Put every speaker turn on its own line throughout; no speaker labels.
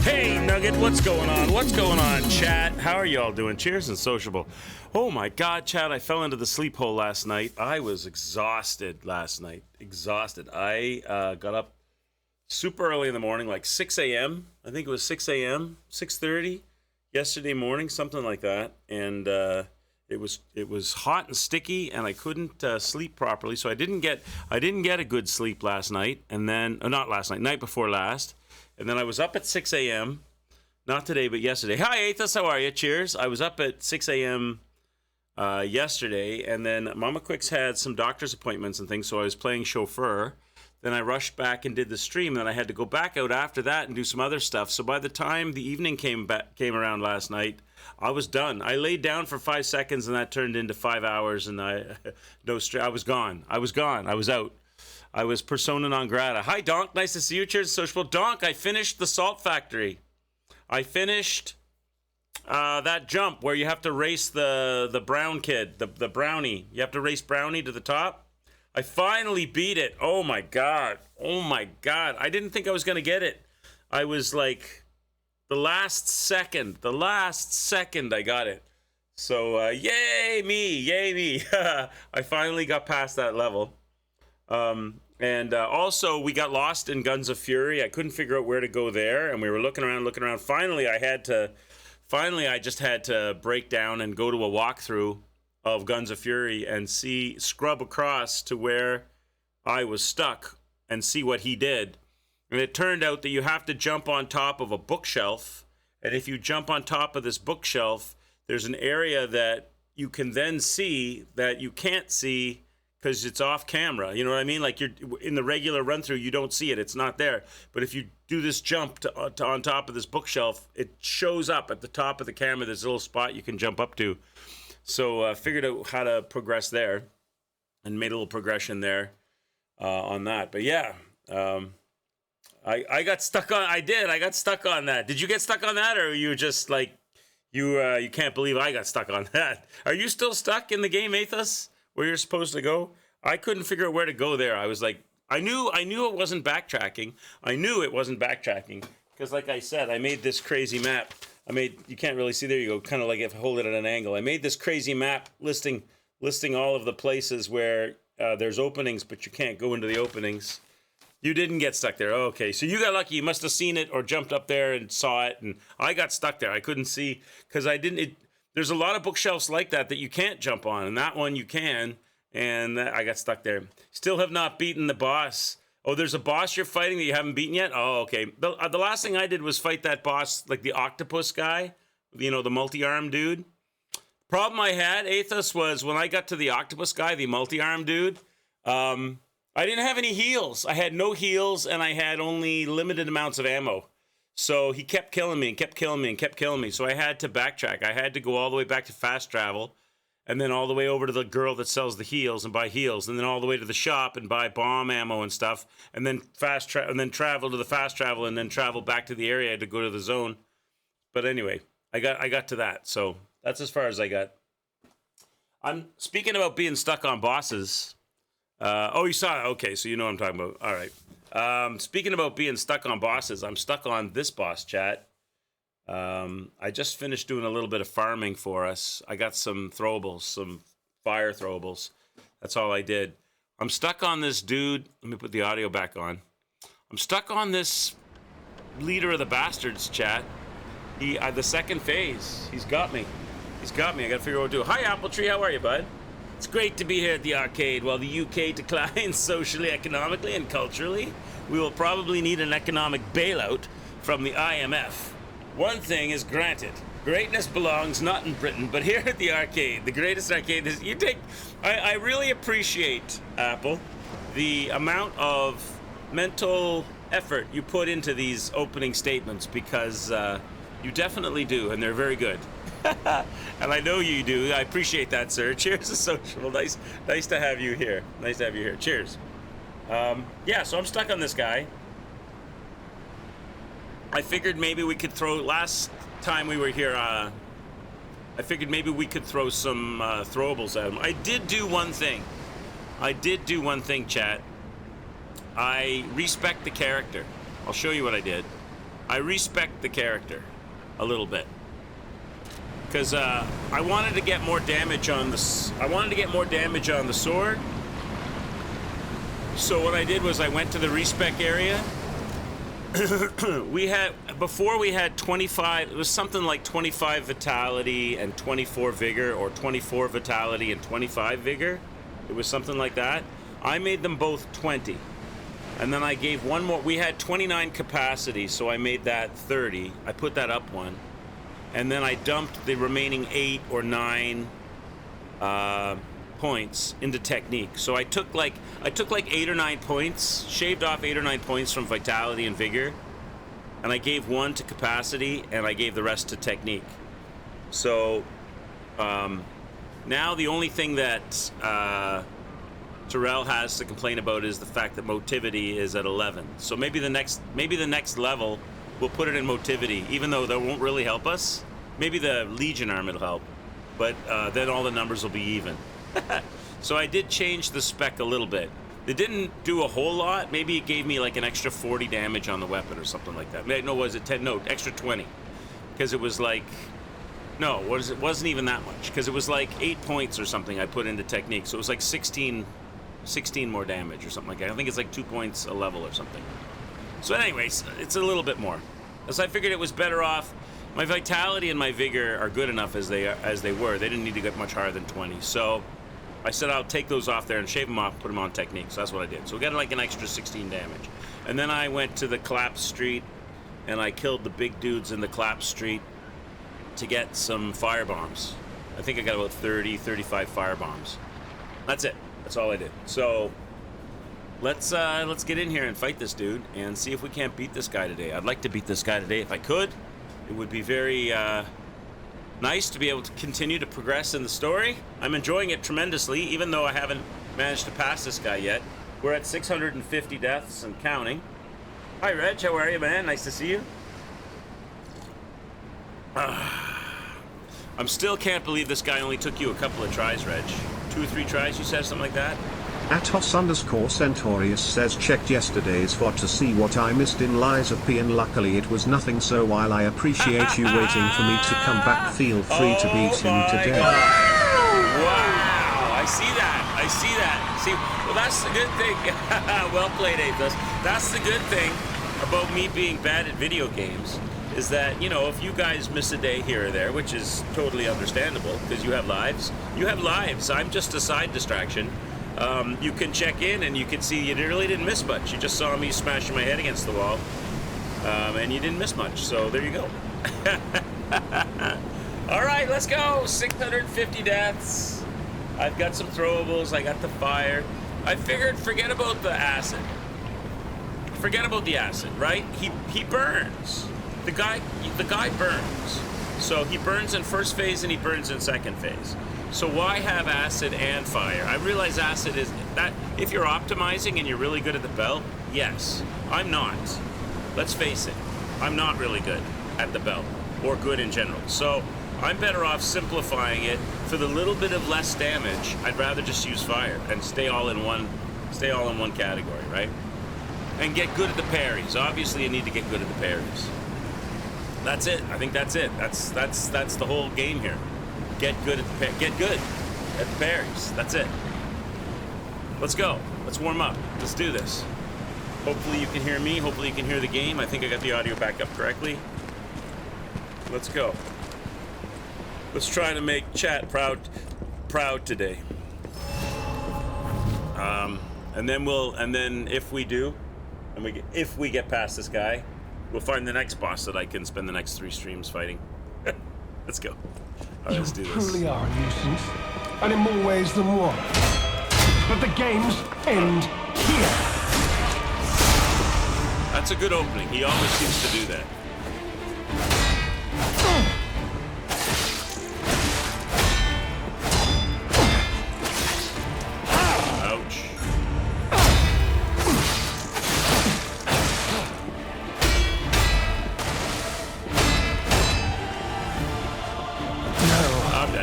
Hey, Nugget, what's going on? What's going on, chat? How are y'all doing? Cheers and sociable. Oh my God, chat, I fell into the sleep hole last night. I was exhausted last night. Exhausted. I got up super early in the morning, like 6 a.m. I think it was 6 a.m., 6:30 yesterday morning, something like that. And it was hot and sticky, and I couldn't sleep properly. So I didn't get a good sleep last night, and then not last night, night before last. And then I was up at 6 a.m., not today, but yesterday. Hi, Athos, how are you? Cheers. I was up at 6 a.m. Yesterday, and then Mama Quicks had some doctor's appointments and things, so I was playing chauffeur. Then I rushed back and did the stream, and then I had to go back out after that and do some other stuff. So by the time the evening came around last night, I was done. I laid down for 5 seconds, and that turned into 5 hours, and I was gone. I was out. I was persona non grata. Hi, Donk. Nice to see you. Cheers, sociable. Donk, I finished the Salt Factory. I finished that jump where you have to race the brown kid, the brownie. You have to race Brownie to the top. I finally beat it. Oh, my God. Oh, my God. I didn't think I was going to get it. I was like, the last second I got it. So, yay me. I finally got past that level. And also, we got lost in Guns of Fury. I couldn't figure out where to go there, and we were looking around. Finally, I just had to break down and go to a walkthrough of Guns of Fury and scrub across to where I was stuck and see what he did. And it turned out that you have to jump on top of a bookshelf, and if you jump on top of this bookshelf, there's an area that you can then see that you can't see because it's off camera. You know what I mean? Like, you're in the regular run through, you don't see it. It's not there. But if you do this jump to on top of this bookshelf, it shows up at the top of the camera. There's a little spot you can jump up to. So figured out how to progress there and made a little progression there on that. But yeah, I got stuck on. I got stuck on that. Did you get stuck on that, or are you just like you can't believe I got stuck on that? Are you still stuck in the game, Athos, where you're supposed to go? I couldn't figure out where to go there. I was like, I knew it wasn't backtracking. Because like I said, I made this crazy map. You can't really see, there you go, kind of like if I hold it at an angle. I made this crazy map listing all of the places where there's openings, but you can't go into the openings. You didn't get stuck there. Oh, okay, so you got lucky. You must have seen it or jumped up there and saw it, and I got stuck there. I couldn't see because I didn't. There's a lot of bookshelves like that you can't jump on, and that one you can, and I got stuck there. Still have not beaten the boss. Oh, there's a boss you're fighting that you haven't beaten yet? Oh, okay. The last thing I did was fight that boss, like the octopus guy, the multi-arm dude. Problem I had, Athos, was when I got to the octopus guy, the multi-arm dude, I didn't have any heals. I had no heals, and I had only limited amounts of ammo. So he kept killing me. So I had to backtrack. I had to go all the way back to fast travel, and then all the way over to the girl that sells the heals and buy heals, and then all the way to the shop and buy bomb ammo and stuff, and then travel to the fast travel, and then travel back to the area to go to the zone. But anyway, I got to that. So that's as far as I got. I'm speaking about being stuck on bosses. You saw it. Okay, so you know what I'm talking about. All right. Speaking about being stuck on bosses, I'm stuck on this boss, chat. I just finished doing a little bit of farming for us. I got some throwables, some fire throwables. That's all I did. I'm stuck on this dude. Let me put the audio back on. I'm stuck on this leader of the bastards, chat. The second phase. He's got me. I got to figure out what to do. Hi, Appletree. How are you, bud? It's great to be here at the arcade while the UK declines socially, economically, and culturally. We will probably need an economic bailout from the IMF. One thing is granted. Greatness belongs not in Britain, but here at the arcade, the greatest arcade is... I really appreciate, Apple, the amount of mental effort you put into these opening statements, because you definitely do, and they're very good. And I know you do. I appreciate that, sir. Cheers to social. Nice to have you here. Cheers. So I'm stuck on this guy. I figured maybe we could throw... Last time we were here, I figured maybe we could throw some throwables at him. I did do one thing, chat. I respect the character. I'll show you what I did. I respect the character a little bit. Because I wanted to get more damage on the... I wanted to get more damage on the sword. So what I did was I went to the respec area. Before we had 25, it was something like 25 vitality and 24 vigor, or 24 vitality and 25 vigor. It was something like that. I made them both 20. And then I gave one more. We had 29 capacity, so I made that 30. I put that up one. And then I dumped the remaining 8 or 9 points into technique. So I took like 8 or 9 points, shaved off 8 or 9 points from vitality and vigor, and I gave 1 to capacity, and I gave the rest to technique. So now the only thing that Terrell has to complain about is the fact that motivity is at 11. So maybe the next level we'll put it in motivity, even though that won't really help us. Maybe the Legion arm will help, but then all the numbers will be even. So I did change the spec a little bit. It didn't do a whole lot. Maybe it gave me like an extra 40 damage on the weapon or something like that. No, was it 10? No, extra 20. Because it was like... No, it wasn't even that much. Because it was like 8 points or something I put into technique. So it was like 16 more damage or something like that. I think it's like 2 points a level or something. So anyways, it's a little bit more. So I figured it was better off. My vitality and my vigor are good enough as they were. They didn't need to get much higher than 20. So I said I'll take those off there and shave them off, put them on technique. So that's what I did. So we got like an extra 16 damage. And then I went to the collapse street and I killed the big dudes in the collapse street to get some fire bombs. I think I got about 35 fire bombs. That's it. That's all I did. So let's get in here and fight this dude and see if we can't beat this guy today. I'd like to beat this guy today if I could. It would be very nice to be able to continue to progress in the story. I'm enjoying it tremendously, even though I haven't managed to pass this guy yet. We're at 650 deaths and counting. Hi, Reg. How are you, man? Nice to see you. I'm still can't believe this guy only took you a couple of tries, Reg. 2 or 3 tries, you said, something like that?
Atos_Centaurius says checked yesterday's VOD to see what I missed in Lies of P, and luckily it was nothing, so while I appreciate you waiting for me to come back, feel free to beat him today.
Wow, I see that. See, well, that's the good thing. Well played, Athos. That's the good thing about me being bad at video games, is that, you know, if you guys miss a day here or there, which is totally understandable because you have lives. I'm just a side distraction. You can check in and you can see you really didn't miss much. You just saw me smashing my head against the wall, and you didn't miss much. So there you go. All right, let's go. 650 deaths. I've got some throwables. I got the fire. I figured, forget about the acid. Forget about the acid, right? He burns. The guy burns. So he burns in first phase and he burns in second phase. So why have acid and fire? I realize acid is that if you're optimizing and you're really good at the belt, yes. I'm not. Let's face it. I'm not really good at the belt or good in general. So I'm better off simplifying it for the little bit of less damage. I'd rather just use fire and stay all in one category, right? And get good at the parries. Obviously you need to get good at the parries. That's it. I think that's it. That's the whole game here. Get good at the parries. That's it. Let's go. Let's warm up. Let's do this. Hopefully you can hear me. Hopefully you can hear the game. I think I got the audio back up correctly. Let's go. Let's try to make chat proud today. And then if we do, if we get past this guy, we'll find the next boss that I can spend the next 3 streams fighting. Let's go. All right, let's do this.
You truly are a nuisance, and in more ways than one. But the games end here.
That's a good opening. He always seems to do that. Ouch.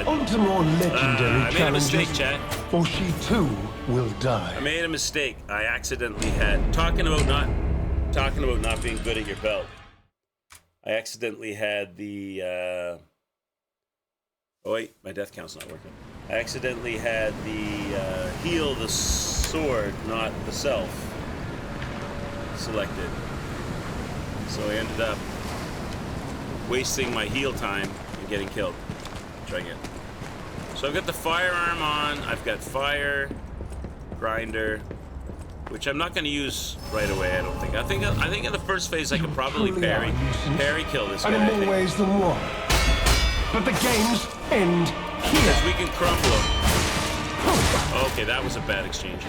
On to more legendary
I made a mistake,
challenges,
chat.
or she too will die.
I made a mistake. I accidentally had talking about not being good at your belt. I accidentally had the. Oh wait, my death count's not working. I accidentally had the heal the sword, not the self, selected. So I ended up wasting my heal time and getting killed. Try again. So I've got the firearm on. I've got fire, grinder, which I'm not going to use right away. I don't think. I think in the first phase I could probably parry kill this guy.
And in more ways than one. But the games end here.
Because we can crumble him. Okay, that was a bad exchange.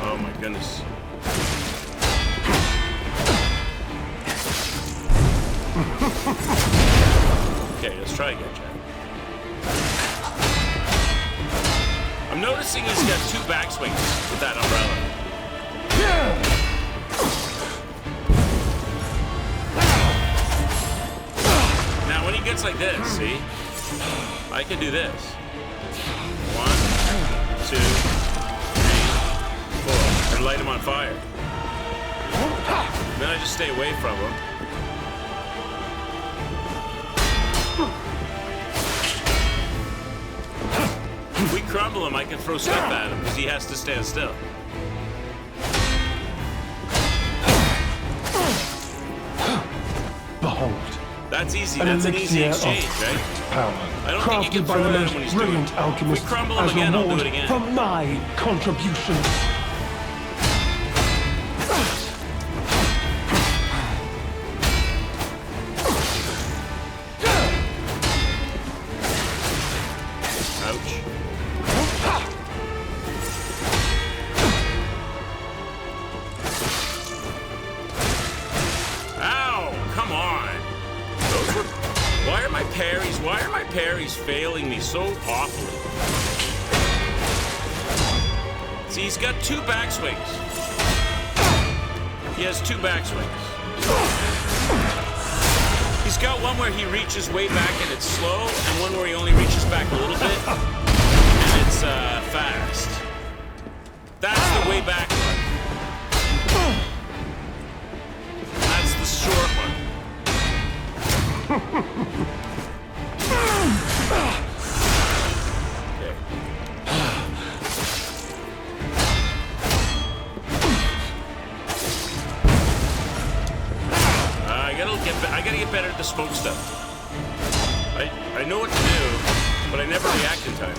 Oh my goodness. Okay, let's try again, Jack. I'm noticing he's got 2 backswings with that umbrella. Now, when he gets like this, see? I can do this. 1, 2, 3, 4. And light him on fire. Then I just stay away from him. If we crumble him, I can throw stuff at him because he has to stand still.
Behold.
That's easy. That's an easy exchange, right?
Power.
I don't think you can
Crafted by
throw
the
it at
most
him when he's doing
brilliant
it.
alchemist
If we crumble him
as
again, I'll do
reward
it again.
for my contributions.
Ouch. Ow! Come on. Why are my parries failing me so awfully? See, he's got 2 backswings. He has 2 backswings. He's got one where he reaches way back and it's slow, and one where he only reaches back a little bit and it's fast. That's the way back one. That's the short one. Okay. I gotta get better at the smoke stuff. I know what to do, but I never react in time.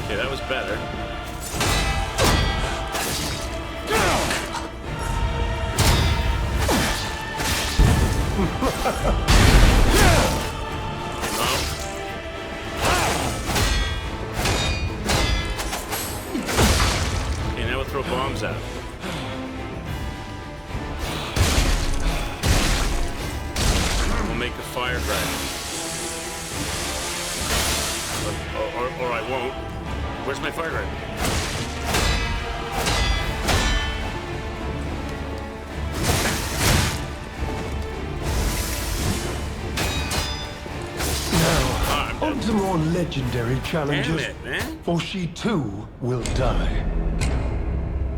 Okay, that was better. Okay, now we'll throw bombs out. We'll make a fire dragon. Or I won't. Where's my fire dragon?
On to more legendary challenges.
Damn it, man.
Or she too will die.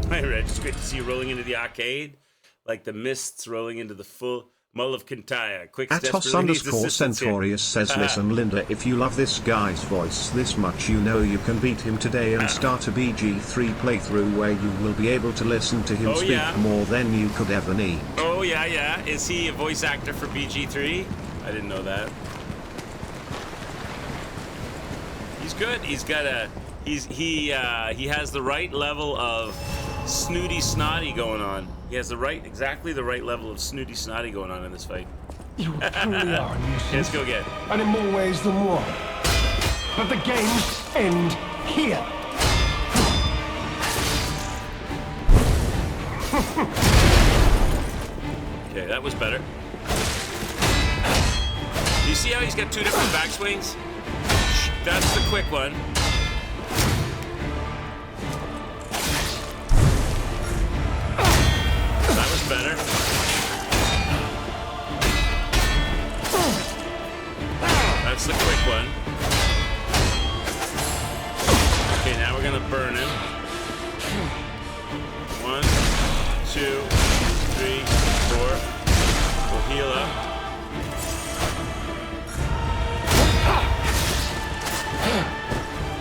Hi, Reg. It's great to see you rolling into the arcade. Like the mists rolling into the full Mull of Kintyre. Quick
Atos_Centaurius says, listen Linda, if you love this guy's voice this much, you know you can beat him today and start a BG3 playthrough where you will be able to listen to him speak more than you could ever need.
Oh, yeah, yeah. Is he a voice actor for BG3? I didn't know that. He's good. He's got a... He has the right level of snooty snotty going on. He has exactly the right level of snooty snotty going on in this fight.
You truly are a nuisance.
Let's go again.
And in more ways than one. But the games end here.
Okay, that was better. Do you see how he's got 2 different backswings? That's the quick one. That was better. That's the quick one. Okay, now we're gonna burn him. 1, 2, 3, 4. We'll heal up.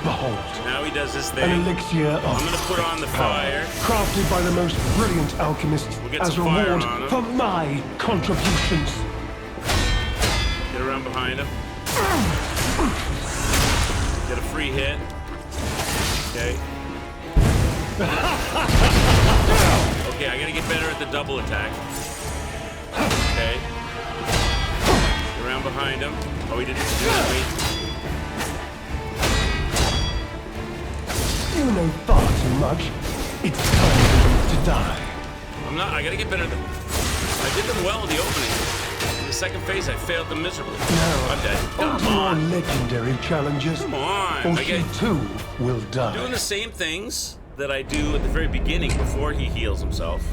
Behold.
Now he does his
An
thing.
elixir of
I'm gonna put on the fire.
crafted by the most brilliant alchemists
We'll get
as
some fire
reward
on him.
for my contributions.
Get around behind him. Get a free hit. Okay. Okay, I gotta get better at the double attack. Okay. Get around behind him. Oh, he didn't do that. Wait.
You know far too much. It's time for you to die.
I gotta get better at I did them well in the opening. In the second phase, I failed them miserably.
Now,
I'm dead.
on to
Come
more
on.
legendary challenges.
Come on.
Or
I
she
get
too will die.
doing the same things that I do at the very beginning before he heals himself.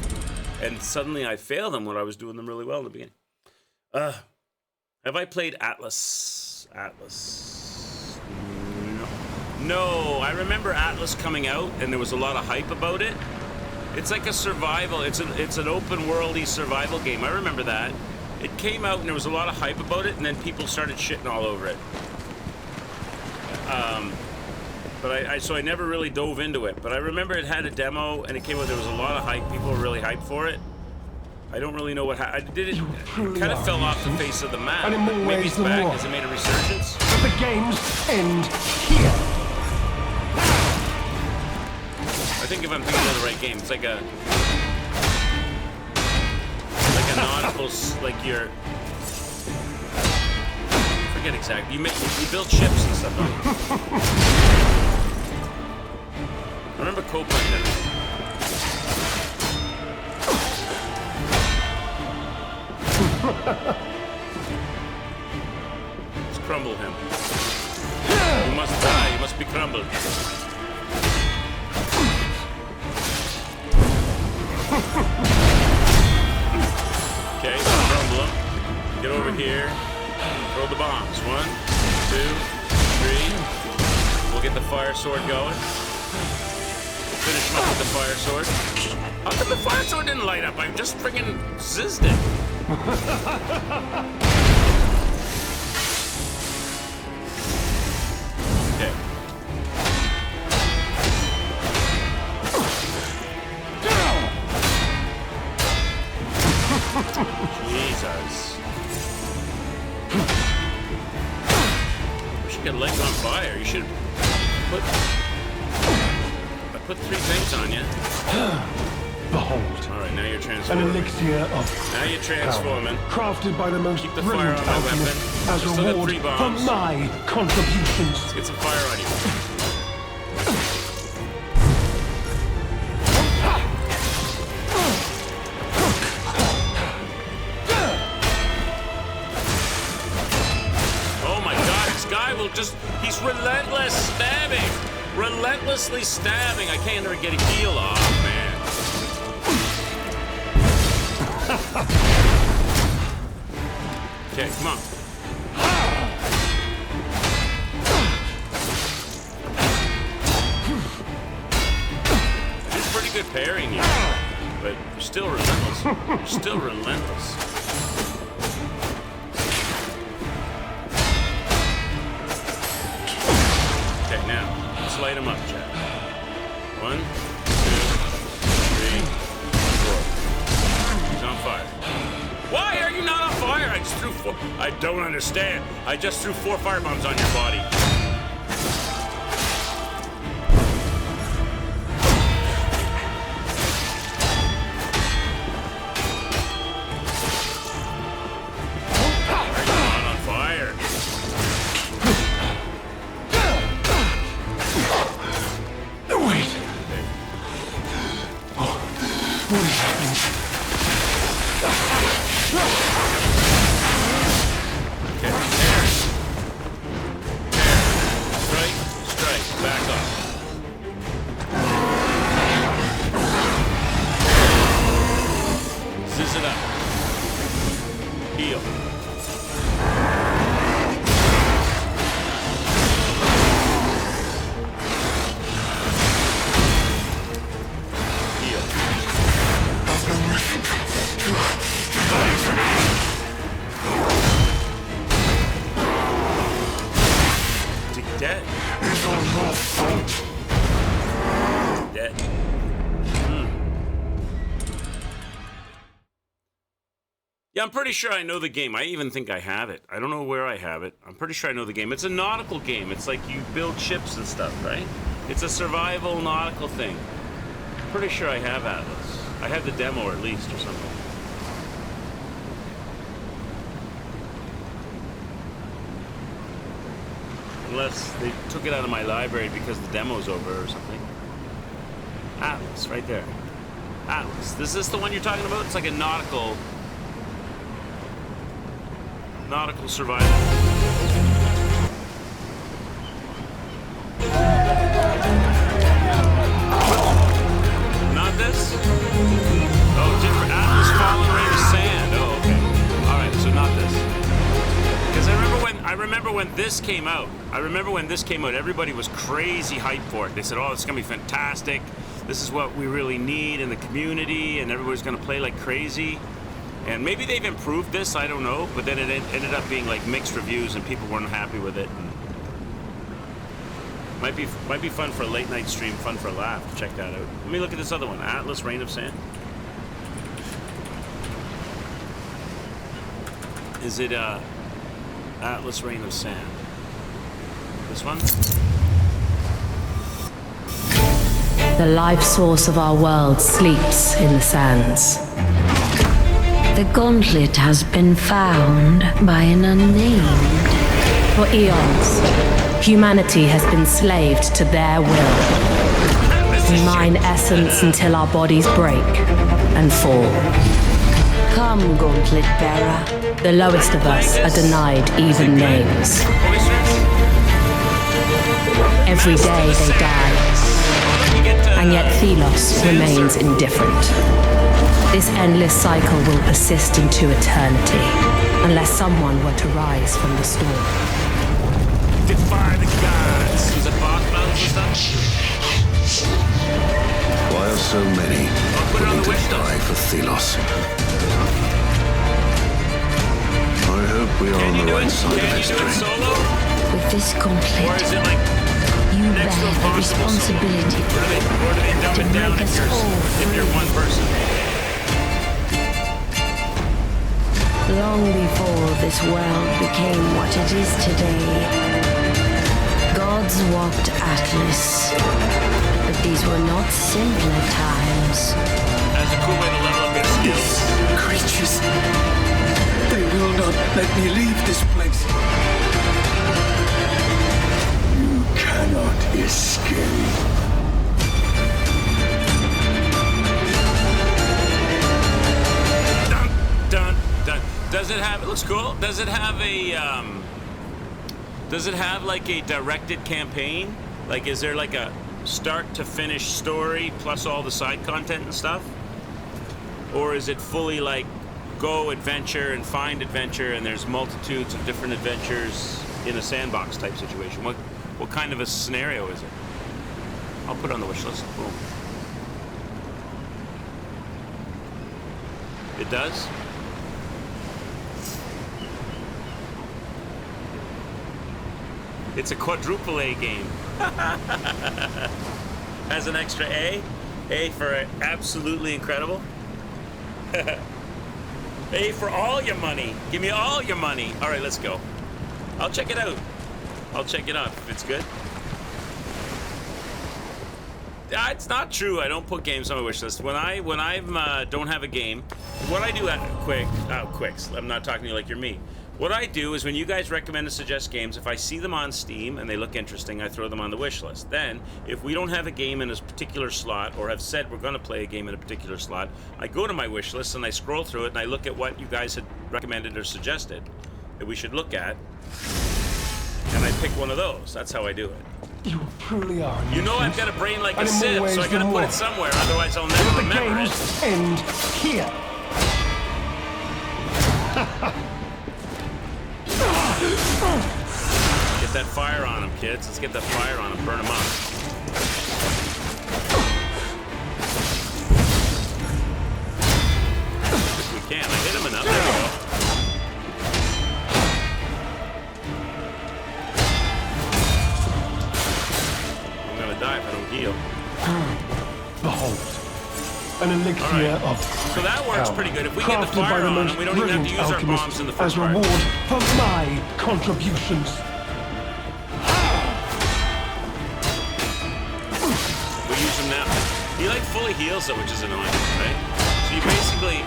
And suddenly I fail them when I was doing them really well in the beginning. Have I played Atlas? Atlas. No, I remember Atlas coming out and there was a lot of hype about it. It's like a survival, it's an open worldy survival game. I remember that. It came out and there was a lot of hype about it and then people started shitting all over it. But so I never really dove into it. But I remember it had a demo and it came out, there was a lot of hype. People were really hyped for it. I don't really know what happened. It kind of fell off the face of the map.
And in more
Maybe
ways
it's
than
back.
one.
Has it made a resurgence?
But the games end here.
I think if I'm thinking of the right game, it's like a nautical, like you're. Forget exactly. You build ships and stuff. Don't you? I remember Copeland did it. Let's crumble him. You must die. You must be crumbled. Okay, crumble him. Get over here. Throw the bombs. 1, 2, 3. We'll get the fire sword going. Finish him up with the fire sword. How come the fire sword didn't light up? I just freaking zizzed it. Okay. Jesus. We should get legs on fire. You should put... I put 3 things on you.
Behold.
Alright, now you're
An
transforming.
elixir of
Now you're transforming.
crafted by the most
Keep the fire
brilliant
on my
alchemists
weapon.
as
I still got
reward
3
for
bombs.
my contributions.
Let's get some fire on you. Oh my god, this guy will just... He's relentless stabbing. Relentlessly stabbing. I can't ever get a heal off, man. Okay, come on. He's pretty good parrying you, but you're still relentless. You're still relentless. Okay, now, let's light him up, Chad. 1, 2, 3, 4. He's on fire. Why are you not on fire? I just threw 4. I don't understand. I just threw 4 firebombs on your body. Why are you not on fire?
Wait. Oh, what is happening?
Okay, there. There. Dead. Dead. Yeah, I'm pretty sure I know the game. I even think I have it. I don't know where I have it. I'm pretty sure I know the game. It's a nautical game. It's like you build ships and stuff, right? It's a survival nautical thing. I'm pretty sure I have Atlas. I have the demo at least or something. Unless they took it out of my library because the demo's over or something. Atlas, right there. Atlas. Is this the one you're talking about? It's like a nautical survival. Not this? Oh, different. Atlas Fallen Rain of Sand. Oh, okay. All right, so not this. Because I remember when this came out. Everybody was crazy hyped for it. They said, "Oh, it's gonna be fantastic. This is what we really need in the community, and everybody's gonna play like crazy." And maybe they've improved this, I don't know, but then it ended up being like mixed reviews and people weren't happy with it. And might be fun for a late night stream, fun for a laugh. Check that out. Let me look at this other one, Atlas Rain of Sand. Is it Atlas Rain of Sand? This one?
The life source of our world sleeps in the sands.
The gauntlet has been found by an unnamed.
For eons, humanity has been slaved to their will. We mine essence until our bodies break and fall.
Come, gauntlet bearer.
The lowest of us are denied even names. Every day they die, and yet Thelos remains indifferent. This endless cycle will persist into eternity, unless someone were to rise from the storm.
Defy the gods! Is it boss battles and stuff?
Why are so many willing to die for Thelos? I hope we are on the right side of history.
With this
Or
gauntlet,
is it like
you
next to
bear the
impossible
responsibility
Or do they dumb
to
it down
make
if
us
you're,
all
if you're
free.
one person?
Long before this world became what it is today, gods walked Atlas. But these were not simpler times.
That's a cool way to level up your skills.
Creatures, they will not let me leave this place. You cannot escape.
Dun, dun, dun. Does it have, it looks cool. Does it have like a directed campaign? Like, is there like a start to finish story plus all the side content and stuff? Or is it fully like go adventure and find adventure and there's multitudes of different adventures in a sandbox type situation? What kind of a scenario is it? I'll put it on the wish list. Boom. It does? It's a quadruple A game. Has an extra A. A for absolutely incredible. A for all your money. Give me all your money. All right, let's go. I'll check it out. I'll check it out if it's good. It's not true. I don't put games on my wish list. When I don't have a game, what I do quicks. I'm not talking to you like you're me. What I do is when you guys recommend and suggest games, if I see them on Steam and they look interesting, I throw them on the wish list. Then, if we don't have a game in a particular slot or have said we're going to play a game in a particular slot, I go to my wish list and I scroll through it and I look at what you guys had recommended or suggested that we should look at, and I pick one of those. That's how I do it.
You truly are.
You know I've got a brain like a
And in more
sieve,
ways
so I
than
gotta put
one.
it somewhere, otherwise I'll never
But the
remember it.
games end here.
Get that fire on them, kids. Let's get that fire on them. Burn them up. If we can. I hit him enough. There we go. heal.
Behold, an elixir of
So that works
power,
pretty good. If we get the
crafted by
fire
the
on
most
them, we don't even have to
brilliant
use our
alchemists
bombs in the
as
first part.
reward for my contributions.
We use him now. He like fully heals though, which is annoying, right? So you basically,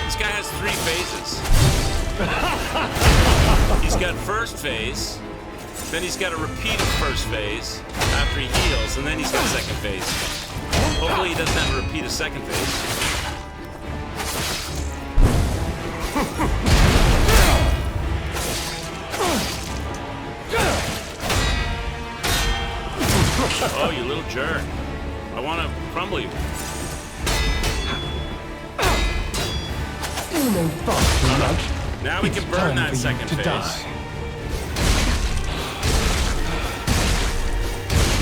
this guy has 3 phases. He's got first phase, then he's got a repeat of first phase after he heals, and then he's got second phase. Hopefully he doesn't have to repeat a second phase. Oh, you little jerk. I want to crumble you.
You may fast too much.
Now we can
It's
burn
time
that
for you
second
to
phase.
die.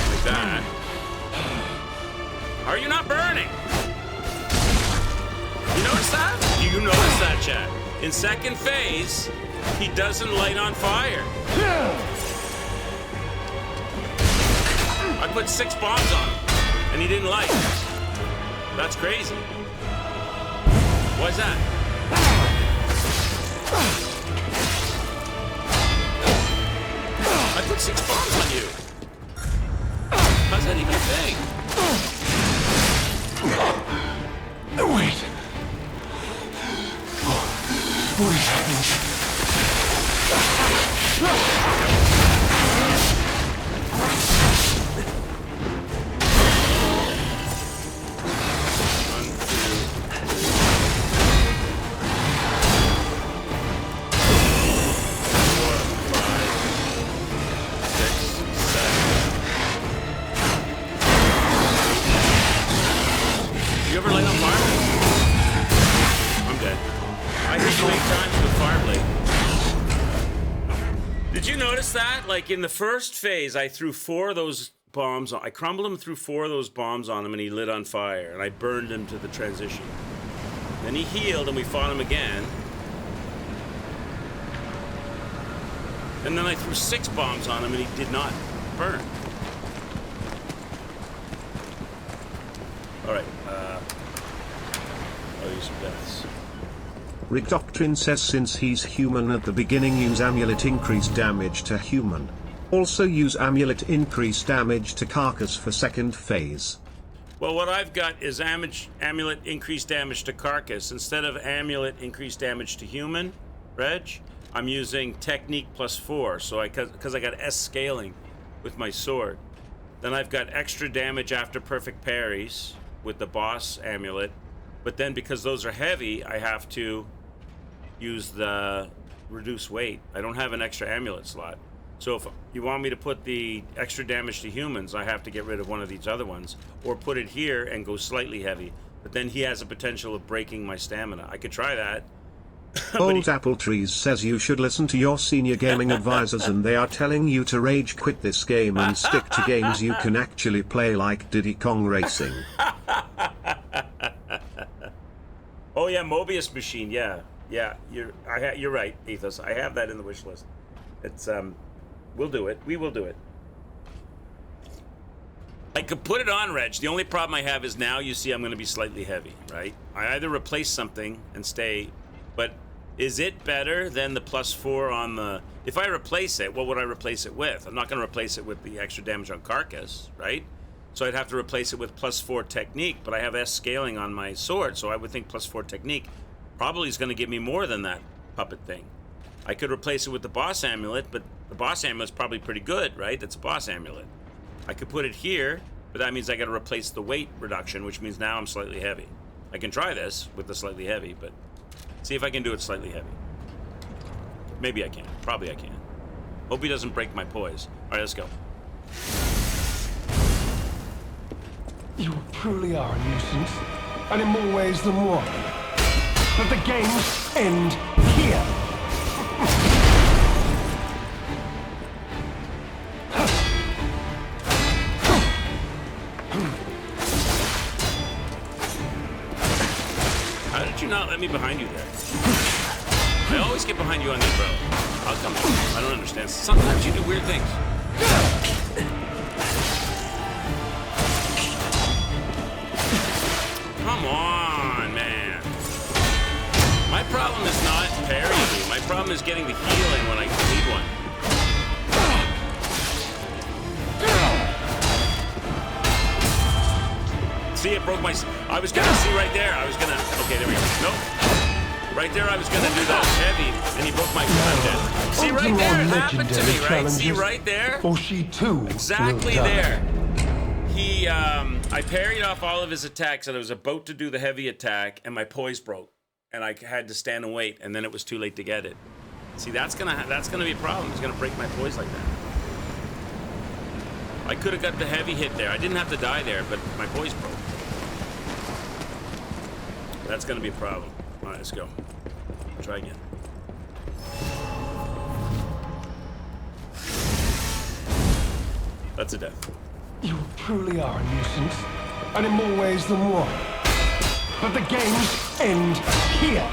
Like that. Are you not burning? You notice that? Do you notice that, chat? In second phase, he doesn't light on fire. I put 6 bombs on him, and he didn't light. That's crazy. Why's that? I put 6 bombs on you. How's that even a thing?
Wait.
You ever light on fire? I'm dead. I hit you 8 times with fire blade. Did you notice that? Like in the first phase, I threw 4 of those bombs on. I crumbled him, threw 4 of those bombs on him, and he lit on fire. And I burned him to the transition. Then he healed, and we fought him again. And then I threw 6 bombs on him, and he did not burn. All right. I'll use some deaths.
Rick Doctrine says since he's human at the beginning, use amulet increase damage to human. Also use amulet increase damage to carcass for second phase.
Well, what I've got is amulet increased damage to carcass. Instead of amulet increased damage to human, Reg, I'm using technique +4. So because I got S scaling with my sword. Then I've got extra damage after perfect parries with the boss amulet. But then because those are heavy, I have to use the reduce weight. I don't have an extra amulet slot. So if you want me to put the extra damage to humans, I have to get rid of one of these other ones, or put it here and go slightly heavy. But then he has a potential of breaking my stamina. I could try that.
Old Apple Trees says you should listen to your senior gaming advisors and they are telling you to rage quit this game and stick to games you can actually play like Diddy Kong Racing.
Oh yeah, Mobius Machine. Yeah, you're right, Ethos. I have that in the wish list. It's we'll do it. We will do it. I could put it on, Reg. The only problem I have is now you see I'm going to be slightly heavy, right? I either replace something and stay, but is it better than the +4 on the... If I replace it, what would I replace it with? I'm not going to replace it with the extra damage on carcass, right? So I'd have to replace it with +4 technique, but I have S scaling on my sword, so I would think +4 technique probably is going to give me more than that puppet thing. I could replace it with the boss amulet, but the boss amulet's probably pretty good, right? That's a boss amulet. I could put it here, but that means I got to replace the weight reduction, which means now I'm slightly heavy. I can try this with the slightly heavy, but see if I can do it slightly heavy. Maybe I can. Probably I can. Hope he doesn't break my poise. All right, let's go.
You truly are a nuisance, and in more ways than one. But the games end here.
How did you not let me behind you there? I always get behind you on the umbrella. I'll come in. I don't understand. Sometimes you do weird things. My problem is getting the heal in when I need one. See, it broke my... I was gonna see right there. I was gonna... Okay, there we go. Nope. Right there, I was gonna do that heavy, and he broke my... I'm dead. See, right there, it happened to me, right? See, right there?
Or she too
Exactly
will die.
there. He, I parried off all of his attacks, and I was about to do the heavy attack, and my poise broke, and I had to stand and wait, and then it was too late to get it. See, that's gonna be a problem. It's gonna break my poise like that. I could have got the heavy hit there. I didn't have to die there, but my poise broke. That's gonna be a problem. All right, let's go. Try again. That's a death.
You truly are a nuisance, and in more ways than one. But the games end here.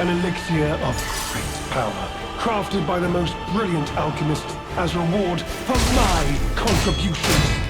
An elixir of great power, crafted by the most brilliant alchemist as reward for my contributions.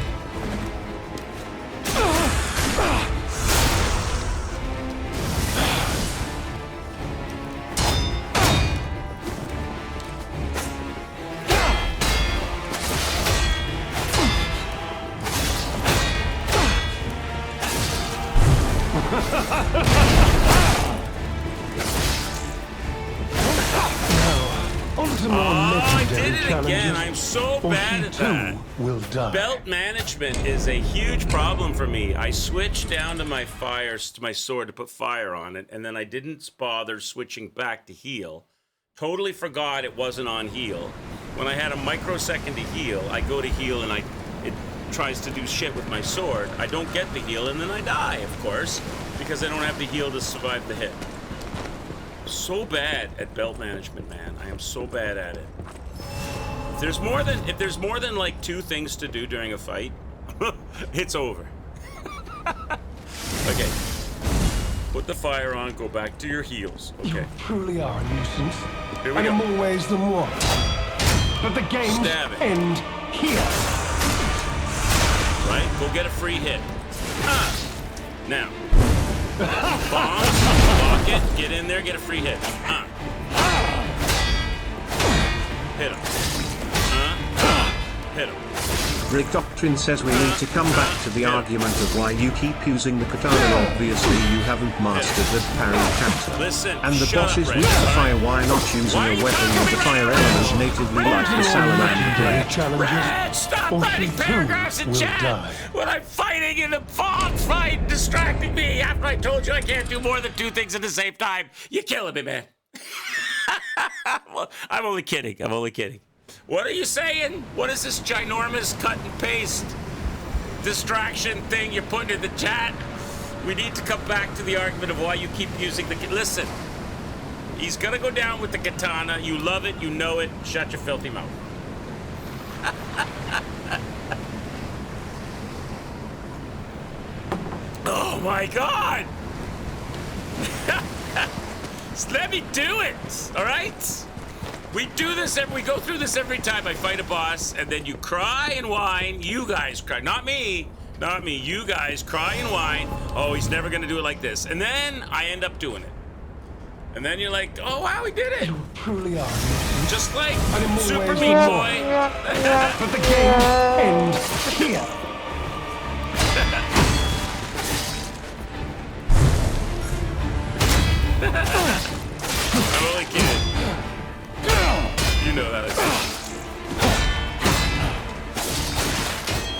I did it again. I'm so bad at that.
Will die.
Belt management is a huge problem for me. I switched down to my sword to put fire on it, and then I didn't bother switching back to heal. Totally forgot it wasn't on heal. When I had a microsecond to heal, I go to heal and it tries to do shit with my sword. I don't get the heal, and then I die, of course, because I don't have the heal to survive the hit. So bad at belt management, man. I am so bad at it. If there's more than like 2 things to do during a fight, it's over. Okay. Put the fire on, go back to your heals. Okay.
You truly are a nuisance.
Here we
and
go.
in more ways than one. But the games end here.
Right? Go get a free hit. Now. Bombs. Lock it. Get in there. Get a free hit. Hit him. Hit him.
Rick Doctrine says we need to come back to the argument of why you keep using the katana. Obviously you haven't mastered the parry kata.
Listen,
and the
shut
boss is
up,
weak
Red.
to fire. Why not using a weapon with the fire element natively like the salamander blade?
Red, stop writing paragraphs in chat when I'm fighting in the fight, distracting me after I told you I can't do more than 2 things at the same time. You're killing me, man. Well, I'm only kidding. I'm only kidding. What are you saying? What is this ginormous cut and paste distraction thing you're putting in the chat? We need to come back to the argument of why you keep using the... Listen, he's gonna go down with the katana. You love it, you know it. Shut your filthy mouth. Oh my God! Let me do it, all right? We do this, we go through this every time I fight a boss, and then you cry and whine. You guys cry, not me, not me. You guys cry and whine. Oh, he's never gonna do it like this. And then I end up doing it. And then you're like, oh wow, he did it.
You truly are.
Just like
more
Super
ways
Meat
than
Boy.
But the games end here.
I'm only kidding. You know that.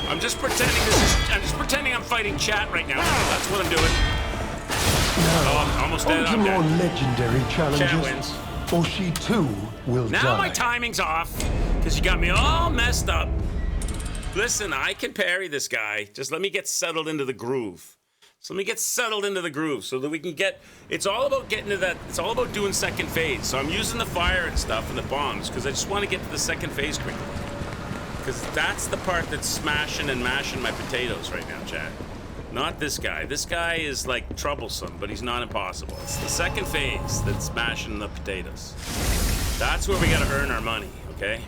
I'm just pretending I'm just pretending I'm fighting chat right now. That's what I'm doing. Oh, I'm almost dead.
On to
I'm
more
dead.
legendary challenges.
Chat wins.
Or she too will
Now
die.
my timing's off. Because you got me all messed up. Listen, I can parry this guy. Just let me get settled into the groove. So let me get settled into the groove so that we can get... It's all about getting to that... It's all about doing second phase. So I'm using the fire and stuff and the bombs because I just want to get to the second phase quickly. Because that's the part that's smashing and mashing my potatoes right now, Chad. Not this guy. This guy is, like, troublesome, but he's not impossible. It's the second phase that's smashing the potatoes. That's where we got to earn our money, okay?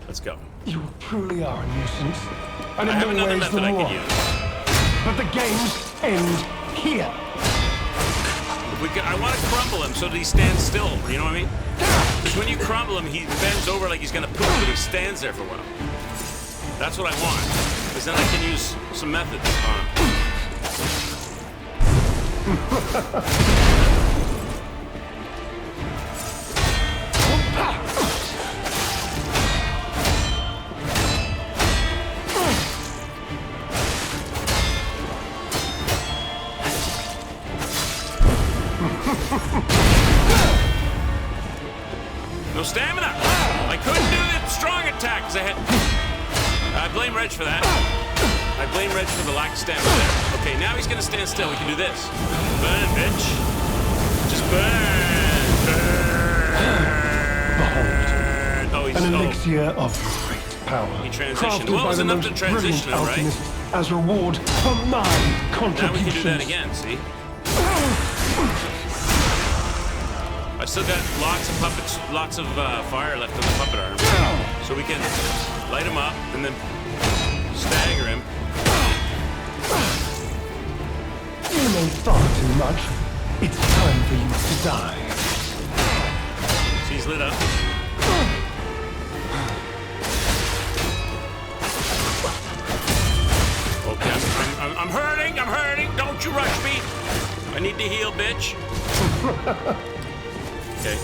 Let's go.
You truly are a nuisance. And
I have
in
another
more ways
method
than
I
one.
could use.
But the games end here.
I want to crumble him so that he stands still. You know what I mean? Because when you crumble him, he bends over like he's going to poop, but he stands there for a while. That's what I want. Because then I can use some methods on him. No stamina. I couldn't do the strong attack because I blame Reg for that. I blame Reg for the lack of stamina there. Okay, now he's gonna stand still. We can do this. Burn, bitch. Just burn. Burn. Oh, he's
An elixir of great power.
He transitioned.
Crafted
Well, it was
by the
enough to
most
transition
brilliant
him, right?
alchemist as reward for my contributions.
Now we can do that again. See? I still got lots of puppets, lots of fire left on the puppet arm. So we can light him up and then stagger him.
You know far too much. It's time for you to die.
See, he's lit up. Okay, I'm hurting, I'm hurting. Don't you rush me. I need to heal, bitch. Okay.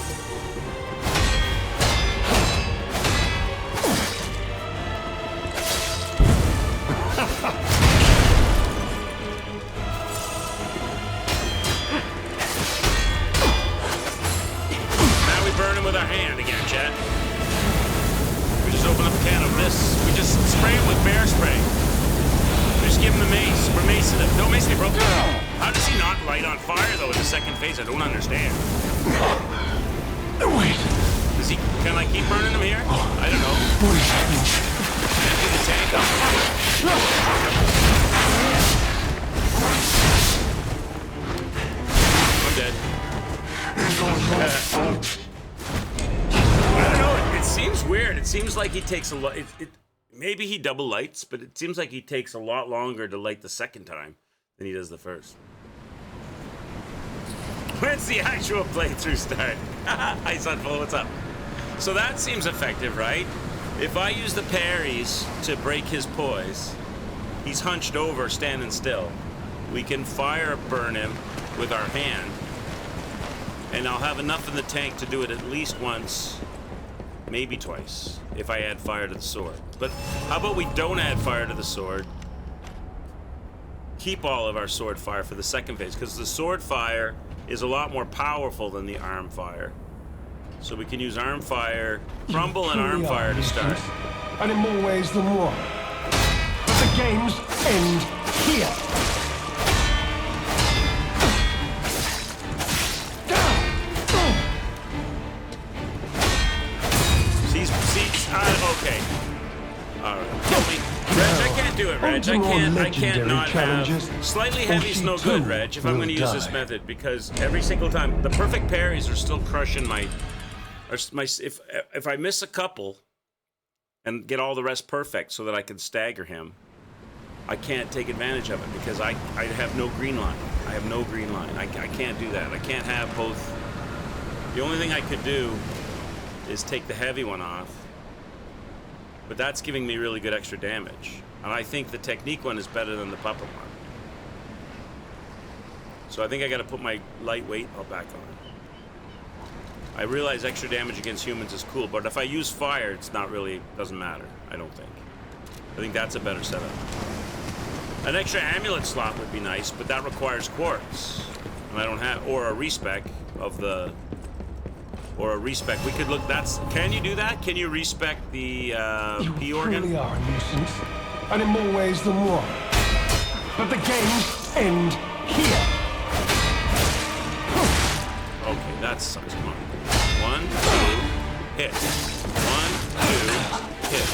Now we burn him with our hand again, Chad. We just open up a can of this. We just spray him with bear spray. We just give him the mace. We're macing him. Don't mace me, bro. How does he not light on fire, though, in the second phase? I don't understand.
Wait.
Does he? Can I keep burning him here? I don't know.
What is happening?
Empty the tank up. I'm dead. I don't know. It seems weird. It seems like he takes a lot. Maybe he double lights, but it seems like he takes a lot longer to light the second time than he does the first. When's the actual playthrough start? Hi, Sunful, what's up? So that seems effective, right? If I use the parries to break his poise, he's hunched over, standing still. We can fire burn him with our hand, and I'll have enough in the tank to do it at least once, maybe twice, if I add fire to the sword. But how about we don't add fire to the sword? Keep all of our sword fire for the second phase, because the sword fire is a lot more powerful than the arm fire. So we can use arm fire, crumble and arm fire to start.
And in more ways than one. But the games end here.
Okay. All right. Help me. Reg, I can't do it, Reg. I can't not have... Slightly heavy is no good, Reg, if I'm going to use this method, because every single time, the perfect parries are still crushing my... If I miss a couple and get all the rest perfect so that I can stagger him, I can't take advantage of it because I have no green line. I have no green line. I can't do that. I can't have both. The only thing I could do is take the heavy one off, but that's giving me really good extra damage. And I think the technique one is better than the puppet one. So I think I got to put my lightweight back on. I realize extra damage against humans is cool, but if I use fire, it's not really, doesn't matter, I don't think. I think that's a better setup. An extra amulet slot would be nice, but that requires quartz. And I don't have, or a respec of the or a respec. We could look. Can you do that? Can you respec the P
You
organ?
truly are a nuisance, and in more ways than one. But the games end here.
Okay, that sucks. Come on. 1, 2, hit. 1, 2, hit.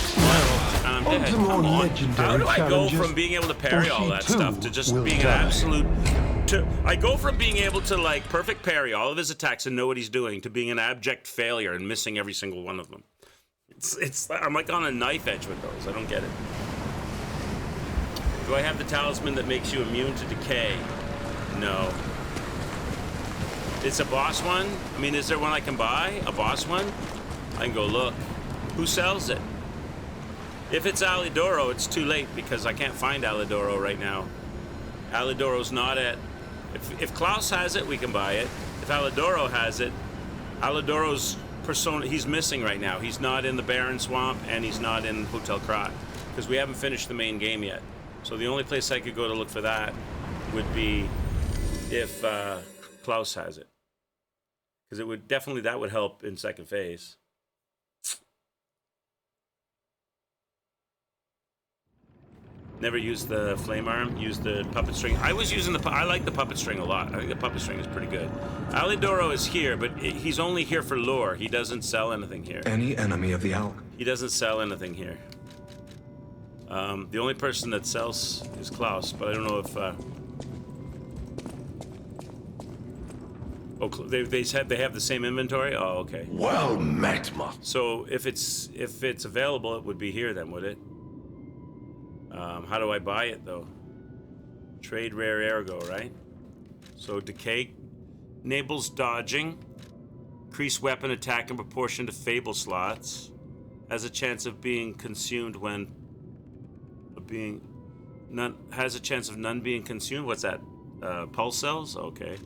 And I'm
On
dead.
to more
Come on.
legendary
How do I go
challenges,
from being able to parry
or
all
she
that
too
stuff to just
will
being an
die.
absolute... I go from being able to, like, perfect parry all of his attacks and know what he's doing to being an abject failure and missing every single one of them. I'm like on a knife edge with those. I don't get it. Do I have the talisman that makes you immune to decay? No. It's a boss one? I mean, is there one I can buy? A boss one? I can go look. Who sells it? If it's Alidoro, it's too late because I can't find Alidoro right now. Alidoro's not at... If Klaus has it, we can buy it. If Alidoro has it, Alidoro's persona, he's missing right now. He's not in the Barren Swamp and he's not in Hotel Krat because we haven't finished the main game yet. So the only place I could go to look for that would be if Klaus has it. Because it would definitely, that would help in second phase. Never used the flame arm, used the puppet string. I like the puppet string a lot. I think the puppet string is pretty good. Alidoro is here, but he's only here for lore. He doesn't sell anything here.
Any enemy of the Alk?
He doesn't sell anything here. The only person that sells is Klaus, but I don't know if... they have the same inventory? Oh, okay.
Well met, Moth.
So if it's available, it would be here then, would it? How do I buy it though? Trade rare ergo, right? So decay enables dodging, increase weapon attack in proportion to fable slots, has a chance of being consumed when has a chance of none being consumed. What's that? Pulse cells? Okay.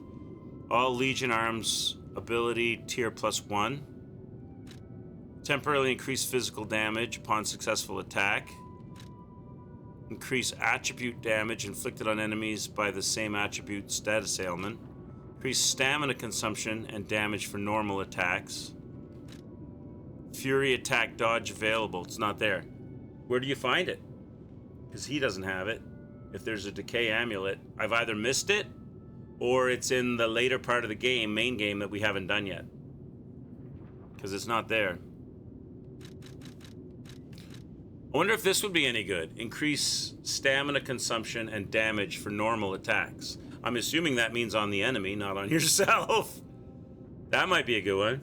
All Legion arms ability tier +1. Temporarily increase physical damage upon successful attack. Increase attribute damage inflicted on enemies by the same attribute status ailment. Increase stamina consumption and damage for normal attacks. Fury attack dodge available. It's not there. Where do you find it? Because he doesn't have it. If there's a decay amulet, I've either missed it or it's in the later part of the game, main game, that we haven't done yet. Because it's not there. I wonder if this would be any good. Increase stamina consumption and damage for normal attacks. I'm assuming that means on the enemy, not on yourself. That might be a good one.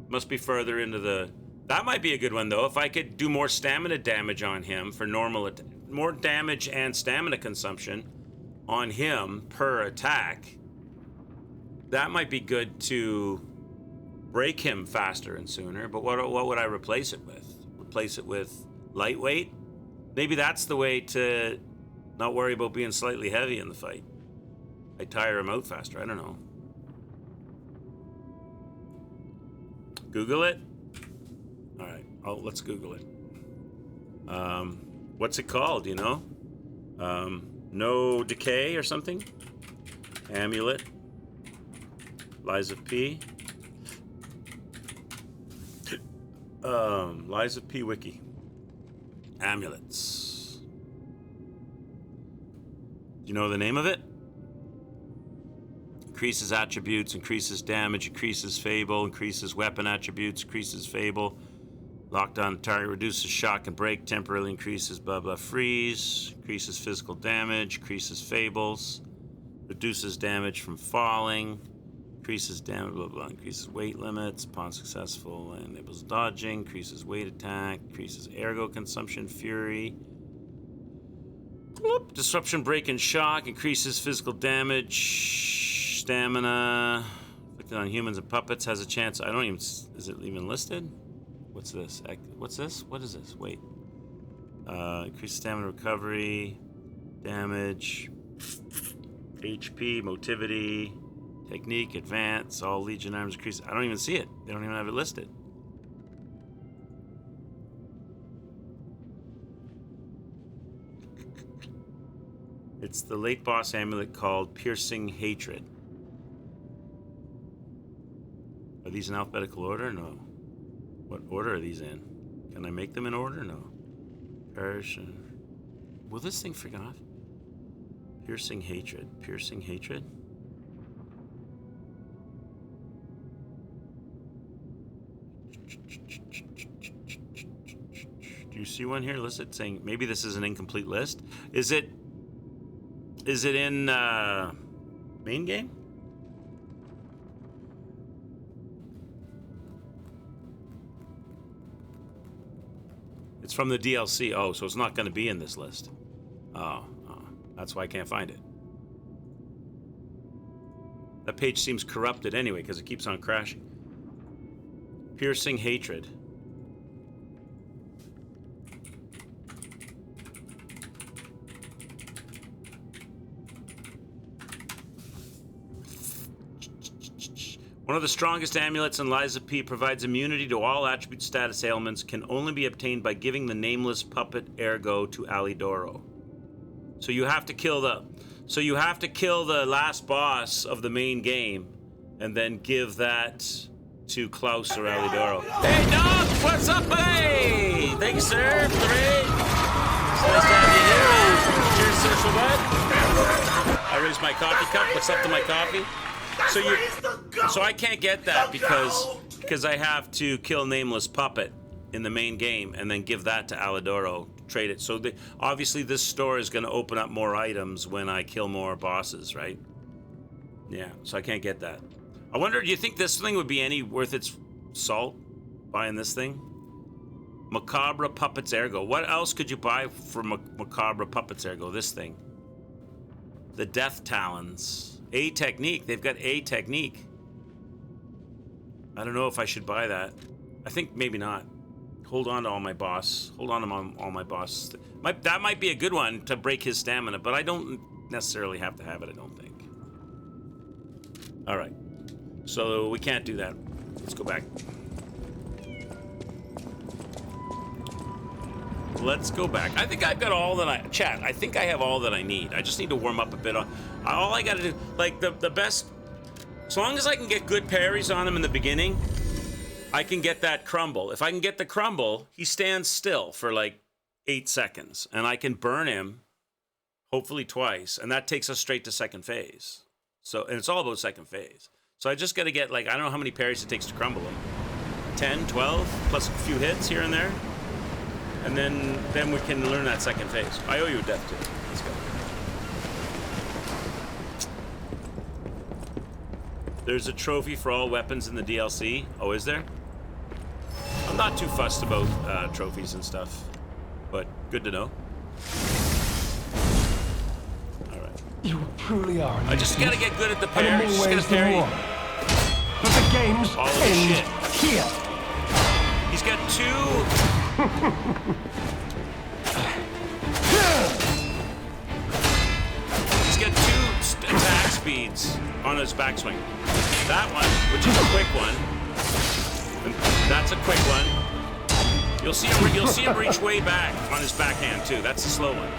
Must be further into the... That might be a good one, though. If I could do more stamina damage on him for normal... More damage and stamina consumption on him per attack. That might be good to break him faster and sooner. But what would I replace it with? Replace it with lightweight? Maybe that's the way to not worry about being slightly heavy in the fight. I tire him out faster. I don't know. Google it? Alright, let's Google it. What's it called, you know? No Decay or something? Amulet. Lies of P. Lies of P Wiki. Amulets. Do you know the name of it? Increases attributes, increases damage, increases fable, increases weapon attributes, increases fable. Locked on target, reduces shock and break, temporarily increases blah blah freeze, increases physical damage, increases fables, reduces damage from falling, increases damage, blah blah, increases weight limits upon successful, enables dodging, increases weight attack, increases ergo consumption, fury. Whoop. Disruption, break, and shock, increases physical damage, stamina, inflicted on humans and puppets, has a chance, is it even listed? What's this? What's this? What is this? Wait. Increased stamina recovery, damage, HP, motivity, technique, advance, all Legion arms increase. I don't even see it. They don't even have it listed. It's the late boss amulet called Piercing Hatred. these in alphabetical order? No. What order are these in? Can I make them in order? No. Perish. Will this thing freaking off? Piercing hatred. Piercing hatred? Do you see one here listed saying maybe this is an incomplete list? Is it in main game? It's from the DLC. Oh, so it's not going to be in this list. Oh, that's why I can't find it. That page seems corrupted anyway because it keeps on crashing. Piercing hatred. One of the strongest amulets in Lies of P provides immunity to all attribute status ailments, can only be obtained by giving the nameless puppet ergo to Alidoro. So you have to kill the last boss of the main game and then give that to Klaus or Alidoro. Hey dog, what's up, buddy? Thank you, sir, for the raid. It's nice to have you here. Cheers, social bud. I raised my coffee cup. What's up to my coffee? So I can't get that because I have to kill Nameless Puppet in the main game and then give that to Alidoro, trade it. So obviously this store is going to open up more items when I kill more bosses, right? Yeah, so I can't get that. I wonder, do you think this thing would be any worth its salt, buying this thing? Macabre Puppets Ergo. What else could you buy for Macabre Puppets Ergo? This thing. The Death Talons. A Technique. They've got A Technique. I don't know if I should buy that. I think maybe not. Hold on to all my boss. Hold on to all my boss. That might be a good one to break his stamina, but I don't necessarily have to have it, I don't think. All right. So we can't do that. Let's go back. Let's go back. I think I've got all that I think I have all that I need. I just need to warm up a bit. All I gotta do, like the best, as long as I can get good parries on him in the beginning, I can get that crumble. If I can get the crumble, he stands still for like 8 seconds, and I can burn him, hopefully twice, and that takes us straight to second phase. So, and it's all about second phase. So I just gotta get like, I don't know how many parries it takes to crumble him. 10, 12, plus a few hits here and there. And then we can learn that second phase. I owe you a death too. Let's go. There's a trophy for all weapons in the DLC. Oh, is there? I'm not too fussed about trophies and stuff, but good to know. All right.
You truly are.
I just gotta get good at the parry.
Just gotta parry. But the game's end here.
He's got two. He's got two attack speeds on his backswing. That one, which is a quick one, and that's a quick one. You'll see him reach way back on his backhand too. That's the slow one.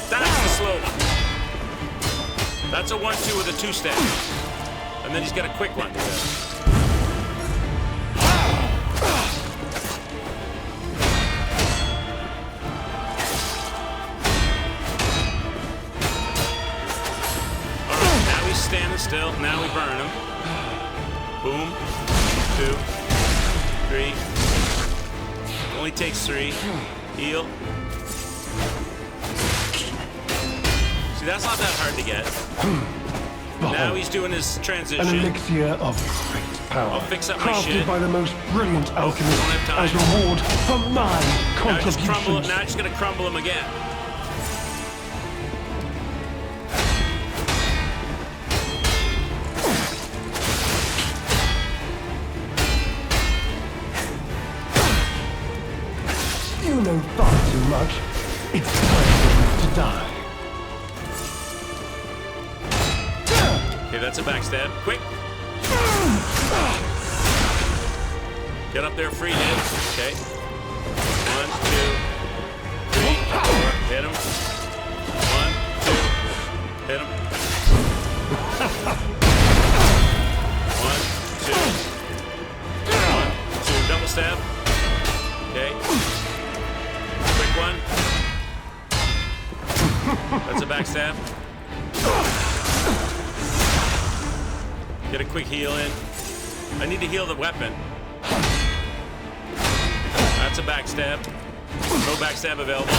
That's the slow one. That's a 1-2 with a 2-step, and then he's got a quick one. Standing still. Now we burn him. Boom. 2, 3. Only takes 3. Heal. See, that's not that hard to get. Now he's doing his transition.
An elixir of great power.
I'll fix up my
crafted
shit.
by the most brilliant alchemist as reward for my contributions.
Now just gonna crumble him again.
You know far too much. It's time to die.
Okay, that's a backstab. Quick. Get up there, free hit. Okay. 1, 2, 3, 4. Hit him. 1, 2. Hit him. That's a backstab. Get a quick heal in. I need to heal the weapon. That's a backstab. No backstab available.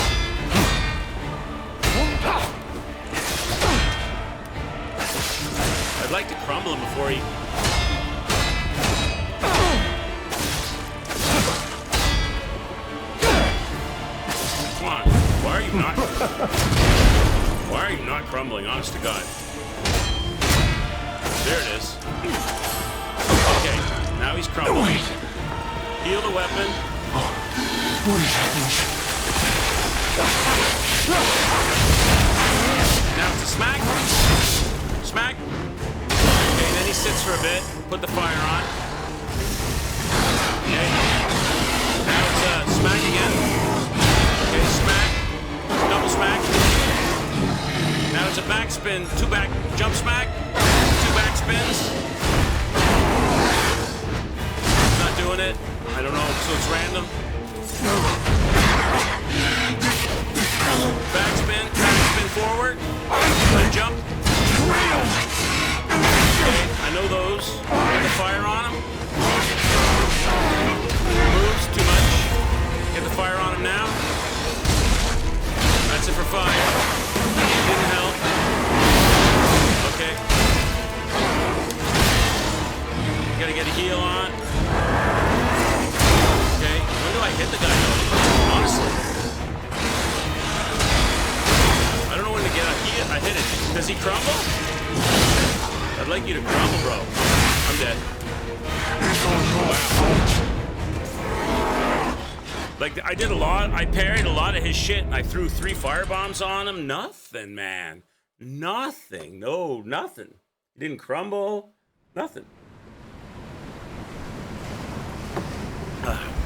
I'd like to crumble him before he... Come on. Why are you not... Why are you not crumbling? Honest to God. There it is. Okay. Now he's crumbling. Heal the weapon.
What is happening?
Now it's a smack. Smack. Okay, then he sits for a bit. Put the fire on. Okay. Now it's a smack again. Okay, smack. Double smack. Now it's a backspin. Two back jump smack. Two back spins. Not doing it. I don't know, so it's random. Backspin forward. Then jump. Okay, I know those. Get the fire on him. Moves too much. Get the fire on him now. That's it for fire. Didn't help. Okay. Gotta get a heal on. Okay, when do I hit the guy though? Honestly. I don't know when to get a heal. I hit it. Does he crumble? I'd like you to crumble, bro. I'm dead. Wow. Like, I did a lot. I parried a lot of his shit, and I threw 3 firebombs on him. Nothing, man. Nothing. No, nothing. He didn't crumble. Nothing.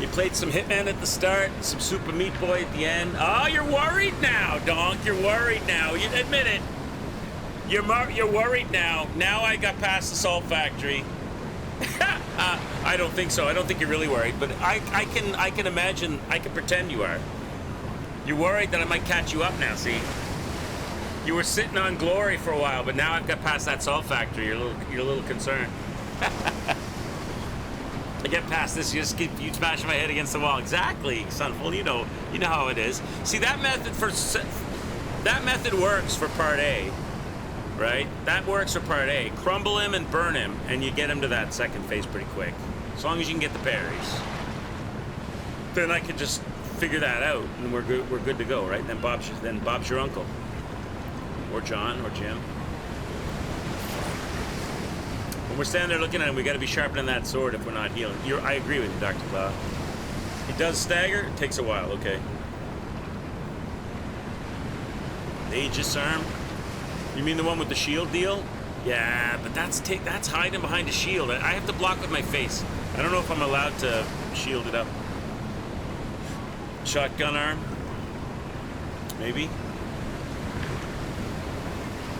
You played some Hitman at the start, some Super Meat Boy at the end. Oh, you're worried now, Donk. You're worried now. You admit it. You're worried now. Now I got past the Salt Factory. I don't think so. I don't think you're really worried, but I can imagine. I can pretend you are. You're worried that I might catch you up now. See, you were sitting on glory for a while, but now I've got past that Salt Factory. You're a little concerned. I get past this, you just keep smashing my head against the wall. Exactly, Sunful. You know how it is. See, that method works for Part A, right? That works for Part A. Crumble him and burn him, and you get him to that second phase pretty quick. As long as you can get the parries. Then I can just figure that out, and we're good to go, right? And then Bob's your uncle, or John, or Jim. When we're standing there looking at him, we got to be sharpening that sword if we're not healing. I agree with you, Dr. Cloud. It does stagger. It takes a while. Okay. Aegis arm. You mean the one with the shield deal? Yeah, but that's hiding behind a shield. I have to block with my face. I don't know if I'm allowed to shield it up. Shotgun arm. Maybe.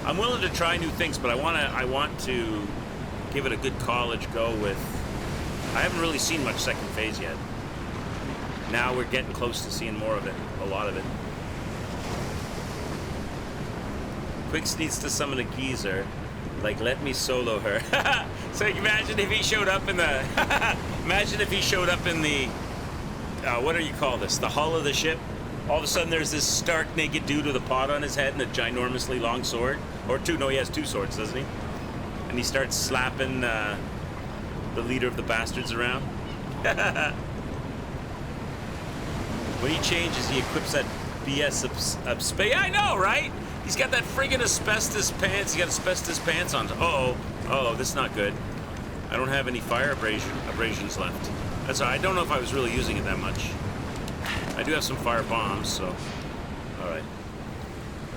I'm willing to try new things, but I want to give it a good college go with... I haven't really seen much second phase yet. Now we're getting close to seeing more of it, a lot of it. Quicks needs to summon a geezer, like let me solo her. So imagine if he showed up in the... imagine if he showed up in the... what do you call this? The hull of the ship? All of a sudden there's this stark naked dude with a pot on his head and a ginormously long sword. Or two, no, he has 2 swords, doesn't he? And he starts slapping the leader of the bastards around. When he changes, he equips that BS space. I know, right? He's got that friggin' asbestos pants. He got asbestos pants on. Oh, this is not good. I don't have any fire abrasions left. That's all right. I don't know if I was really using it that much. I do have some fire bombs, so... Alright.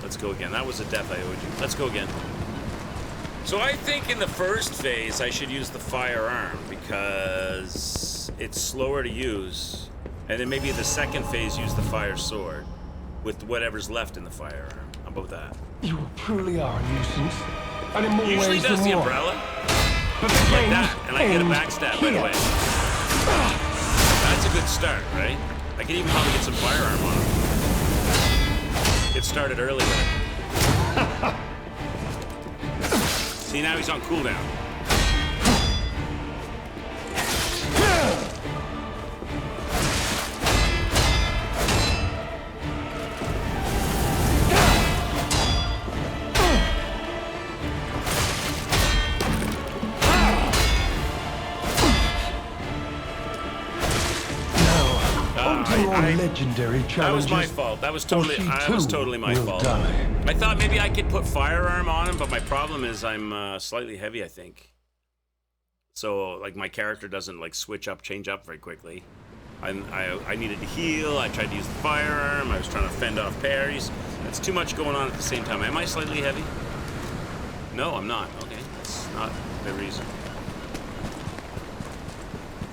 Let's go again. That was a death I owed you. Let's go again. So I think in the first phase, I should use the firearm, because it's slower to use. And then maybe in the second phase, use the fire sword, with whatever's left in the firearm. How about that?
You truly are a nuisance. And in more
Usually
ways
does
than
the
one.
umbrella.
But the
Like
games
that, and I get a
end
backstab right
here.
away. That's a good start, right? I can even probably get some firearm on him. Get started early with it. See, now he's on cooldown.
Legendary challenges.
That was my fault. That was totally my fault. I thought maybe I could put firearm on him, but my problem is I'm slightly heavy, I think. So like my character doesn't like switch up, change up very quickly. I needed to heal. I tried to use the firearm. I was trying to fend off parries. That's too much going on at the same time. Am I slightly heavy? No, I'm not. Okay, that's not the reason.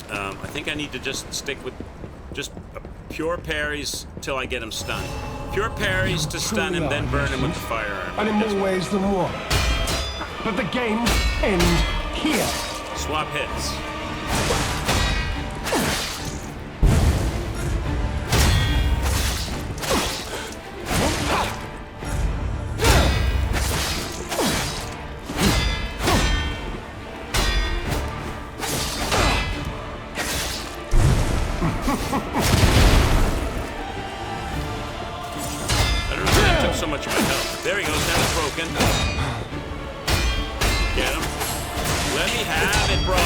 I think I need to just stick with just pure parries till I get him stunned. Pure parries to stun him, then burn him with the firearm.
And in more ways than one. But the games end here.
Swap hits. There he goes, now it's broken. Get him. Let me have it, bro.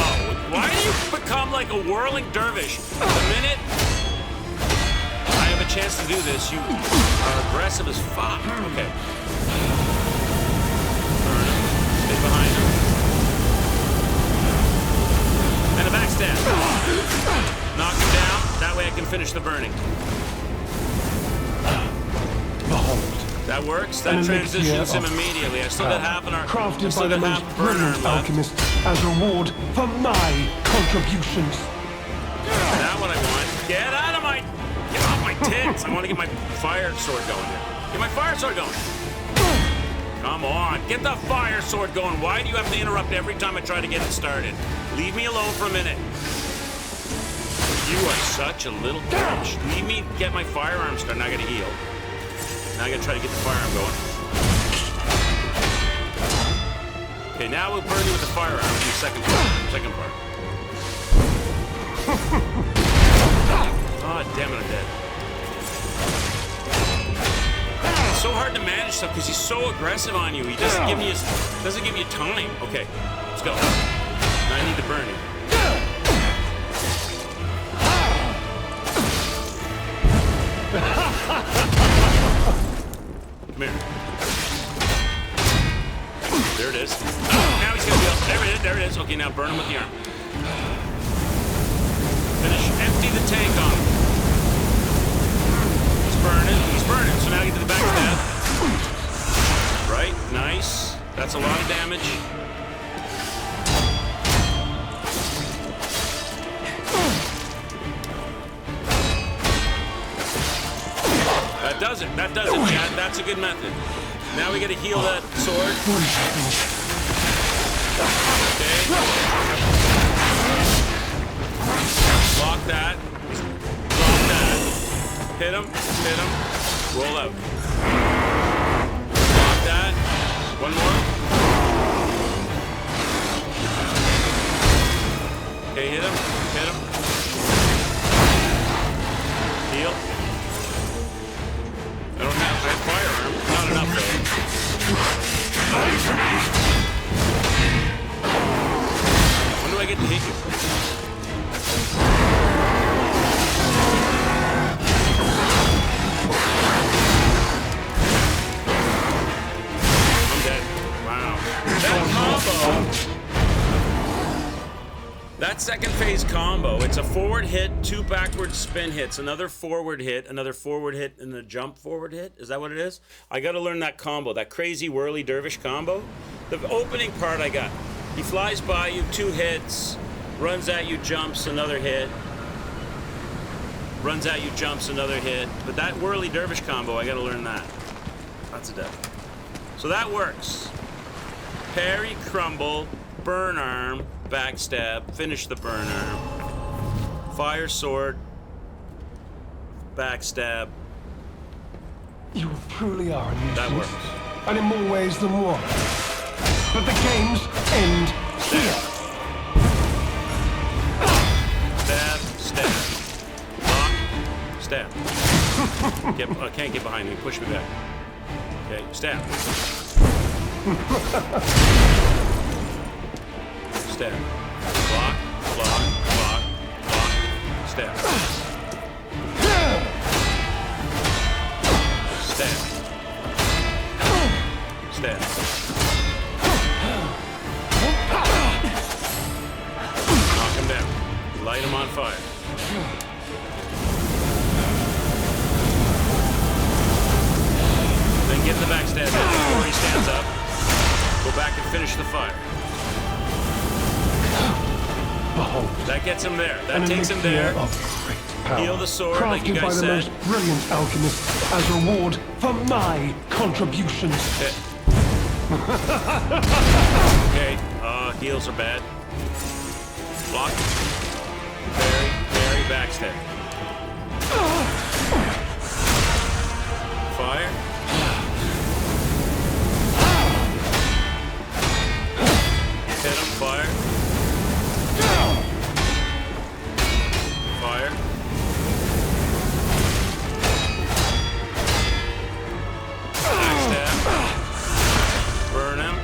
Why do you become like a whirling dervish? The minute I have a chance to do this, you are aggressive as fuck. Okay. Stay behind him. And a backstab. Knock him down. That way I can finish the burning.
Behold.
That works. That transitions him immediately. I still got half an arm.
Crafted by the most brilliant alchemist as reward for my contributions.
That's what I want. Get off my tits. I want to get my fire sword going here. Get my fire sword going. Come on. Get the fire sword going. Why do you have to interrupt every time I try to get it started? Leave me alone for a minute. You are such a little bitch. Leave me get my firearm started. Now I gotta heal. Now I gotta try to get the firearm going. Okay, now we'll burn you with the firearm in the second part. Oh, damn it, I'm dead. It's so hard to manage stuff because he's so aggressive on you. He doesn't give you time. Okay, let's go. Now I need to burn you. Come here. There it is. Now he's gonna be up. There it is. Okay, now burn him with the arm. Finish. Empty the tank on him. He's burning. So now get to the back stab. Right, nice. That's a lot of damage. That does it, Chad. That's a good method. Now we gotta heal that sword. Okay. Block that. Block that. Hit him. Roll out. Block that. One more. Okay, hit him. Heal. I have firearm. Not enough, though. When do I get to hit you? I'm dead. Wow. That combo. That second phase combo, it's a forward hit, 2 backward spin hits, another forward hit, and a jump forward hit. Is that what it is? I got to learn that combo, that crazy whirly dervish combo. The opening part I got. He flies by you, 2 hits, runs at you, jumps, another hit. Runs at you, jumps, another hit. But that whirly dervish combo, I got to learn that. That's a death. So that works. Parry, crumble, burn arm, backstab, finish the burn arm, fire sword, backstab.
You truly are a nuisance.
That works.
and in more ways than one. But the games end here.
Stab, stab. Lock, stab. I can't get behind me. Push me back. Okay, stab. Stab. Block, block, block, block, stab. Stab. Stab. Knock him down. Light him on fire. Then get in the backstab before he stands up. Go back and finish the fire.
Behold.
That gets him there. That takes him there. Heal the sword, like you guys said.
Crafted by the most brilliant alchemist as reward for my contributions.
Okay, heals are bad. Block. Parry, backstab. Fire. Hit him, fire. Fire. Backstab. Burn him.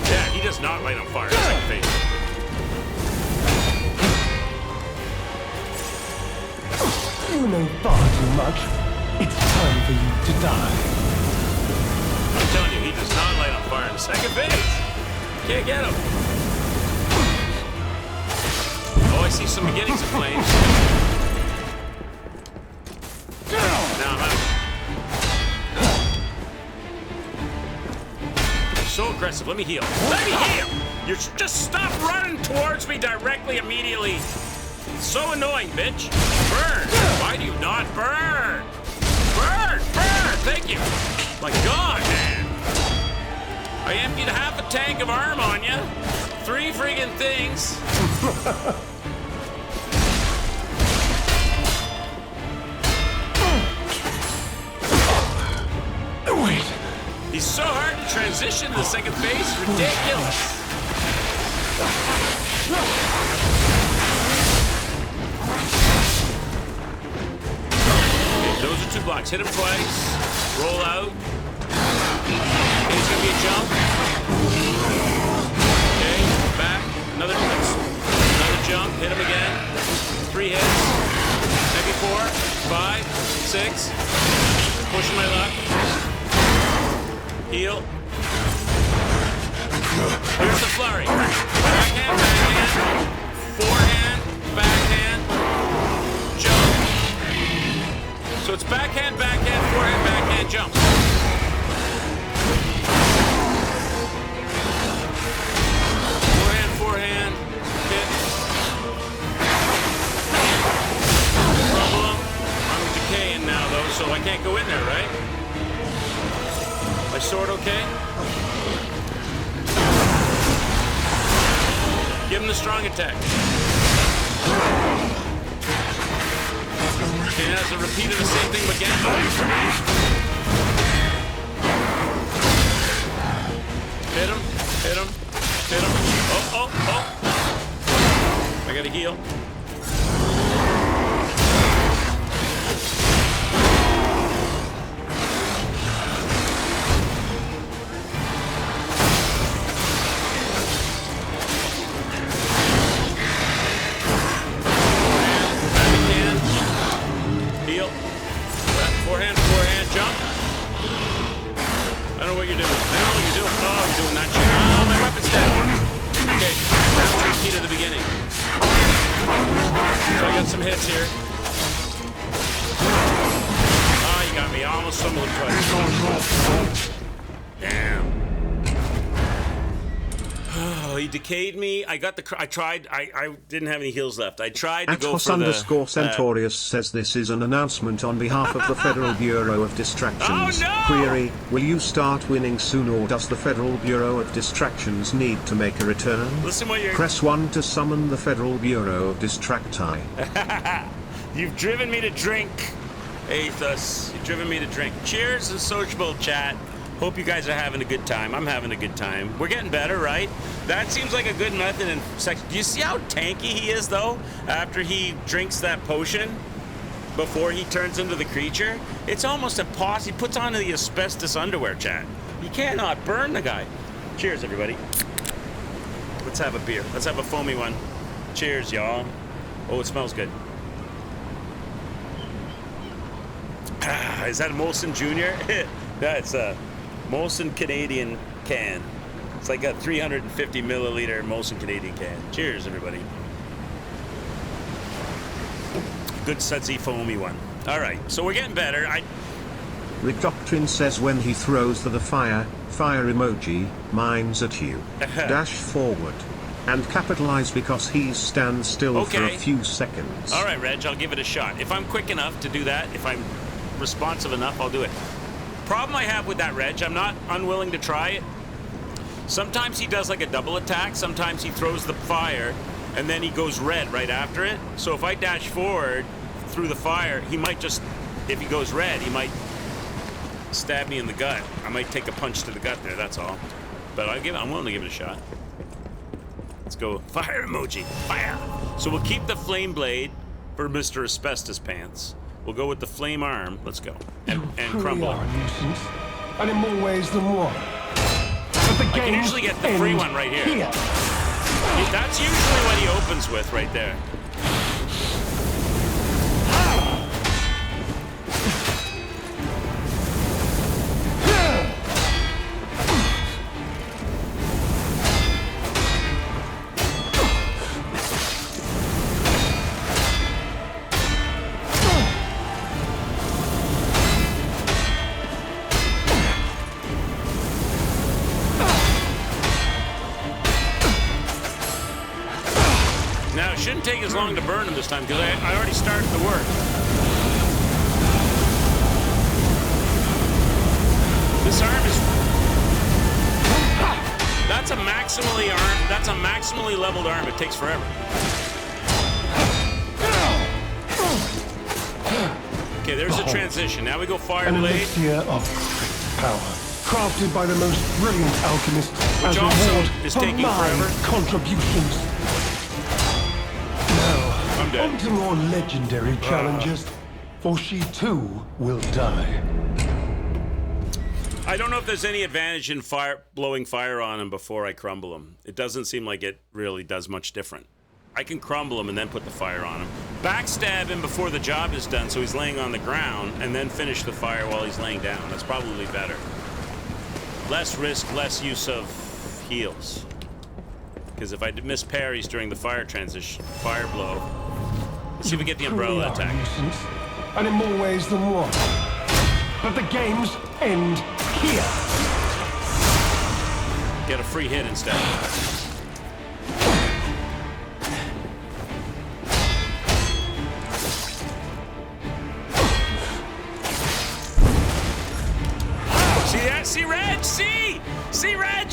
Yeah, he does not light on fire. Second phase.
You know far too much. It's time for you to die.
I'm telling you, he does not light on fire in the second phase. Can't get him. Oh, I see some beginnings of flames. Now I'm out. You're so aggressive. Let me heal. Let me heal! You just stop running towards me directly, immediately. So annoying, bitch. Burn. Why do you not burn? Burn! Burn! Thank you. My God, man. I emptied half a tank of arm on you. 3 friggin' things.
Wait.
He's so hard to transition to the second phase. Ridiculous. Okay, those are 2 blocks. Hit him twice. Roll out. Okay, it's gonna be a jump. Okay, back. Another jump. Hit him again. 3 hits. Maybe 4, 5, 6. Pushing my luck. Heal. Here's the flurry. Backhand, forehand, backhand, jump. So it's backhand, forehand, backhand, jump. Forehand, hit. Problem. I'm decaying now, though, so I can't go in there, right? My sword okay? Give him the strong attack. Okay, that's a repeat of the same thing again. Hit him, hit him, hit him. Oh. I gotta heal. Forehand, jump. I don't know what you're doing. Oh, you're doing that shit. Oh, my weapon's dead. Okay, that's the key to the beginning. So I got some hits here. Oh, you got me. I almost stumbled twice. Damn. Oh, he decayed me. I tried. I didn't have any heals left. I tried to go for the...
_Centaurius says this is an announcement on behalf of the Federal Bureau of Distractions.
Oh, no!
Query, will you start winning soon or does the Federal Bureau of Distractions need to make a return?
Listen what you're...
Press 1 to summon the Federal Bureau of Distracti.
You've driven me to drink. Athos, you've driven me to drink. Cheers and sociable chat. Hope you guys are having a good time. I'm having a good time. We're getting better, right? That seems like a good method in sex. Do you see how tanky he is, though, after he drinks that potion? Before he turns into the creature? It's almost impossible. He puts on the asbestos underwear, chat. You cannot burn the guy. Cheers, everybody. Let's have a beer. Let's have a foamy one. Cheers, y'all. Oh, it smells good. Is that a Molson Junior? That's a Molson Canadian can. It's like a 350 milliliter Molson Canadian can. Cheers, everybody. Good sudsy foamy one. All right, so we're getting better.
Rick Doctrine says when he throws the fire emoji, mine's at you. Dash forward. And capitalize because he stands still for a few seconds.
All right, Reg, I'll give it a shot. If I'm quick enough to do that, if I'm responsive enough, I'll do it. Problem I have with that, Reg, I'm not unwilling to try it. Sometimes he does like a double attack. Sometimes he throws the fire, and then he goes red right after it. So if I dash forward through the fire, he might just, if he goes red, he might stab me in the gut. I might take a punch to the gut there, that's all. But I'm willing to give it a shot. Let's go. Fire emoji. Fire. So we'll keep the flame blade for Mr. Asbestos Pants. We'll go with the flame arm. Let's go. And crumble.
Are a nuisance, and in more ways than one. But the
I can usually get the free one right here. That's usually what he opens with right there. Shouldn't take as long to burn him this time because I already started the work. This arm is... That's a maximally leveled arm. It takes forever. Okay, there's a transition. Now we go fire
An
blade.
elixir of power, crafted by the most brilliant alchemist
Which
as a
also
reward
is
for
taking
my
forever.
contributions. Now,
dead.
on to more legendary challenges, for she too will die.
I don't know if there's any advantage in blowing fire on him before I crumble him. It doesn't seem like it really does much different. I can crumble him and then put the fire on him. Backstab him before the job is done so he's laying on the ground and then finish the fire while he's laying down. That's probably better. Less risk, less use of heals. Because if I miss parries during the fire blow, let's see if we get the umbrella attack.
Nuisance, and in more ways than one. But the games end here.
Get a free hit instead. See that? See Reg? See Reg?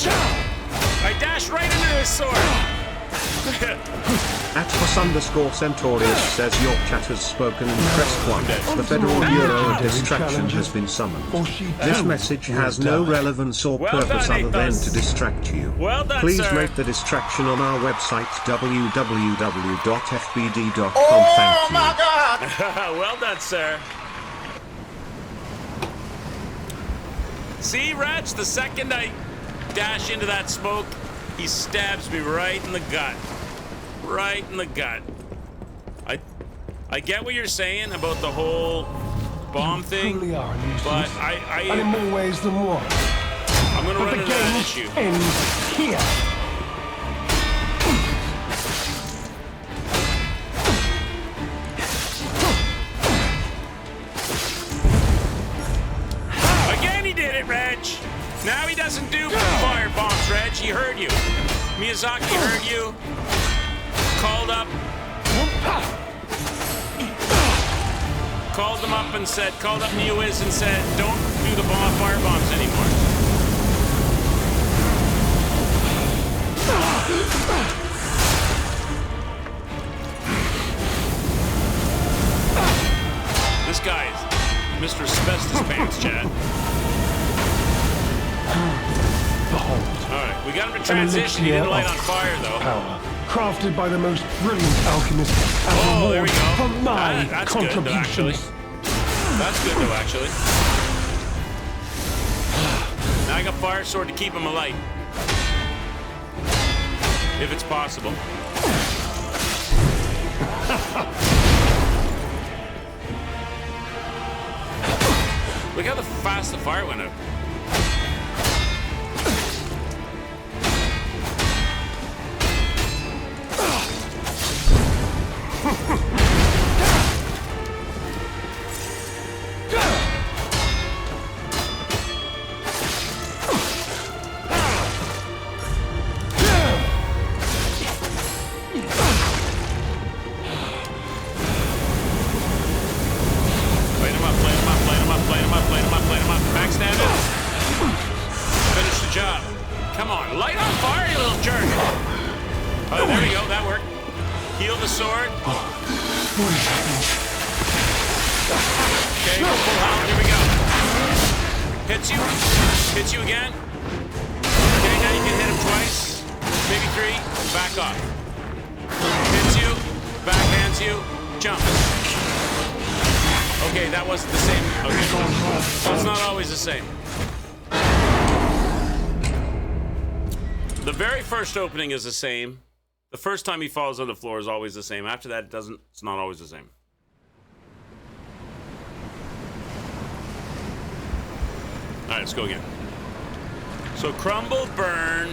I dashed right into his sword.
@+_Centaurius says your chat has spoken and press 1. The Federal Bureau of Distraction has been summoned. This message has no relevance or purpose other than to distract you.
Well done,
Please
sir.
rate the distraction on our website www.fbd.com.
Oh
Thank
my
you.
God!
Well done, sir. See, Reg, the second I dash into that smoke, he stabs me right in the gut. Right in the gut. I get what you're saying about the whole bomb thing,
Truly are a nuisance,
but
and in more ways than one.
I'm gonna
But
run
the
into that
games
issue.
end here.
Again, he did it, Reg. Now he doesn't do fire bombs, Reg. He heard you. Miyazaki heard you. Called them up and said, called up Newiz and said, don't do the fire bombs anymore. This guy is Mr. Asbestos Pants, Chad.
Behold.
All right, we got him to transition. He didn't light on fire, though.
Power, crafted by the most brilliant alchemist as a
Oh, there we
reward
go.
for my
That's good, though, actually.
contributions.
That's good, though, actually. Now I got fire sword to keep him alight. If it's possible. Look how fast the fire went out. Hits you again. Okay, now you can hit him twice. Maybe 3. Back off. Hits you. Backhands you. Jumps. Okay, that wasn't the same. Okay. That's not always the same. The very first opening is the same. The first time he falls on the floor is always the same. After that, it's not always the same. All right, let's go again. So crumble, burn,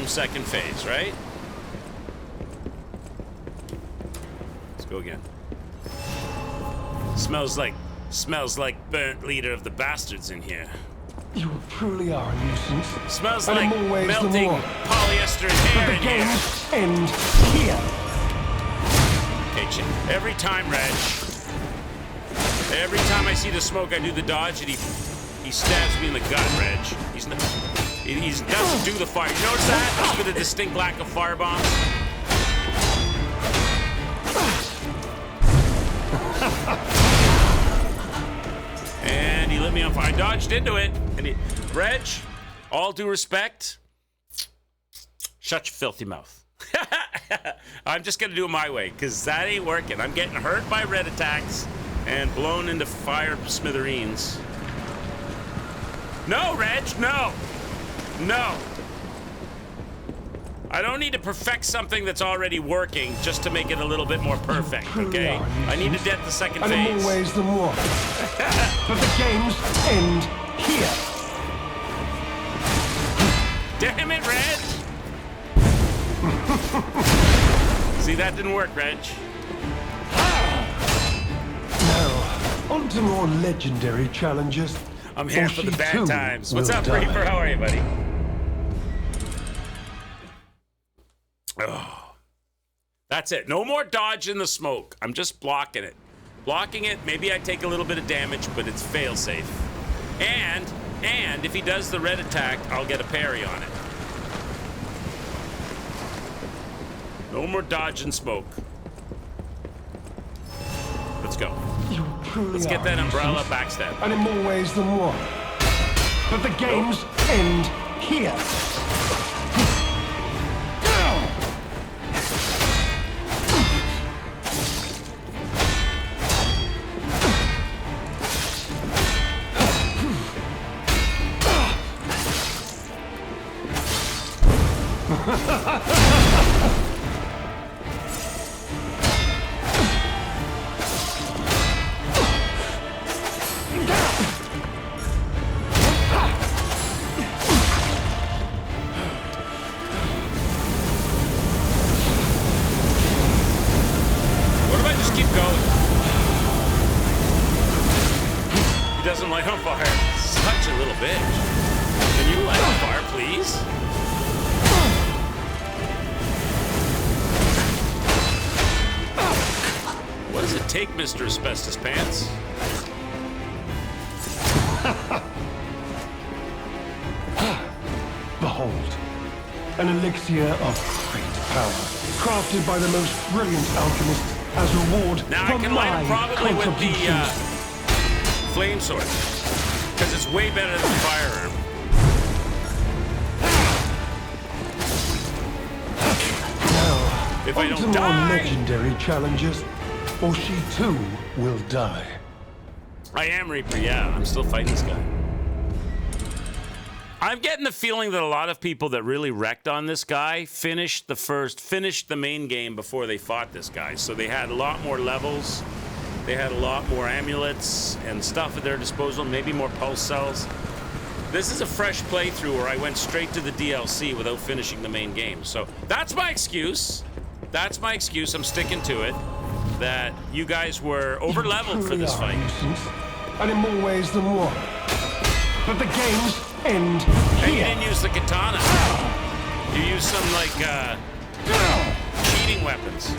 second phase, right? Let's go again. Smells like burnt leader of the bastards in here.
You truly are a nuisance.
Smells
And
like
in more ways than
melting
one.
polyester
But
hair
the
in here.
games end here.
Okay, every time, Reg. Every time I see the smoke, I do the dodge, and he stabs me in the gut, Reg. He doesn't do the fire. You notice that? That's with a distinct lack of firebombs. And he lit me on fire. I dodged into it. And Reg, all due respect, shut your filthy mouth. I'm just going to do it my way, because that ain't working. I'm getting hurt by red attacks and blown into fire smithereens. No, Reg, no. No. I don't need to perfect something that's already working just to make it a little bit more perfect, okay? I need to get the second
And
phase.
in more ways than one. But the games end here.
Damn it, Reg! See, that didn't work, Reg.
Now, on to more legendary challenges.
I'm here
Or
for the
she
bad
too
times.
will
What's up,
die.
Reaper? How are you, buddy? Oh. That's it. No more dodge in the smoke. I'm just blocking it. Blocking it, maybe I take a little bit of damage, but it's fail-safe. And if he does the red attack, I'll get a parry on it. No more dodge and smoke. Let's go.
You truly
Let's get
are
that
a
umbrella
nuisance.
backstab.
And in more ways than one. But the games end here.
What if I just keep going? He doesn't light on fire. Such a little bitch. Can you light on fire, please? What does it take, Mr. Asbestos Pants?
Behold, an elixir of great power, crafted by the most brilliant alchemist as reward
Now I
for
can light
my
him probably with the
contributions.
flame sword because it's way better than the firearm. If I don't die,
legendary challenges, or she too will die.
I am Reaper. Yeah, I'm still fighting this guy. I'm getting the feeling that a lot of people that really wrecked on this guy finished the main game before they fought this guy. So they had a lot more levels, they had a lot more amulets and stuff at their disposal, maybe more pulse cells. This is a fresh playthrough where I went straight to the DLC without finishing the main game. So that's my excuse. That's my excuse. I'm sticking to it. That you guys were over leveled for this fight.
And in more ways than one. But the games end
And you
here.
didn't use the katana. You used some like cheating weapons.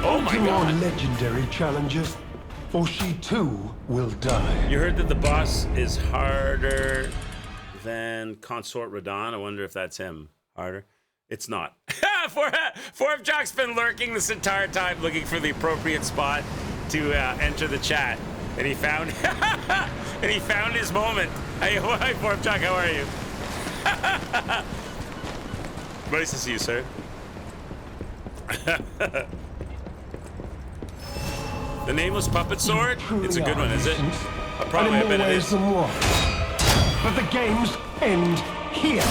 Oh my
More
god.
legendary challenges, or she too will die.
You heard that the boss is harder than Consort Radon. I wonder if that's him. Harder? It's not. Fourth Jock's been lurking this entire time looking for the appropriate spot to enter the chat. And he found and he found his moment. Hey, hi Fourth Jock, how are you? Nice to see you, sir. The Nameless Puppet Sword? It's a good one, is it? Probably, I bet it is.
But the games end here.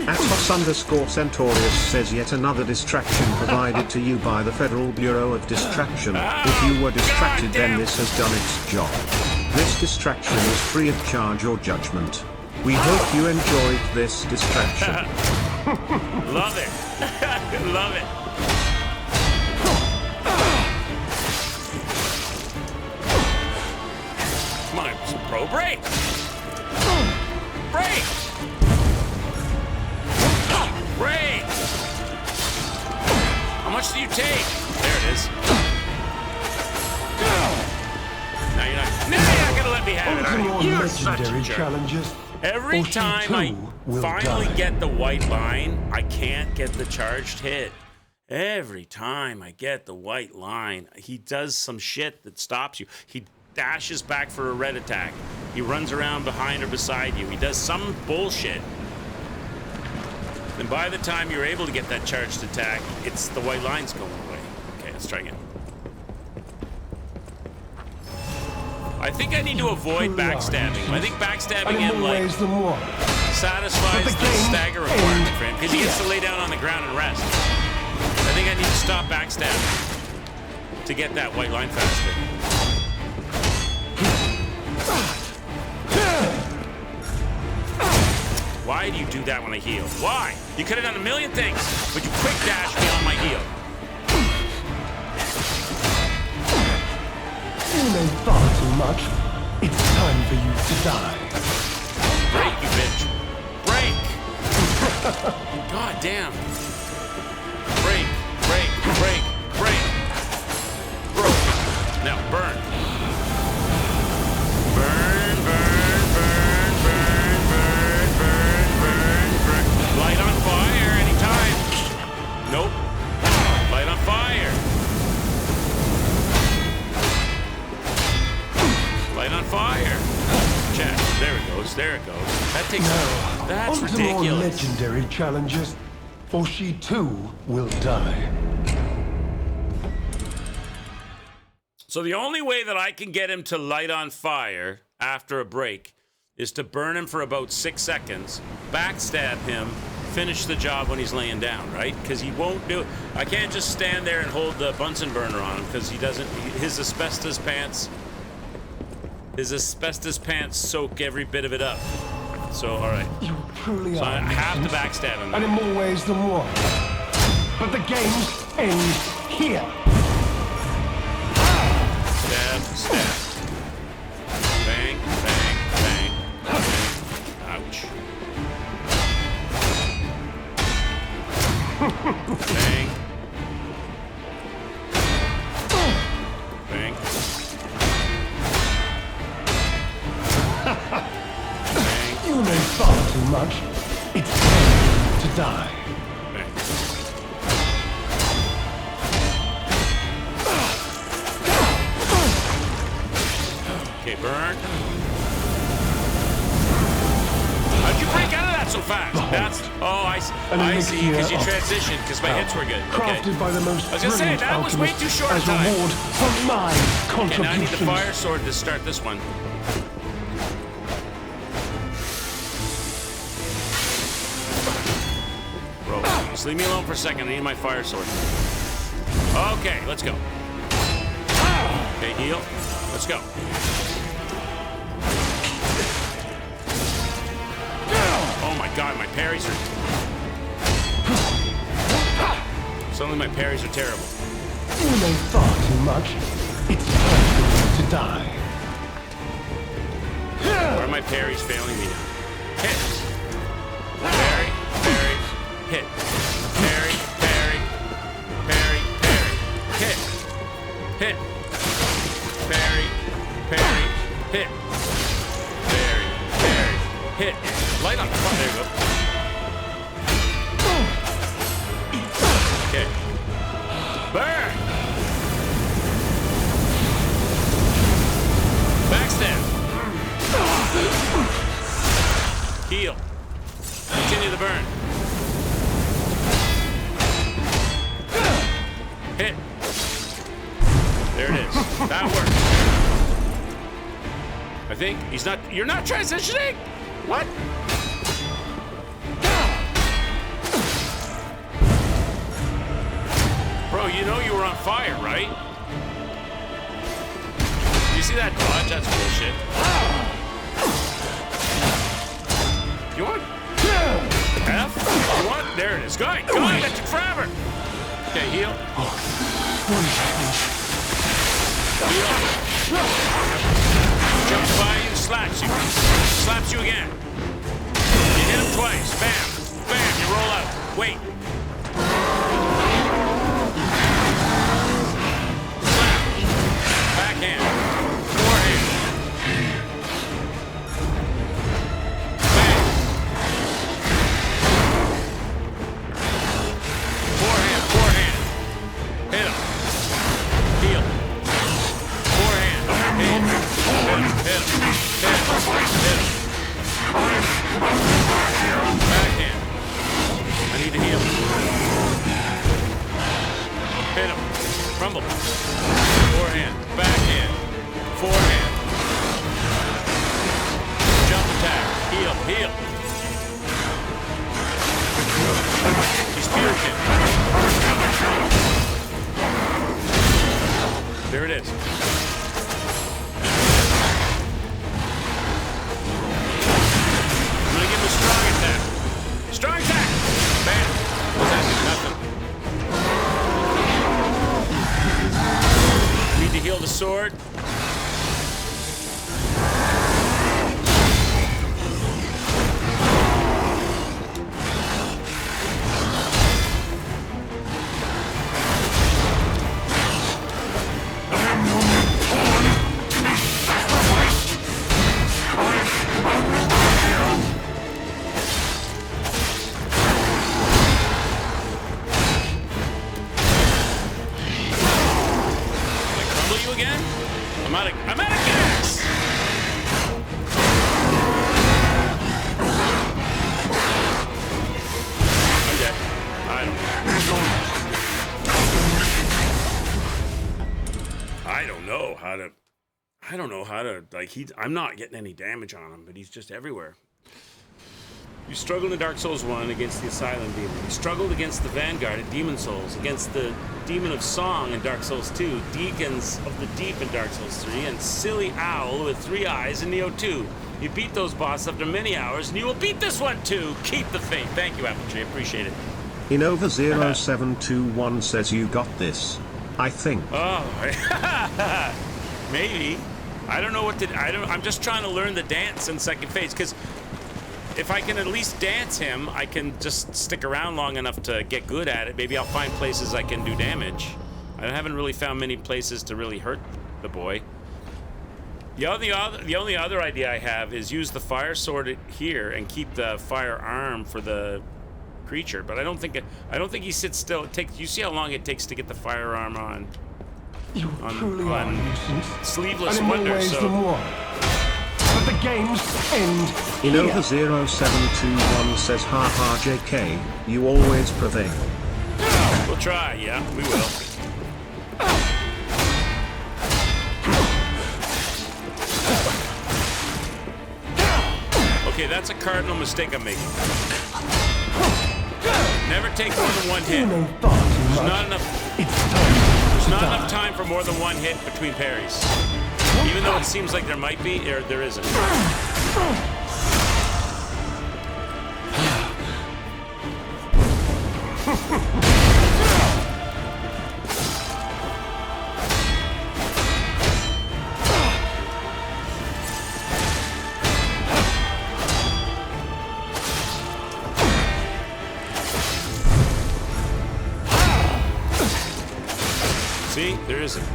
Atos_Centaurus says yet another distraction provided to you by the Federal Bureau of Distraction. If you were distracted, then this has done its job. This distraction is free of charge or judgment. We hope you enjoyed this distraction.
Love it. Love it. Come on, bro, break. Break. Break. How much do you take? There it is. Now you're not gonna let me have it, are
More
you? You're such a
legendary
jerk.
challenges.
Every
or she
time I
too will
finally
die.
get the white line, I can't get the charged hit. Every time I get the white line, he does some shit that stops you. He dashes back for a red attack. He runs around behind or beside you. He does some bullshit. And by the time you're able to get that charged attack, it's the white line's going away. Okay, let's try again. I think I need to avoid backstabbing. I think backstabbing him like satisfies the stagger requirement for him because he gets to lay down on the ground and rest. I think I need to stop backstabbing to get that white line faster. Why do you do that when I heal? Why? You could have done a million things, but you quick dash me on my heal.
You know far too much. It's time for you to die.
Break, you bitch. Break. God damn. Break, break, break, break. Broken. Now burn. Burn, burn, burn, burn, burn, burn, burn, burn. Light on fire anytime. Nope. Light on fire. Light on fire. Check. There it goes. There it goes. That takes. That's
On to more
ridiculous.
legendary challenges, or she too will die.
So the only way that I can get him to light on fire after a break is to burn him for about 6 seconds, backstab him, finish the job when he's laying down, right? Because he won't do it. I can't just stand there and hold the Bunsen burner on him because he doesn't. His asbestos pants soak every bit of it up. So, all right.
You truly
So I
are.
have to
Nixon,
backstab him.
and in more ways than one. But the games end here.
Stab, stab. Bang, bang, bang.
much. It's time to die.
Okay, burn. How'd you break out of that so fast? That's I see. Because you transitioned. Because my hits were good. Okay.
Crafted by the most
I was gonna say
brilliant
that was way
alchemist
too short a
as
time.
reward for my
Okay,
contributions.
now I need the fire sword to start this one. Bro, just leave me alone for a second. I need my fire sword. Okay, let's go. Okay, heal. Let's go. Oh my god, my parries are... Suddenly my parries are terrible.
You know far too much. It's time for you to die.
Why are my parries failing me now? Hit. Parry, parry, hit. Parry, parry, parry, parry. Hit. Hit. Parry, parry, hit. Parry, parry, hit. Light on the front. There you go. Okay. Burn! Backstab. Heal. Continue the burn. Hit. There it is. That works. I think he's not... You're not transitioning? What? Bro, you know you were on fire, right? You see that dodge? That's bullshit. You want? F? You want? There it is. Go ahead. Go ahead. That took forever. Okay, heal. Heal. Jumps by you, slaps you. Slaps you again. You hit him twice. Bam. Bam. You roll out. Wait. Backhand. Forehand. Bang. Forehand. Forehand. Hit him. Heal. Forehand. Hit him. Hit him. Hit him. Hit him. Backhand. I need to heal. Hit him. Rumble. Forehand. Backhand. Forehand. Jump attack. Heal. Heal. He's puking. There it is. I'm gonna give him a strong attack. Strong attack! Bam! What's that? Nothing. Need to heal the sword. I'm out of gas! I'm dead. I don't know how to, like, I'm not getting any damage on him, but he's just everywhere. You struggled in Dark Souls 1 against the Asylum Demon. You struggled against the Vanguard in Demon Souls, against the Demon of Song in Dark Souls 2, Deacons of the Deep in Dark Souls 3, and Silly Owl with 3 eyes in Neo 2. You beat those bosses after many hours, and you will beat this one too. Keep the faith. Thank you, Appletree. Appreciate it.
Inova0721 says you got this. I think.
Oh, maybe. I don't know what to. I'm just trying to learn the dance in second phase, because if I can at least dance him, I can just stick around long enough to get good at it. Maybe I'll find places I can do damage. I haven't really found many places to really hurt the boy. The only other idea I have is use the fire sword here and keep the firearm for the creature. But I don't think he sits still. You see how long it takes to get the firearm on?
You truly are a nuisance.
Sleeveless
and in more
Wonder.
ways
So
than one. But the games end here.
Inova0721 says, haha JK, you always prevail.
we'll try. Yeah, we will. Okay, that's a cardinal mistake I'm making. Never take more than one hit.
You know far too
There's
much.
not enough.
It's time
There's
to
not
die.
enough time for more than one hit between parries. Even though it seems like there might be, there isn't. See? There isn't.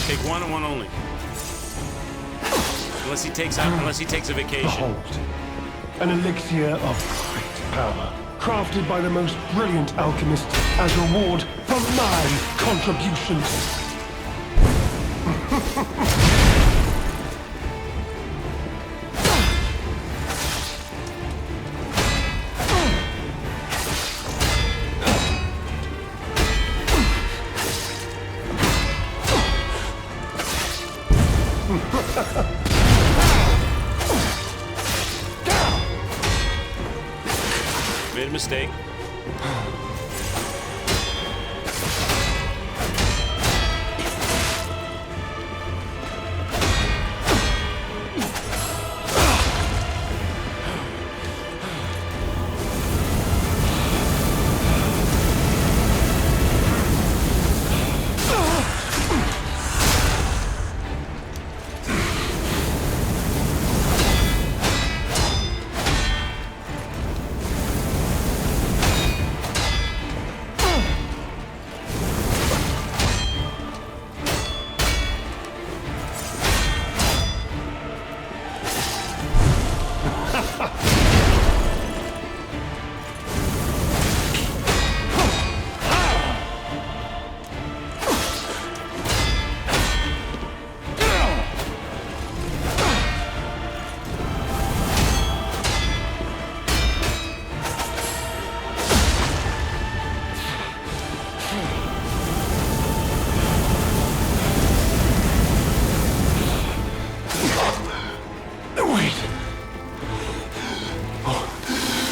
Take one and one only. Unless he takes a vacation.
Behold, an elixir of great power, crafted by the most brilliant alchemist as reward for my contributions.
Made a mistake.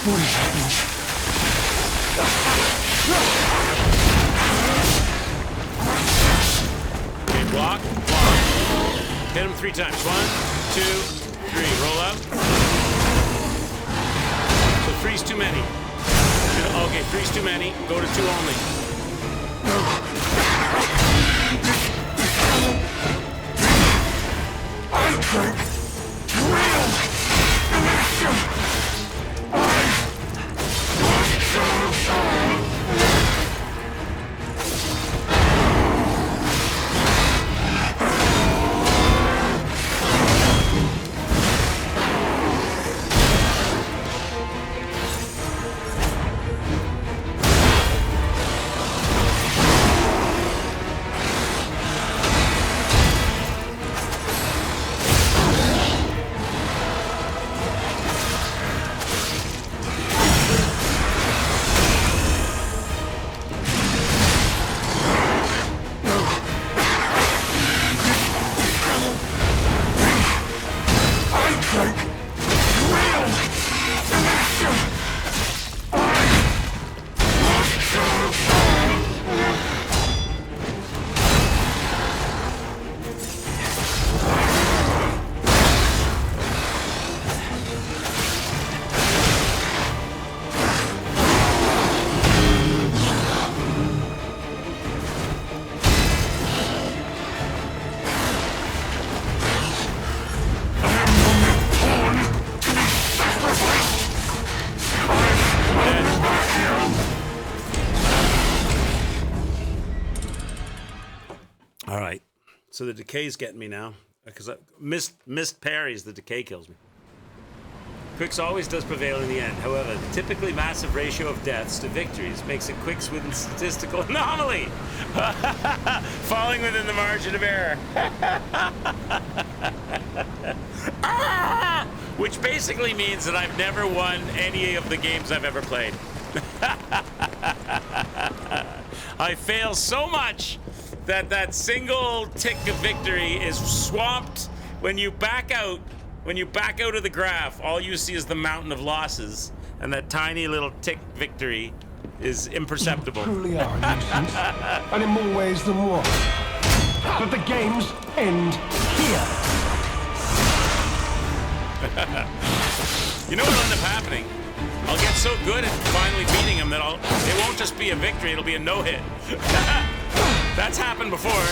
What is happening?
Okay, block. Hit him 3 times. 1, 2, 3. Roll up. So 3's too many. Okay, 3's too many. Go to 2 only.
I drink real connection.
All right. So the decay's getting me now. because missed parries, the decay kills me. Quicks always does prevail in the end. However, the typically massive ratio of deaths to victories makes it Quicks within statistical anomaly, falling within the margin of error. Which basically means that I've never won any of the games I've ever played. I fail so much that single tick of victory is swamped when you back out. When you back out of the graph, all you see is the mountain of losses, and that tiny little tick victory is imperceptible.
You truly are a nuisance, and in more ways than one. But the games end here.
You know what'll end up happening? I'll get so good at finally beating him that it won't just be a victory, it'll be a no-hit. That's happened before.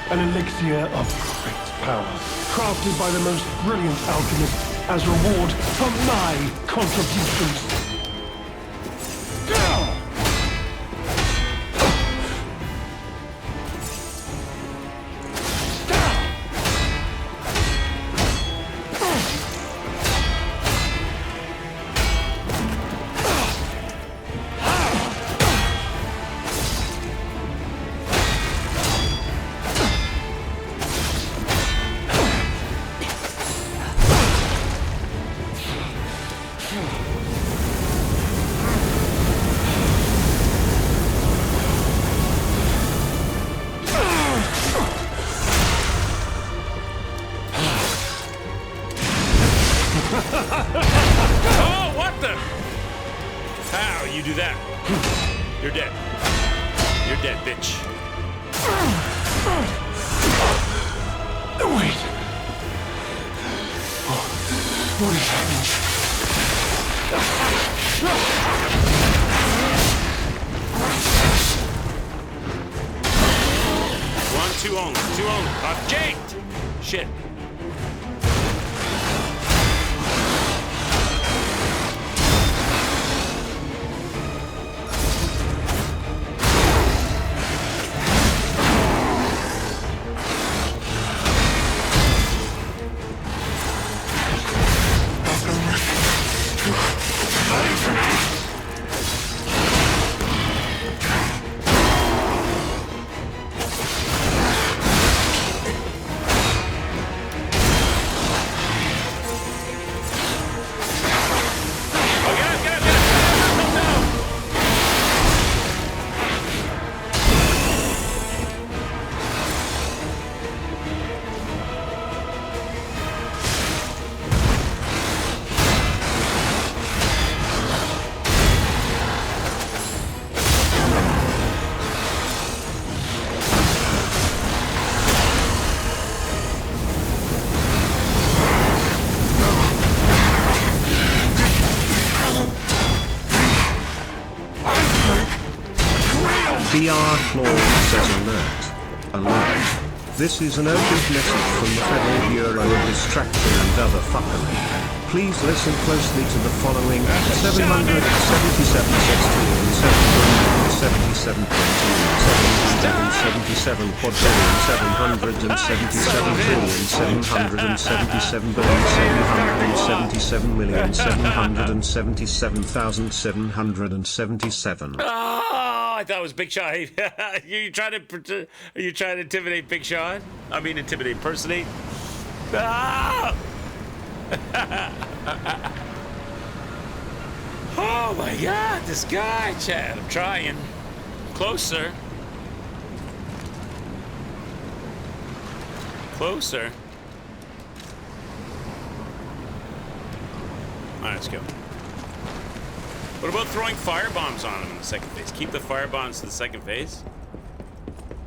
An elixir of great power, crafted by the most brilliant alchemist as reward for my contributions.
Oh, what the? How you do that? You're dead. You're dead, bitch.
Wait. What is happening?
1, 2 only. 2 only. Object! Shit.
DR Claude says alert. Alert. This is an urgent message from the Federal Bureau of Distraction and Other Fuckery. Please listen closely to the following 777 sextillion 777 quadrillion 777 trillion 777 billion 777 million 777,777.
I thought it was Big Sean. You trying to intimidate Big Sean? I mean, impersonate. Ah! Oh my God, this guy, Chad. I'm trying. Closer. Closer. All right, let's go. What about throwing fire bombs on him in the second phase? Keep the fire bombs to the second phase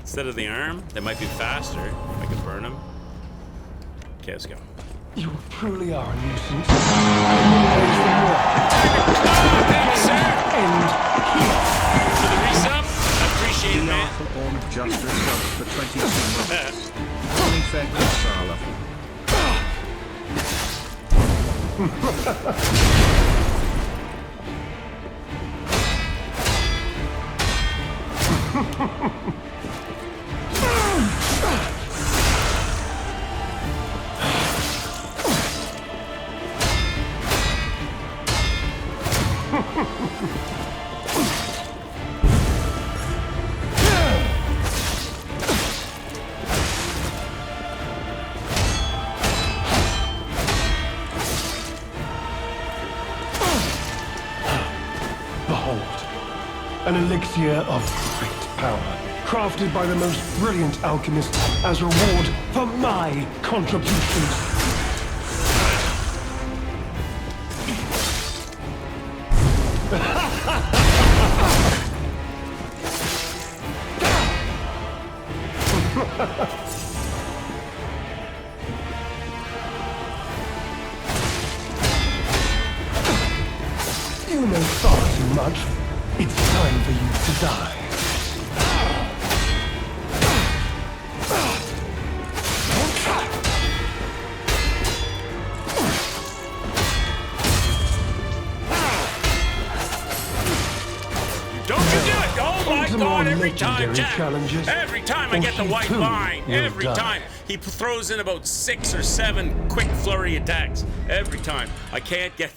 instead of the arm. They might be faster. I could burn them. Okay, let's go.
You truly are a nuisance. End here.
For the resub, I appreciate it,
The
man.
Arthur Orm just resubbed for 22 months. Only fed Masala.
Behold, an elixir of great power, crafted by the most brilliant alchemist as reward for my contributions. You know far too much. It's time for you to die.
Don't you do it! Oh my
Some
God!
more
Every time,
legendary
Jack.
challenges.
Every time I
And
get the
he
white
too
line.
will
Every
die.
time he throws in about 6 or 7 quick flurry attacks. Every time I can't get.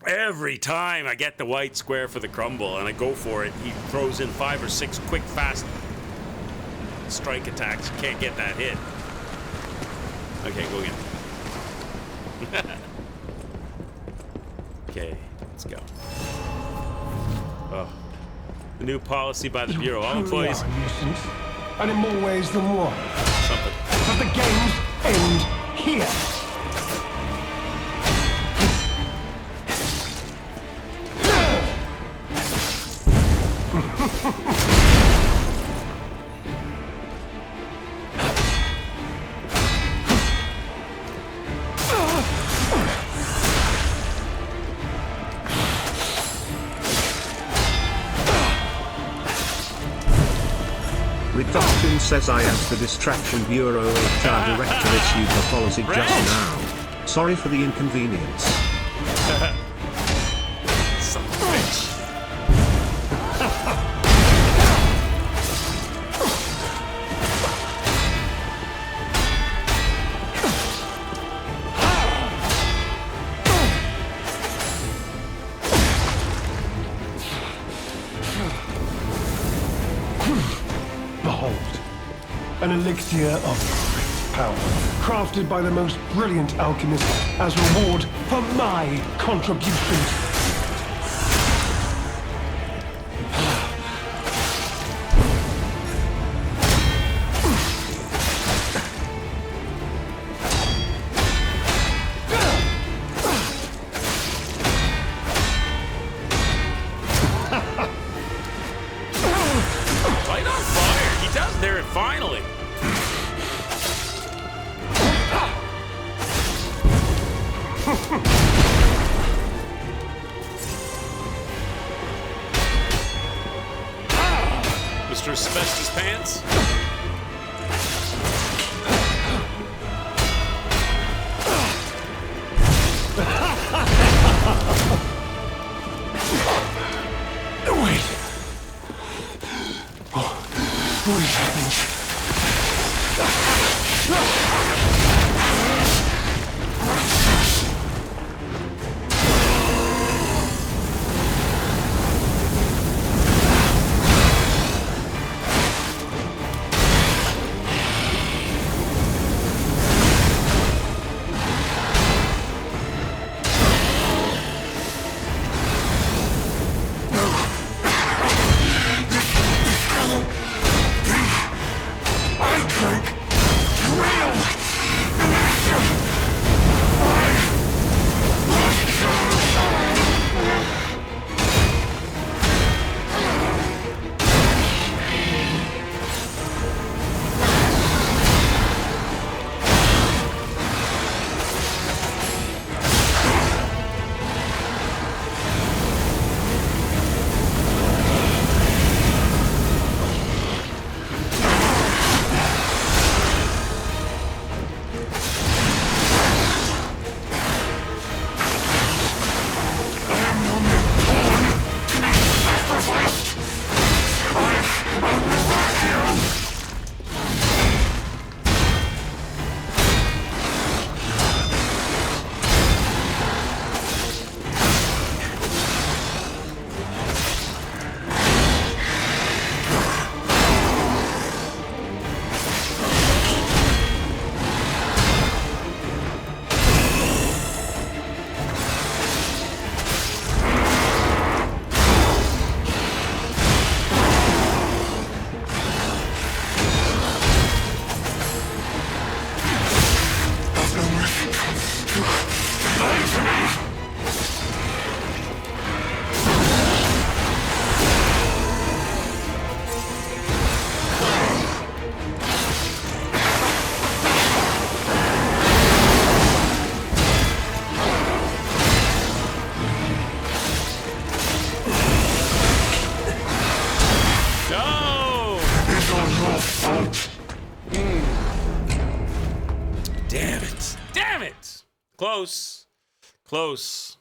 Every time I get the white square for the crumble and I go for it, he throws in 5 or 6 quick, fast strike attacks. You can't get that hit. Okay, go again. Okay, let's go. Oh. The new policy by the Bureau. All
You truly
employees.
are a nuisance, and in more ways than one.
Something.
But the games end here.
Reduction says I asked the Distraction Bureau HR Director issued the policy just now. Sorry for the inconvenience.
Son of a bitch.
Behold, an elixir of great power, crafted by the most brilliant alchemist as reward for my contributions.
Light on fire. He does there finally. Mr. Asbestos Pants.
Wait. What is happening?
Close. Closer.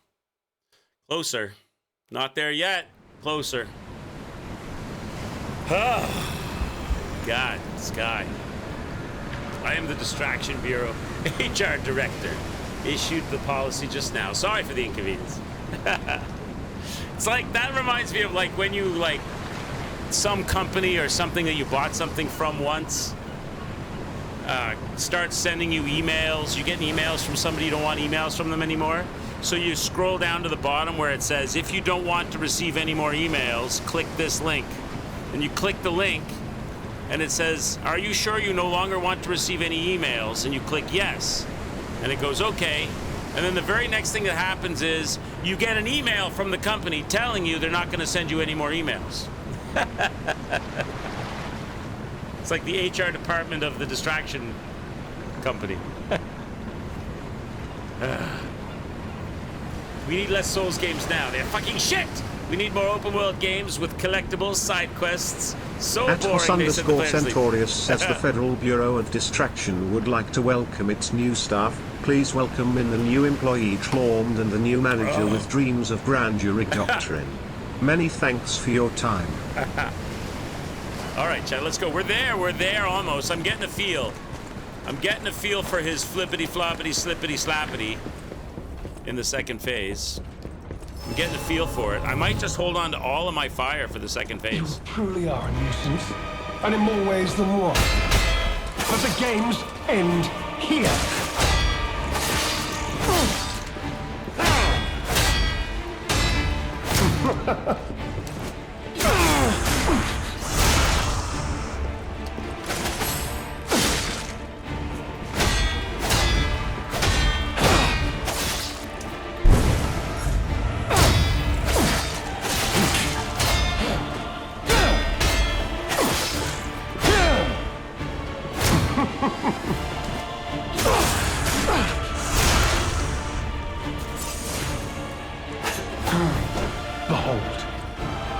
Not there yet. Closer. Oh, God, Sky. I am the Distraction Bureau HR Director. Issued the policy just now. Sorry for the inconvenience. It's like, that reminds me of like when you like some company or something that you bought something from once starts sending you emails. You get emails from somebody, you don't want emails from them anymore. So you scroll down to the bottom where it says, if you don't want to receive any more emails, click this link. And you click the link and it says, are you sure you no longer want to receive any emails? And you click yes. And it goes, okay. And then the very next thing that happens is you get an email from the company telling you they're not going to send you any more emails. It's like the HR department of the Distraction Company. We need less Souls games now. They're fucking shit! We need more open world games with collectibles, side quests. So
At
boring, they said the players leave.
_Centaurius says the Federal Bureau of Distraction would like to welcome its new staff. Please welcome in the new employee Chlormed and the new manager with dreams of grandeur doctrine. Many thanks for your time.
All right, Chad, let's go. We're there almost. I'm getting a feel. For his flippity floppity slippity slappity in the second phase. I'm getting a feel for it. I might just hold on to all of my fire for the second phase.
You truly are a nuisance, and in more ways than one. But the games end here.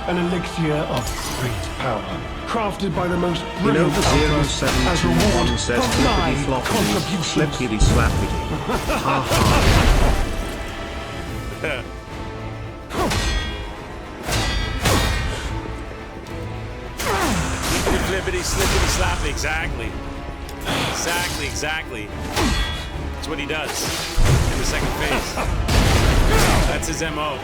An elixir of great power, crafted by the most brilliant alchemists as reward
says
for my
flippity
contributions.
slippity slappity. Ha ha.
Flippity slippity slappity, exactly. That's what he does in the second phase. That's his MO.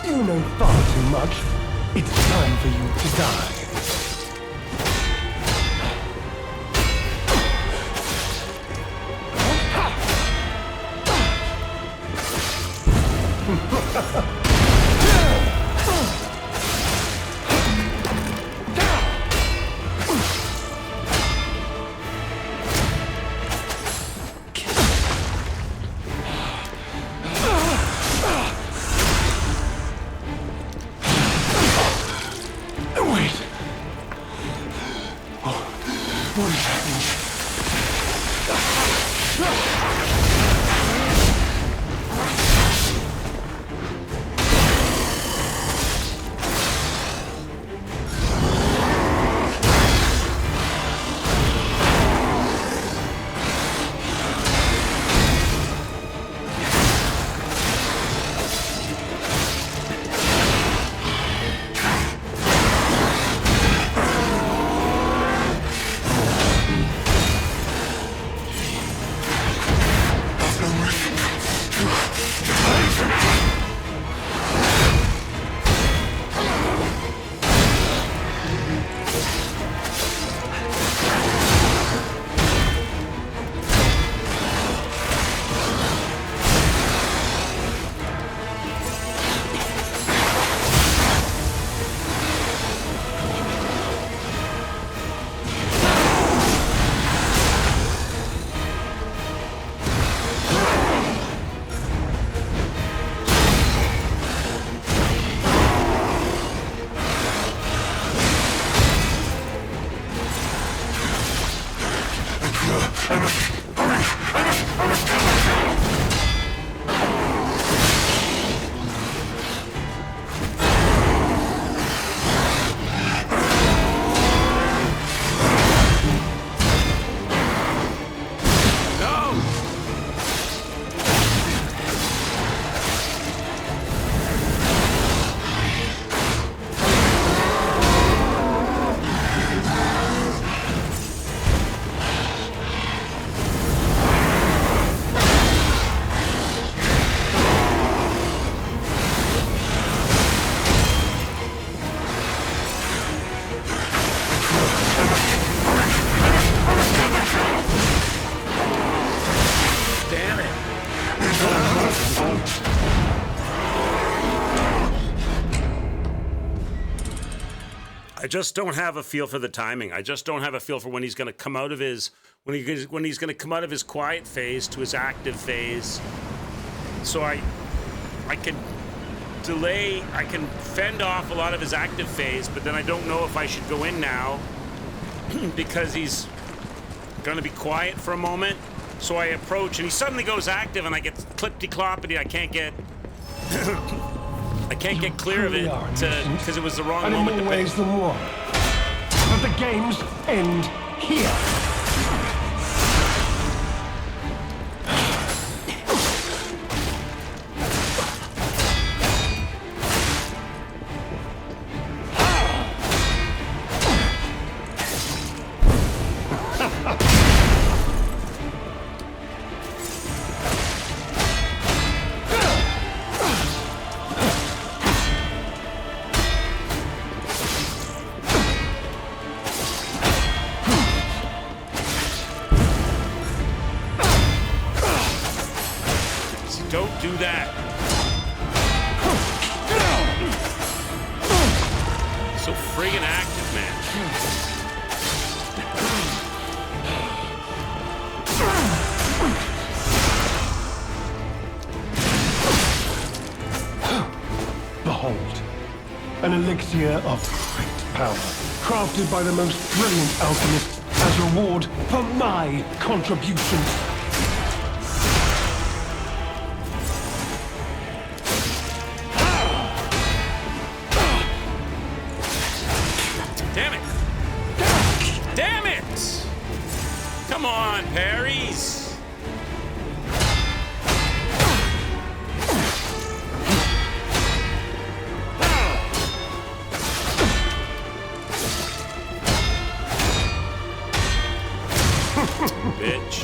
You know far too much. It's time for you to die.
I just don't have a feel for the timing. I just don't have a feel for when he's going to come out of his when he's going to come out of his quiet phase to his active phase. So I can delay, I can fend off a lot of his active phase, but then I don't know if I should go in now because he's going to be quiet for a moment. So I approach and he suddenly goes active and I get clippity-cloppity. I can't get clear of it because it was the wrong moment to
pick. And in more ways than one. But the games end here.
Don't do that. So friggin' active, man.
Behold, an elixir of great power, crafted by the most brilliant alchemists as reward for my contributions.
Damn it! Come on, parries! Bitch.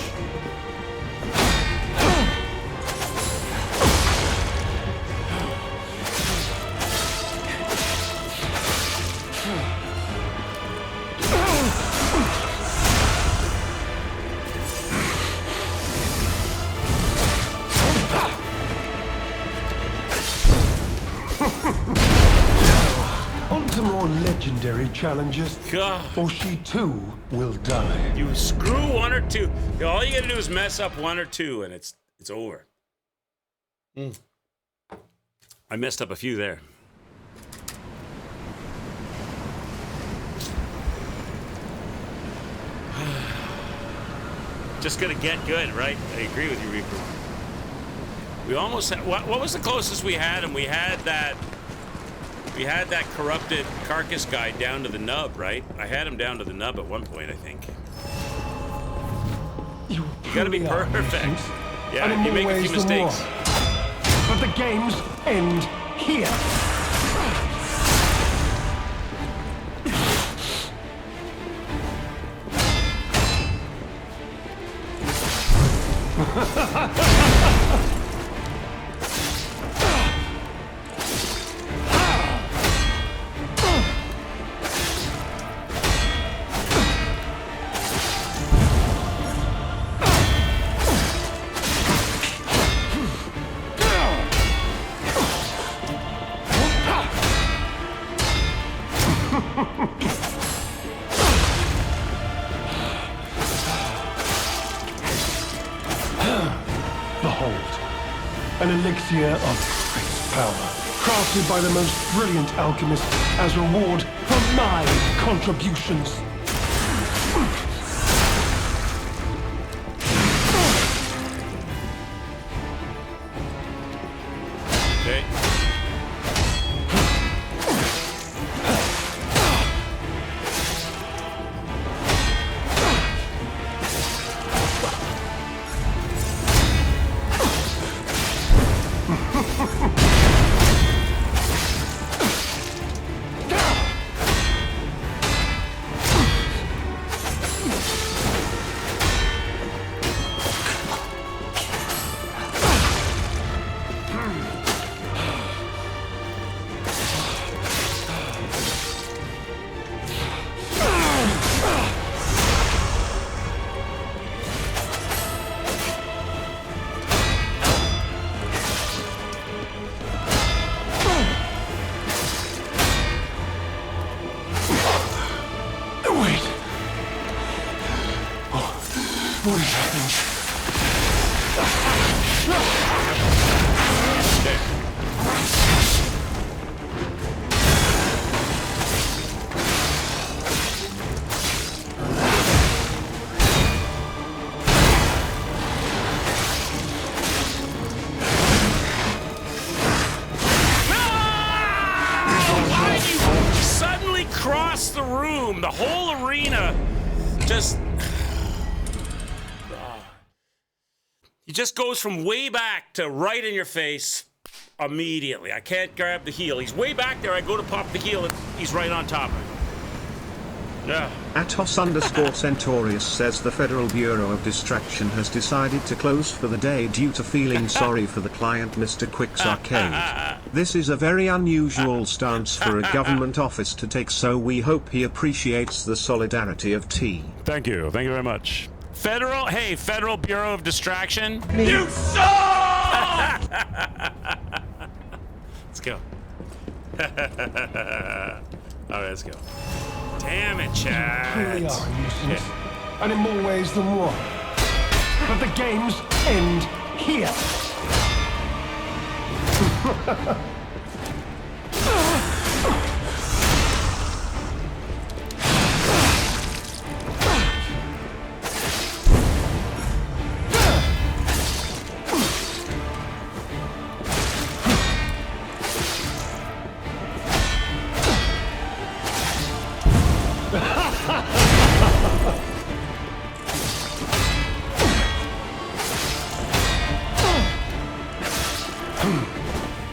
On to more legendary challenges,
God.
or she too will die.
You screw one or two. All you gotta do is mess up one or two, and it's over. I messed up a few there. Just gonna get good, right? I agree with you, Reaper. We almost had, what was the closest we had? And we had that corrupted carcass guy down to the nub, right? I had him down to the nub at one point, I think.
You
gotta be perfect. Yeah, you make a few mistakes.
But the games end here. Behold, an elixir of great power, crafted by the most brilliant alchemists as reward for my contributions.
Okay.
What is happening?
Across the room, the whole arena just he just goes from way back to right in your face immediately. I can't grab the heel. He's way back there. I go to pop the heel and he's right on top of it. Yeah.
Atos_Centaurius says the Federal Bureau of Distraction has decided to close for the day due to feeling sorry for the client Mr. Quick's arcade. This is a very unusual stance for a government office to take, so we hope he appreciates the solidarity of T.
Thank you. Thank you very much. Federal Bureau of Distraction. You suck! Let's go. All right, let's go. Damn it, Chad.
Really are a nuisance. And in more ways than one. But the games end here.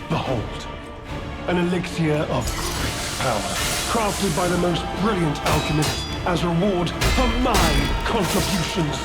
Behold, an elixir of great power, crafted by the most brilliant alchemists as reward for my contributions.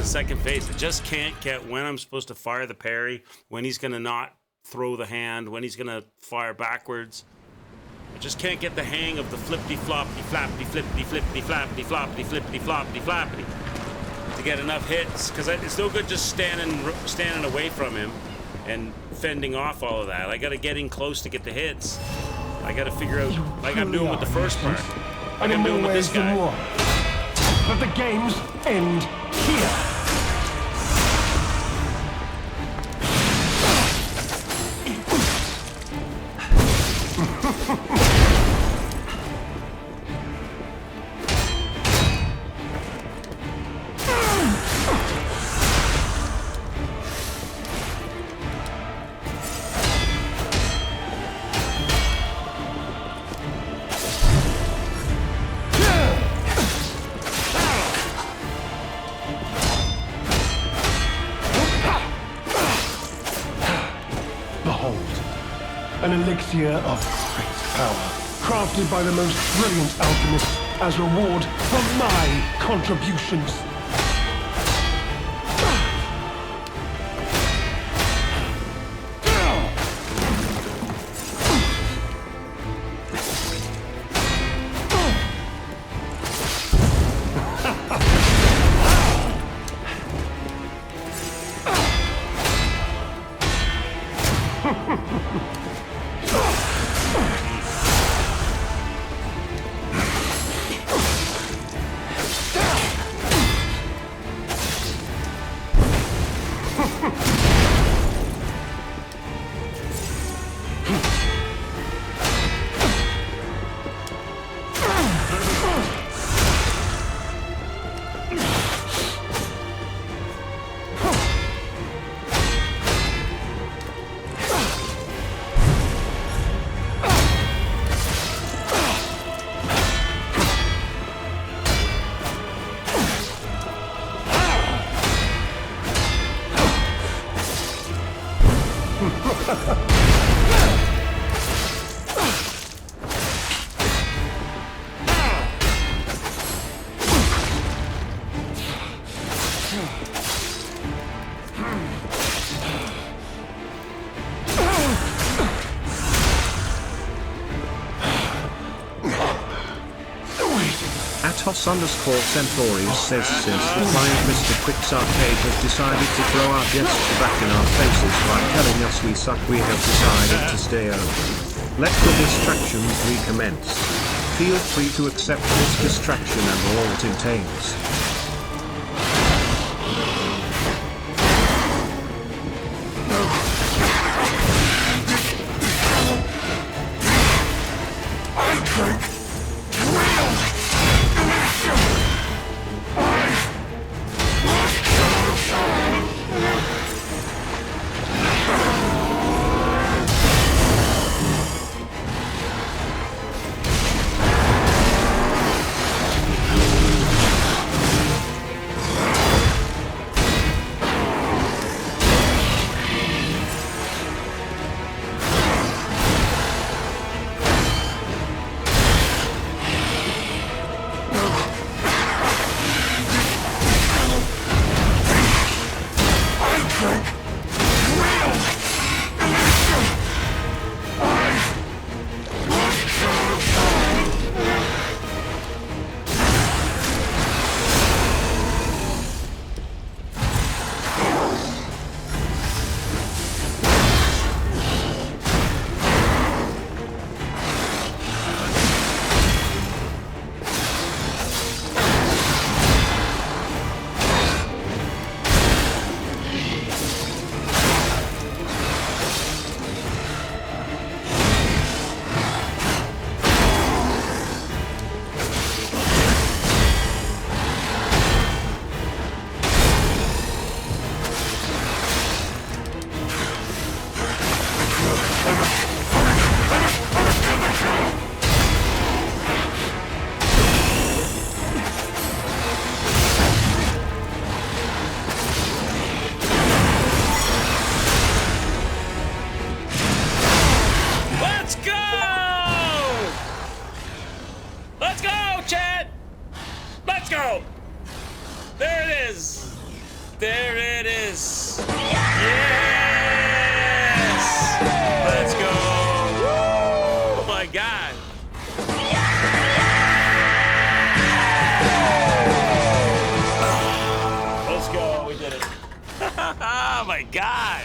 Second phase. I just can't get when I'm supposed to fire the parry, when he's going to not throw the hand, when he's going to fire backwards. I just can't get the hang of the flippity-floppity, flappity-flippity, flippity-flappity, floppity, flippity, floppity, flappity to get enough hits, because it's no good just standing away from him and fending off all of that. I got to get in close to get the hits. I got to figure out, like I'm doing with the first part, like I'm doing with this guy.
But the games end here. an elixir of great power, crafted by the most brilliant alchemists as reward for my contributions.
Atos_Centaurius says since the client Mr. Quick's Arcade has decided to throw our guests back in our faces by telling us we suck, we have decided to stay open. Let the distractions recommence. Feel free to accept this distraction and all it entails.
There it is. Yes! Let's go. Oh my God. Let's go. We did it. Oh my God.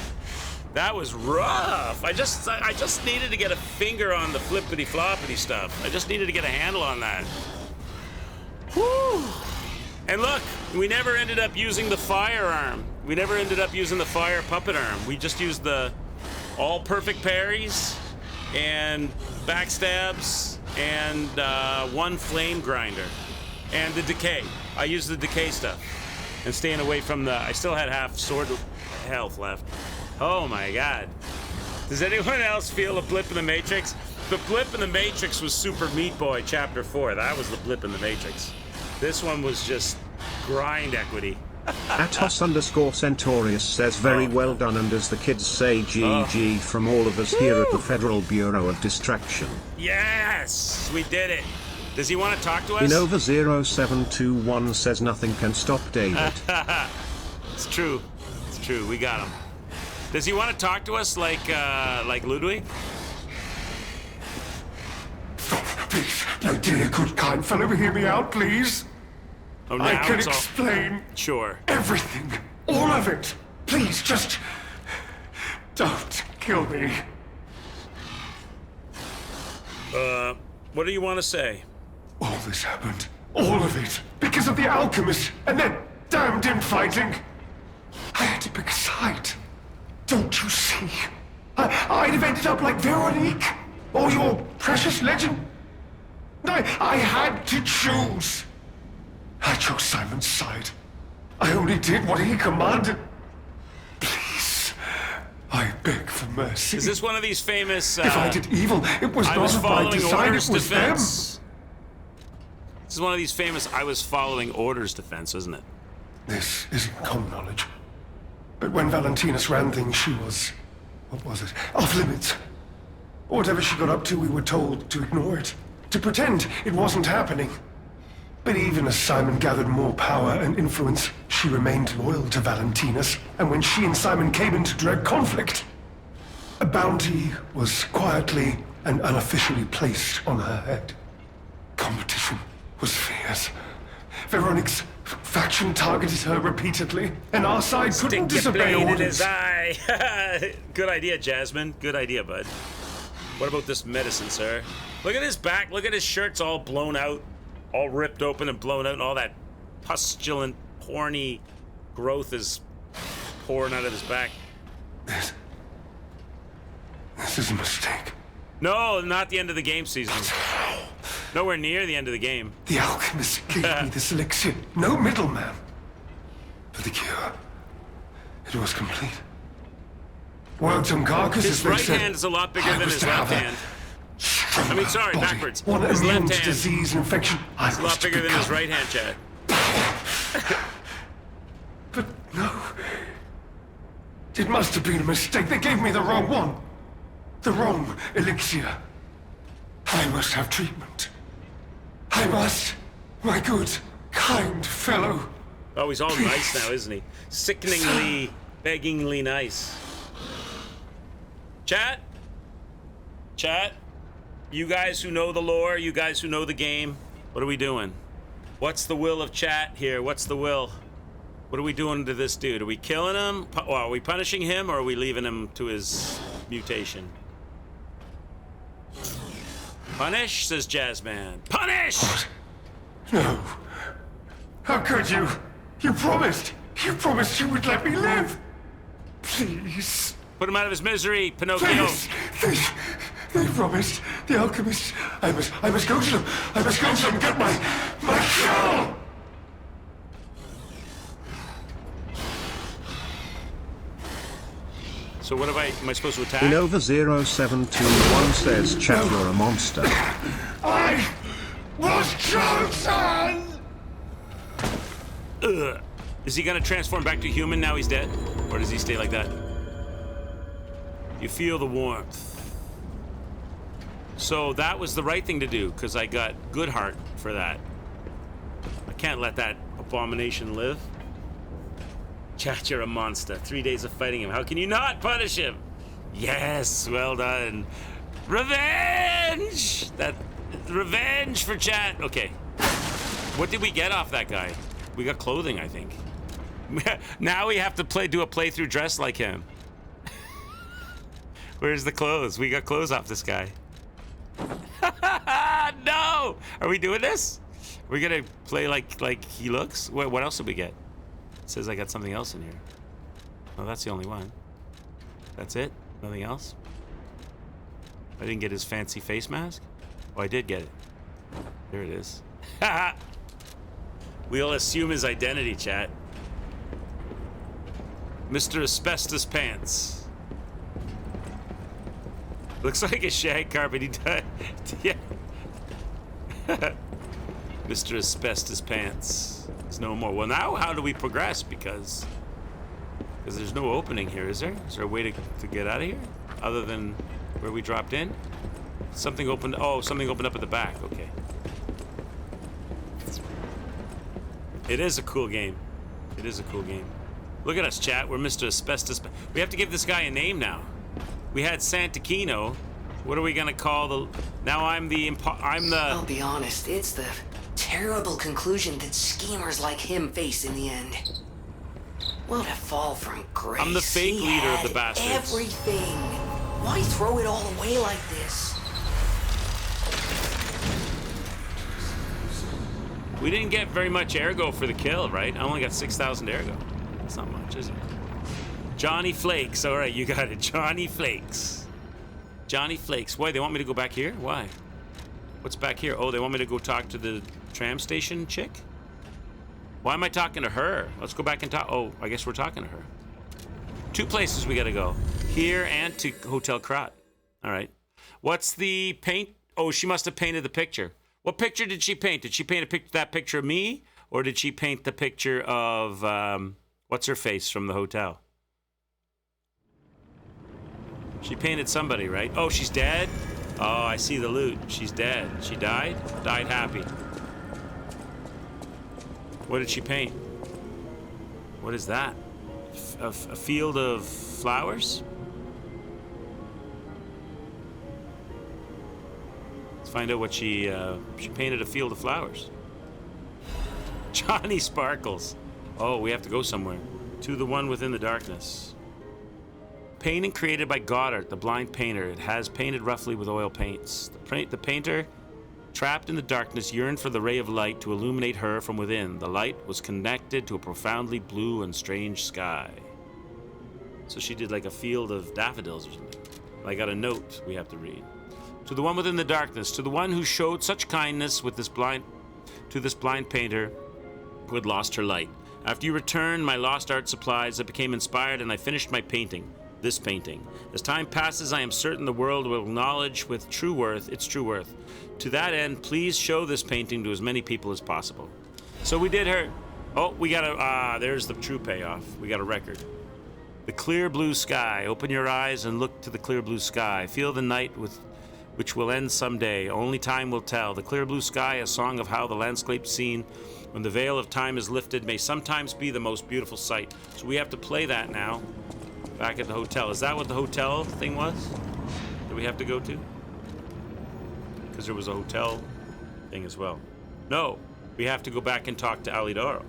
That was rough. I just needed to get a finger on the flippity floppity stuff. I just needed to get a handle on that. Whew. And look, we never ended up using the firearm. We never ended up using the fire puppet arm. We just used the all perfect parries and backstabs and one flame grinder and the decay. I used the decay stuff and staying away from the. I still had half sword health left. Oh my God. Does anyone else feel a blip in the Matrix? The blip in the Matrix was Super Meat Boy Chapter 4. That was the blip in the Matrix. This one was just grind equity.
Atos_Centaurius says very well done, and as the kids say, GG from all of us here at the Federal Bureau of Distraction.
Yes, we did it. Does he want to talk to us?
Inova0721 says nothing can stop David.
It's true. It's true. We got him. Does he want to talk to us like Ludwig?
Please, my dear, good, kind fellow, hear me out, please.
Oh, now
I can
it's all...
explain
Sure.
everything. All of it. Please, just... don't kill me.
What do you want to say?
All this happened. All of it. Because of the alchemist and that damned infighting. I had to pick a side. Don't you see? I'd have ended up like Veronique. Or your precious legend. I had to choose. I chose Simon's side. I only did what he commanded. Please, I beg for mercy.
Is this one of these famous...
if I did evil, it was
I
not
was
of my
following
design,
orders
it was them.
defense. This is one of these famous I was following orders defense, isn't it?
This isn't common knowledge. But when Valentinus ran things, she was... what was it? Off limits. Whatever she got up to, we were told to ignore it. To pretend it wasn't happening. But even as Simon gathered more power and influence, she remained loyal to Valentinus. And when she and Simon came into direct conflict, a bounty was quietly and unofficially placed on her head. Competition was fierce. Veronique's faction targeted her repeatedly, and our side couldn't disobey
in
orders.
his eye. Good idea, Jasmine. Good idea, bud. What about this medicine, sir? Look at his back. Look at his shirt's all blown out, all ripped open and blown out, and all that pustulent, horny growth is pouring out of his back.
This is a mistake.
No, not the end of the game season. Nowhere near the end of the game.
The alchemist gave me this elixir. No middleman. For the cure. It was complete. Worked carcass,
His
as they
right
said.
hand is a lot bigger
I
than
was
his
to
left
have a
hand.
stronger
I mean, sorry,
body.
backwards.
One
His
immune
left
to
hand
disease and infection. I
It's a
was
lot
to
bigger than his
become.
right hand, Chad.
But no. It must have been a mistake. They gave me the wrong one. The wrong elixir. I must have treatment. I must. My good, kind fellow.
Oh, he's all nice now, isn't he? Sickeningly, beggingly nice. Chat? Chat? You guys who know the lore, you guys who know the game, what are we doing? What's the will of chat here? What's the will? What are we doing to this dude? Are we killing him? Are we punishing him, or are we leaving him to his mutation? Punish, says Jazzman. Punish!
No. How could you? You promised. You promised you would let me live. Please.
Put him out of his misery, Pinocchio.
Please. They promised. The alchemist. I must go to them. I must go to them and get my cure.
So what am I supposed to attack?
Inova0721 says, chat, you're a monster.
I was chosen!
Ugh. Is he gonna transform back to human now he's dead? Or does he stay like that? You feel the warmth. So that was the right thing to do, because I got good heart for that. I can't let that abomination live. Chat, you're a monster. 3 days of fighting him. How can you not punish him? Yes, well done. Revenge! That revenge for chat. Okay. What did we get off that guy? We got clothing, I think. Now we have to do a playthrough dressed like him. Where's the clothes? We got clothes off this guy. No! Are we doing this? We're gonna play like he looks? What else did we get? It says I got something else in here. Oh, that's the only one. That's it? Nothing else? I didn't get his fancy face mask? Oh, I did get it. There it is. We'll assume his identity, chat. Mr. Asbestos Pants. Looks like a shag carpet. He died. Yeah. Mr. Asbestos Pants. There's no more. Well, now how do we progress? Because there's no opening here, is there? Is there a way to get out of here? Other than where we dropped in? Something opened. Oh, something opened up at the back. Okay. It is a cool game. It is a cool game. Look at us, chat. We're Mr. Asbestos. We have to give this guy a name now. We had Santakino. What are we gonna call the? Now I'm the.
I'll be honest. It's the terrible conclusion that schemers like him face in the end. What a fall from grace.
I'm the fake leader of the bastards.
Everything. Why throw it all away like this?
We didn't get very much ergo for the kill, right? I only got 6,000 ergo. That's not much, is it? Johnny Flakes. All right, you got it. Johnny Flakes. Johnny Flakes. Why, they want me to go back here? Why? What's back here? Oh, they want me to go talk to the tram station chick? Why am I talking to her? Let's go back and talk. Oh, I guess we're talking to her. 2 places we gotta go. Here and to Hotel Krat. All right. What's the paint? Oh, she must have painted the picture. What picture did she paint? Did she paint that picture of me? Or did she paint the picture of, what's her face from the hotel? She painted somebody, right? Oh, she's dead? Oh, I see the loot. She's dead. She died? Died happy. What did she paint? What is that? A field of flowers? Let's find out what she painted a field of flowers. Johnny Sparkles. Oh, we have to go somewhere. To the one within the darkness. Painting created by Goddard, the blind painter. It has painted roughly with oil paints. The painter, trapped in the darkness, yearned for the ray of light to illuminate her from within. The light was connected to a profoundly blue and strange sky. So she did like a field of daffodils or something. I got a note we have to read. To the one within the darkness, to the one who showed such kindness with this blind painter who had lost her light. After you returned my lost art supplies, I became inspired and I finished my painting. This painting. As time passes, I am certain the world will acknowledge with true worth its true worth. To that end, please show this painting to as many people as possible. So we did her. Oh, we got a. There's the true payoff. We got a record. The clear blue sky. Open your eyes and look to the clear blue sky. Feel the night which will end someday. Only time will tell. The clear blue sky, a song of how the landscape scene, when the veil of time is lifted, may sometimes be the most beautiful sight. So we have to play that now. Back at the hotel. Is that what the hotel thing was? That we have to go to? Because there was a hotel thing as well. No, we have to go back and talk to Alidoro.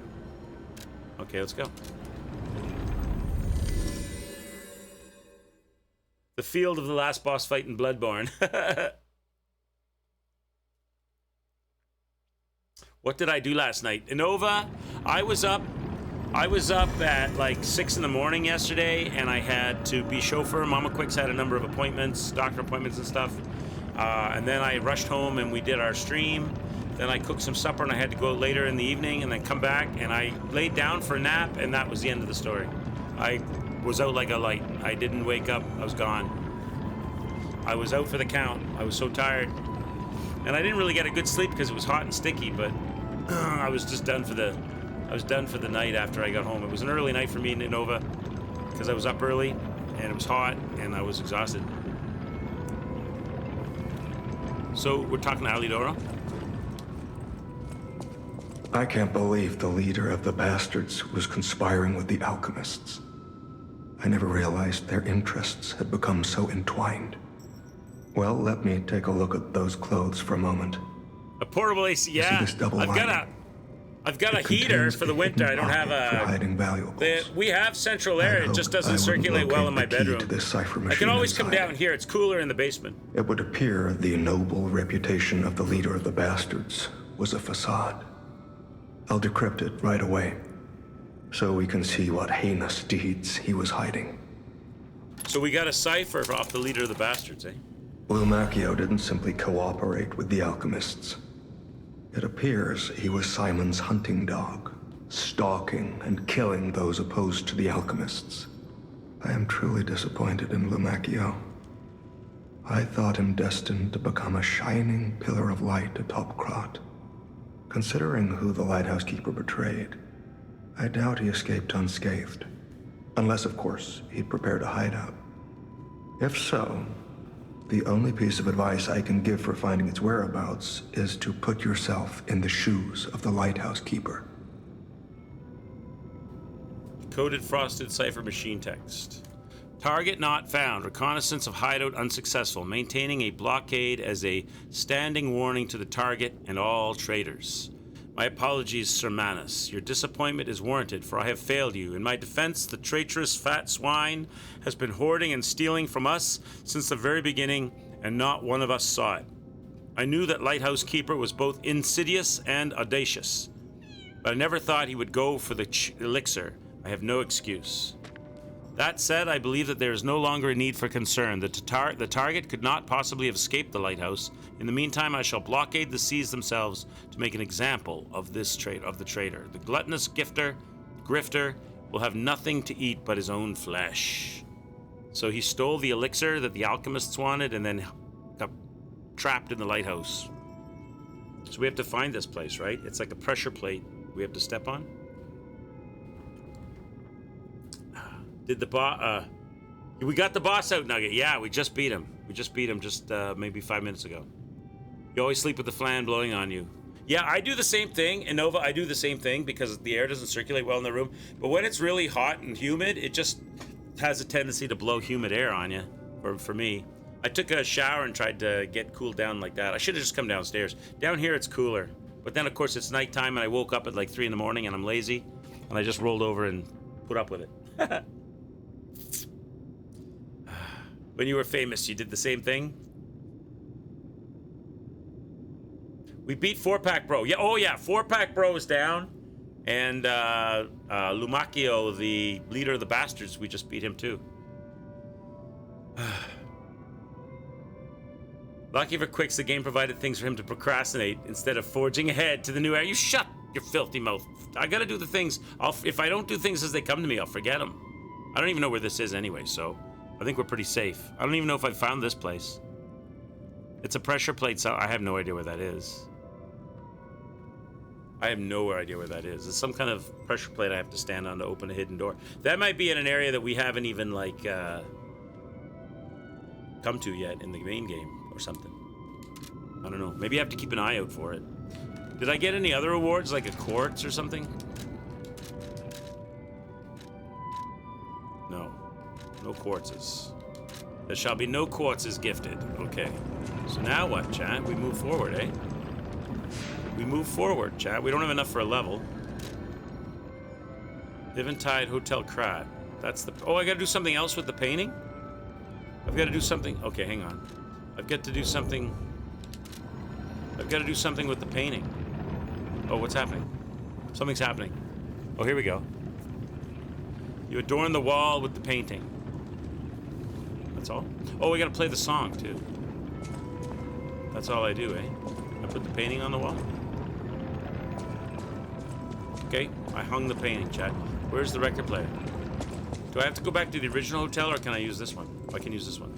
Okay, let's go. The field of the last boss fight in Bloodborne. What did I do last night? Innova, I was up at like 6 in the morning yesterday, and I had to be chauffeur. Mama Quicks had a number of appointments, doctor appointments and stuff. And then I rushed home and we did our stream. Then I cooked some supper and I had to go later in the evening and then come back, and I laid down for a nap, and that was the end of the story. I was out like a light. I didn't wake up. I was gone. I was out for the count. I was so tired. And I didn't really get a good sleep because it was hot and sticky, but I was just done for the night after I got home. It was an early night for me in Innova because I was up early and it was hot and I was exhausted. So we're talking to Alidoro.
I can't believe the leader of the bastards was conspiring with the alchemists. I never realized their interests had become so entwined. Well, let me take a look at those clothes for a moment.
A portable AC, yeah.
This double
I've got a heater for the winter. I don't have
for hiding valuables.
We have central air. It just doesn't circulate well in my bedroom. I can always come down here. It's cooler in the basement.
It would appear the noble reputation of the leader of the bastards was a facade. I'll decrypt it right away, so we can see what heinous deeds he was hiding.
So we got a cipher off the leader of the bastards, eh?
Lumakio didn't simply cooperate with the alchemists. It appears he was Simon's hunting dog, stalking and killing those opposed to the alchemists. I am truly disappointed in Lumakio. I thought him destined to become a shining pillar of light atop Krat,
considering who the lighthouse keeper betrayed, I doubt he escaped unscathed. Unless, of course, he'd prepared a hideout. If so, the only piece of advice I can give for finding its whereabouts is to put yourself in the shoes of the lighthouse keeper.
Coded frosted cipher machine text. Target not found. Reconnaissance of hideout unsuccessful. Maintaining a blockade as a standing warning to the target and all traitors. My apologies, Sir Manus. Your disappointment is warranted, for I have failed you. In my defense, the traitorous fat swine has been hoarding and stealing from us since the very beginning, and not one of us saw it. I knew that Lighthouse Keeper was both insidious and audacious, but I never thought he would go for the elixir. I have no excuse. That said, I believe that there is no longer a need for concern. The target could not possibly have escaped the lighthouse. In the meantime, I shall blockade the seas themselves to make an example of the traitor. The gluttonous grifter will have nothing to eat but his own flesh. So he stole the elixir that the alchemists wanted and then got trapped in the lighthouse. So we have to find this place, right? It's like a pressure plate we have to step on. Did the boss... we got the boss out, Nugget. Yeah, we just beat him. We just beat him maybe 5 minutes ago. You always sleep with the fan blowing on you. Yeah, I do the same thing. In Nova, I do the same thing because the air doesn't circulate well in the room. But when it's really hot and humid, it just has a tendency to blow humid air on you, for me. I took a shower and tried to get cooled down like that. I should have just come downstairs. Down here, it's cooler. But then, of course, it's nighttime, and I woke up at like 3 in the morning, and I'm lazy. And I just rolled over and put up with it. When you were famous, you did the same thing? We beat 4-Pack Bro. Yeah, oh yeah, 4-Pack Bro is down. And Lumacchio, the leader of the bastards, we just beat him too. Lucky for Quicks, the game provided things for him to procrastinate instead of forging ahead to the new era. You shut your filthy mouth. I gotta do the things. If I don't do things as they come to me, I'll forget them. I don't even know where this is anyway, so I think we're pretty safe. I don't even know if I found this place. It's a pressure plate, so I have no idea where that is. I have no idea where that is. It's some kind of pressure plate I have to stand on to open a hidden door. That might be in an area that we haven't even, like, come to yet in the main game or something. I don't know. Maybe I have to keep an eye out for it. Did I get any other awards, like a quartz or something? No. No quartzes. There shall be no quartzes gifted. Okay. So now what, chat? We move forward, eh? We move forward, chat. We don't have enough for a level. Eventide Hotel Krat. That's the... Oh, I gotta do something else with the painting? I've gotta do something... Okay, hang on. I've got to do something... I've gotta do something with the painting. Oh, what's happening? Something's happening. Oh, here we go. You adorn the wall with the painting. That's all? Oh, we gotta play the song, too. That's all I do, eh? I put the painting on the wall. Okay, I hung the painting, chat. Where's the record player? Do I have to go back to the original hotel, or can I use this one? Oh, I can use this one.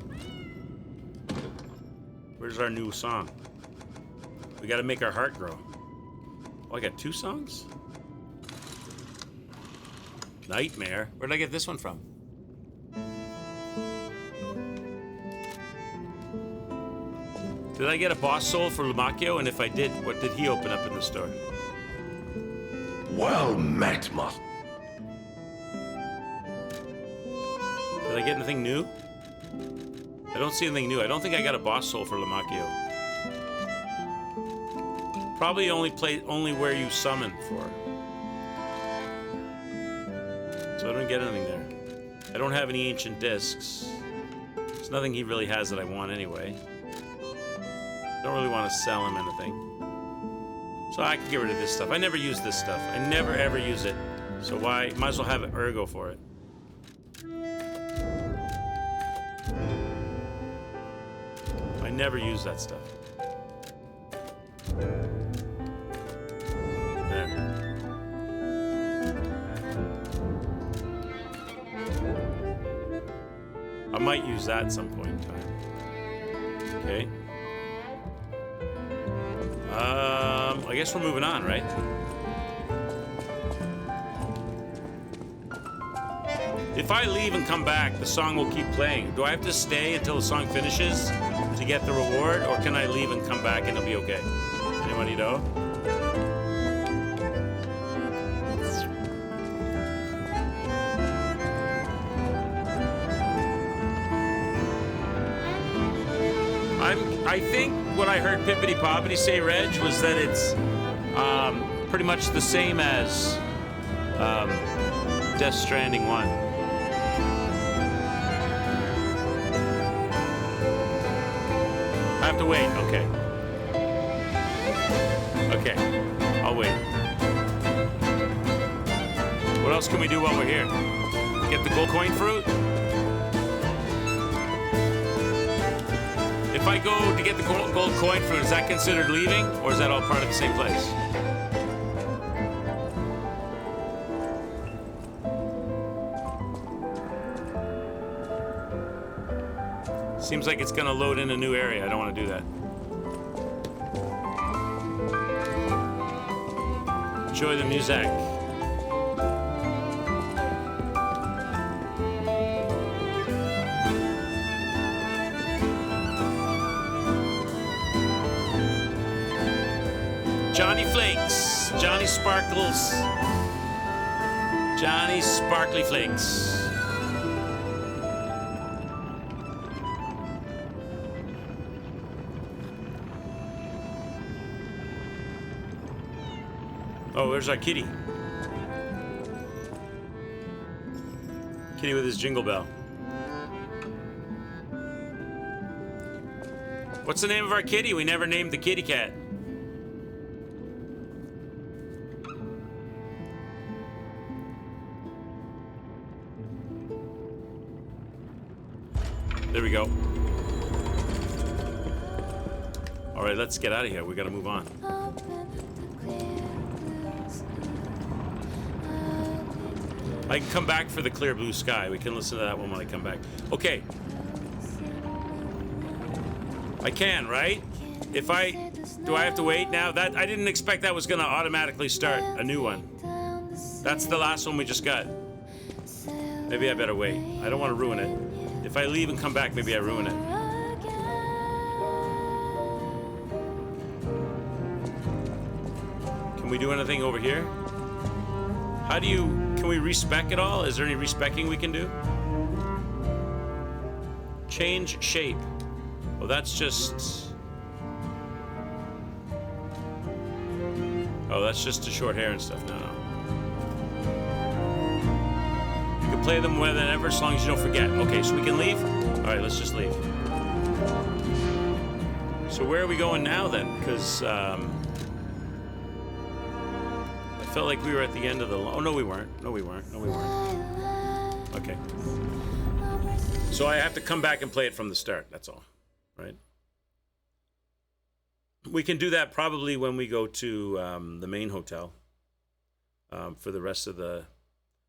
Where's our new song? We gotta make our heart grow. Oh, I got 2 songs? Nightmare. Where did I get this one from? Did I get a boss soul for Lumacchio? And if I did, what did he open up in the store?
Well met, Must.
Did I get anything new? I don't see anything new. I don't think I got a boss soul for Lumacchio. Probably only where you summon for. So I don't get anything there. I don't have any ancient discs. There's nothing he really has that I want anyway. Don't really want to sell him anything. So I can get rid of this stuff. I never use this stuff. I never ever use it. So why? Might as well have Ergo for it. I never use that stuff. There. I might use that at some point in time. Okay. I I guess we're moving on, right? If I leave and come back, the song will keep playing. Do I have to stay until the song finishes to get the reward, or can I leave and come back and it'll be okay? Anybody know? I think what I heard Pippity Poppity say, Reg, was that it's pretty much the same as Death Stranding 1. I have to wait. Okay. Okay. I'll wait. What else can we do while we're here? Get the gold coin fruit? If I go to get the gold coin fruit, is that considered leaving, or is that all part of the same place? Seems like it's gonna load in a new area. I don't want to do that. Enjoy the music. Johnny Flakes, Johnny Sparkles, Johnny Sparkly Flakes. Oh, there's our kitty. Kitty with his jingle bell. What's the name of our kitty? We never named the kitty cat. There we go. All right, let's get out of here. We gotta move on. I can come back for the clear blue sky. We can listen to that one when I come back. Okay. I can, right? Do I have to wait now? That I didn't expect that was gonna automatically start a new one. That's the last one we just got. Maybe I better wait. I don't want to ruin it. If I leave and come back, maybe I ruin it. Can we do anything over here? Can we respec it all? Is there any respecking we can do? Change shape. Oh, that's just... Oh, that's just the short hair and stuff. No. You can play them whenever, as long as you don't forget. Okay, so we can leave? All right, let's just leave. So where are we going now, then? Because, I felt like we were at the end of the... Oh, no, we weren't. No, we weren't. No, we weren't. Okay. So I have to come back and play it from the start. That's all. Right? We can do that probably when we go to the main hotel for the rest of the...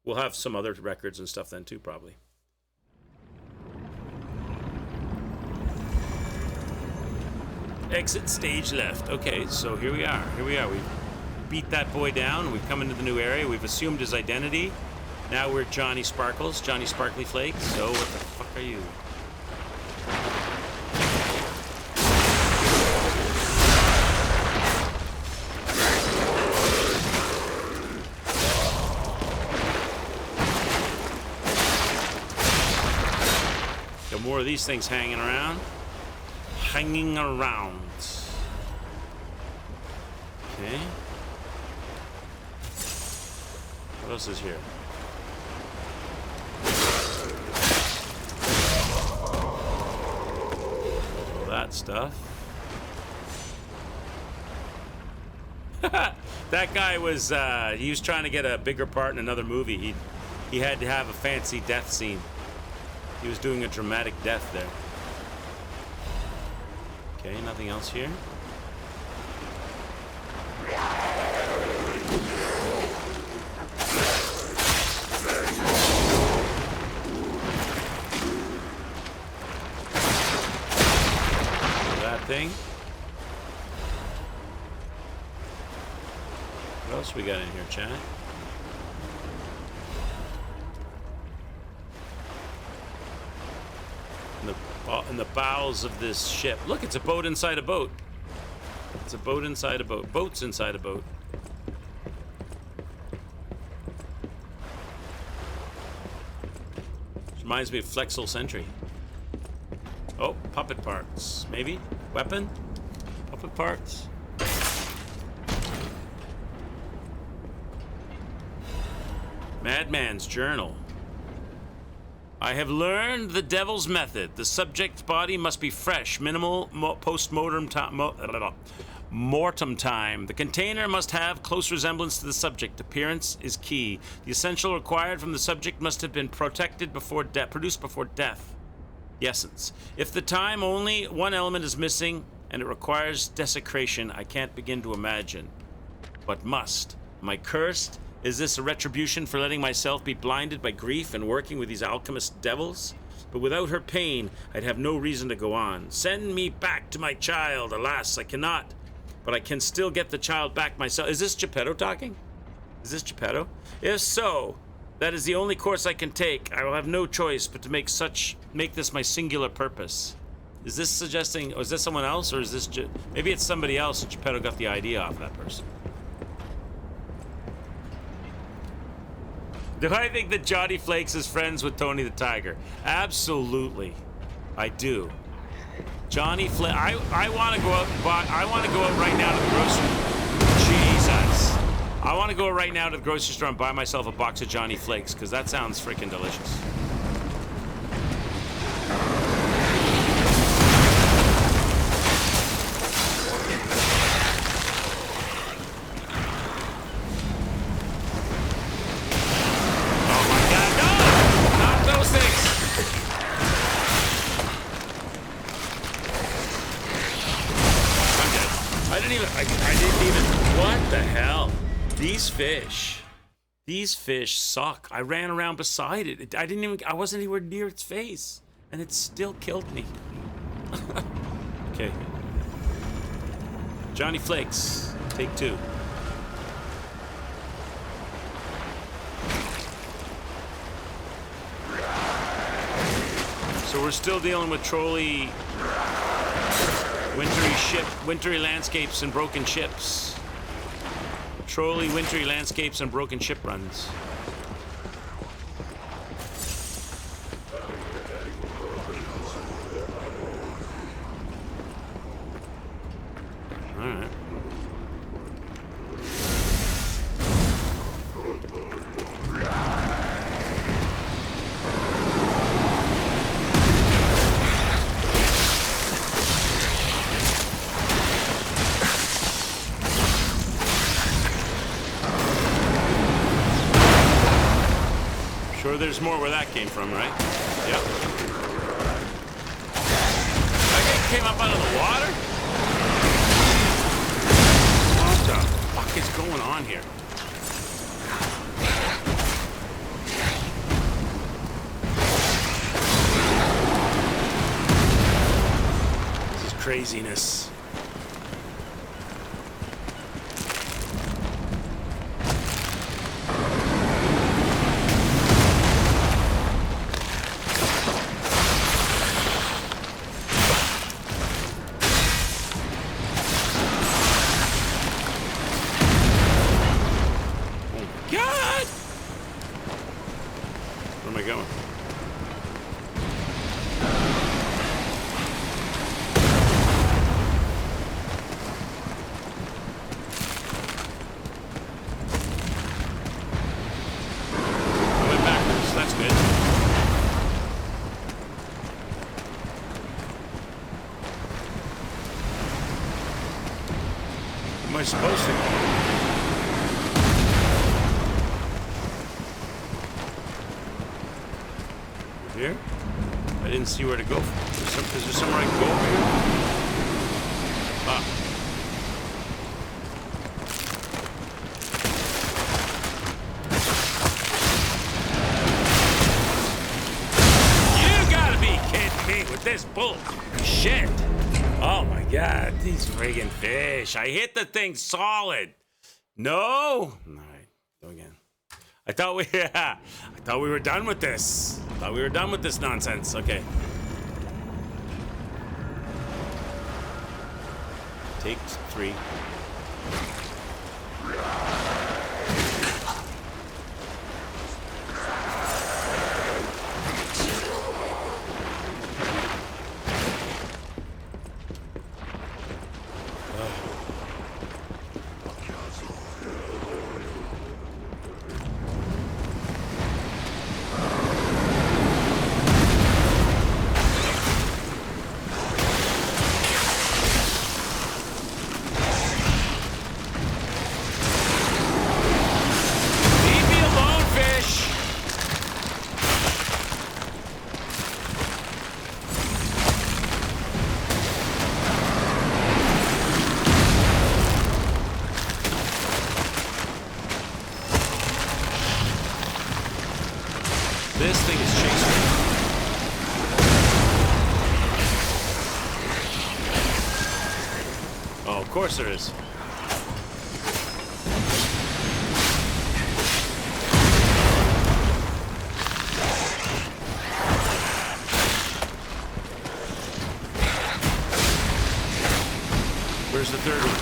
We'll have some other records and stuff then, too, probably. Exit stage left. Okay, so here we are. Here we are. We beat that boy down. We've come into the new area. We've assumed his identity. Now we're Johnny Sparkles, Johnny Sparkly Flakes. So what the fuck are you? Got more of these things hanging around. Hanging around. Okay. What else is here? All that stuff. That guy was, he was trying to get a bigger part in another movie. He had to have a fancy death scene. He was doing a dramatic death there. Okay, nothing else here. That thing. What else we got in here, chat? In the bowels of this ship. Look, it's a boat inside a boat. It's a boat inside a boat. Boats inside a boat. Which reminds me of Flexel Sentry. Oh, puppet parts. Maybe? Weapon? Puppet parts? Madman's Journal. I have learned the devil's method. The subject's body must be fresh, minimal post-mortem mortem time. The container must have close resemblance to the subject. Appearance is key. The essential required from the subject must have been protected before produced before death. The essence. If the time only one element is missing and it requires desecration, I can't begin to imagine. But must. Am I cursed? Is this a retribution for letting myself be blinded by grief and working with these alchemist devils? But without her pain, I'd have no reason to go on. Send me back to my child. Alas, I cannot. But I can still get the child back myself. Is this Geppetto talking? Is this Geppetto? If so, that is the only course I can take. I will have no choice but to make this my singular purpose. Is this suggesting, or is this someone else, or is this maybe it's somebody else and Geppetto got the idea off that person? Do I think that Johnny Flakes is friends with Tony the Tiger? Absolutely, I do. Johnny Flakes. I want to go out and buy. I want to go out right now to the grocery. Jesus. I want to go right now to the grocery store and buy myself a box of Johnny Flakes because that sounds freaking delicious. These fish suck. I ran around beside it. I wasn't anywhere near its face, and it still killed me. Okay. Johnny Flakes, take 2. So we're still dealing with trolley, wintry landscapes and broken ships. Trolley, wintry landscapes, and broken ship runs. All right. There's more where that came from, right? Yep. That guy came up out of the water? What the fuck is going on here? This is craziness. Am I supposed to? Over here? I didn't see where to go. Is there somewhere I can go over here? Ah. You gotta be kidding me with this bullshit. Oh my god, these friggin' fish. I hit the thing solid. No. All right. Go again. I thought we were done with this. I thought we were done with this nonsense. Okay. Take 3. This thing is chasing me. Oh, of course there is. Where's the third one?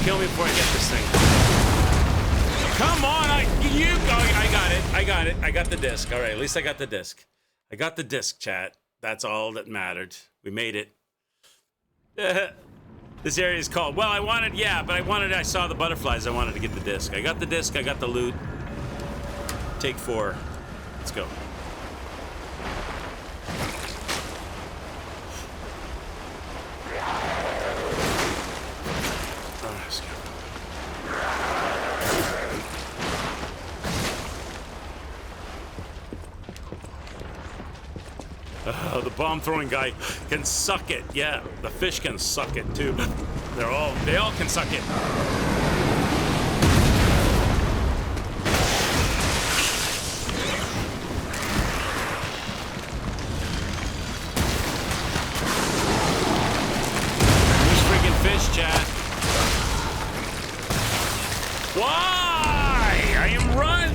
Kill me before I get this thing. Come on, I got it. I got the disc. All right, at least I got the disc. I got the disc, chat. That's all that mattered. We made it. This area is called. Well, I saw the butterflies. I wanted to get the disc. I got the disc. I got the loot. Take 4. Let's go. The bomb throwing guy can suck it. Yeah, the fish can suck it too. They all can suck it. Who's freaking fish, chat? Why? I am running.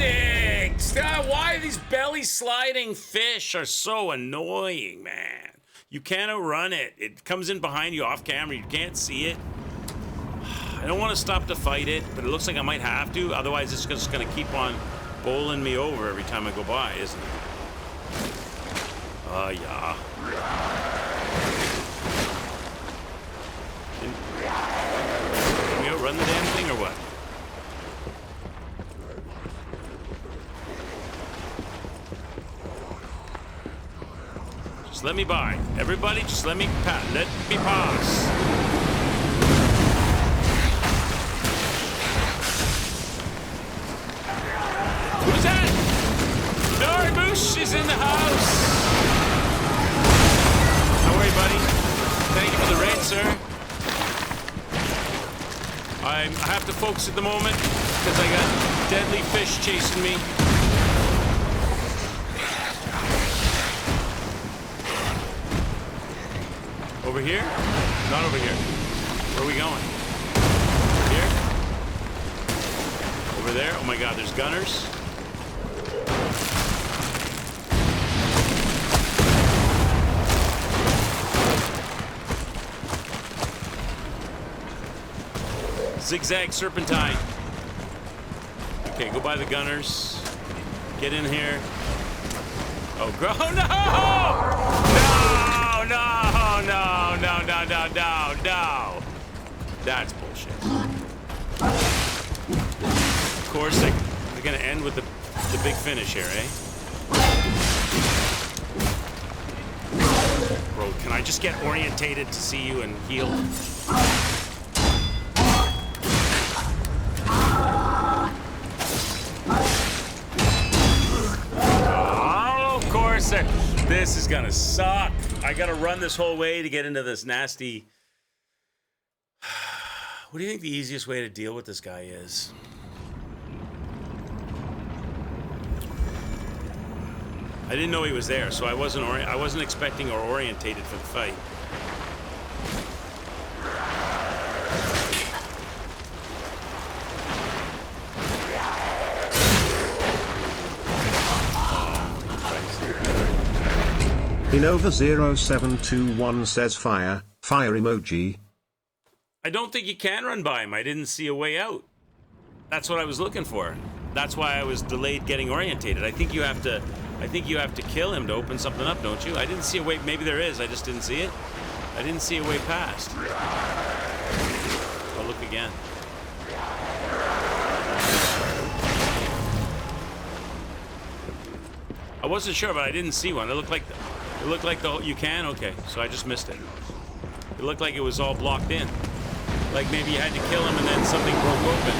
Why these belly sliding fish are so annoying, man. You can't outrun it. It comes in behind you off camera. You can't see it. I don't want to stop to fight it, but it looks like I might have to. Otherwise, it's just going to keep on bowling me over every time I go by, isn't it? Yeah. Can we outrun the damn thing or what? Let me by. Everybody, just let me pass. Let me pass. Who's that? Nori Moosh is in the house. Don't worry, buddy. Thank you for the raid, sir. I have to focus at the moment because I got deadly fish chasing me. Over here? Not over here. Where are we going? Here? Over there? Oh my god, there's gunners. Zigzag serpentine. Okay, go by the gunners. Get in here. Oh, go. Oh, no! No! That's bullshit. Of course, they're gonna end with the big finish here, eh? Bro, can I just get orientated to see you and heal? Oh, of course, this is gonna suck. I gotta run this whole way to get into this nasty... What do you think the easiest way to deal with this guy is? I didn't know he was there, so I wasn't expecting or orientated for the fight.
Inova0721 says fire emoji.
I don't think you can run by him. I didn't see a way out. That's what I was looking for. That's why I was delayed getting orientated. I think you have to kill him to open something up, don't you? I didn't see a way. Maybe there is. I just didn't see it. I didn't see a way past. I'll look again. I wasn't sure, but I didn't see one. It looked like you can? Okay, so I just missed it. It looked like it was all blocked in. Like maybe you had to kill him and then something broke open.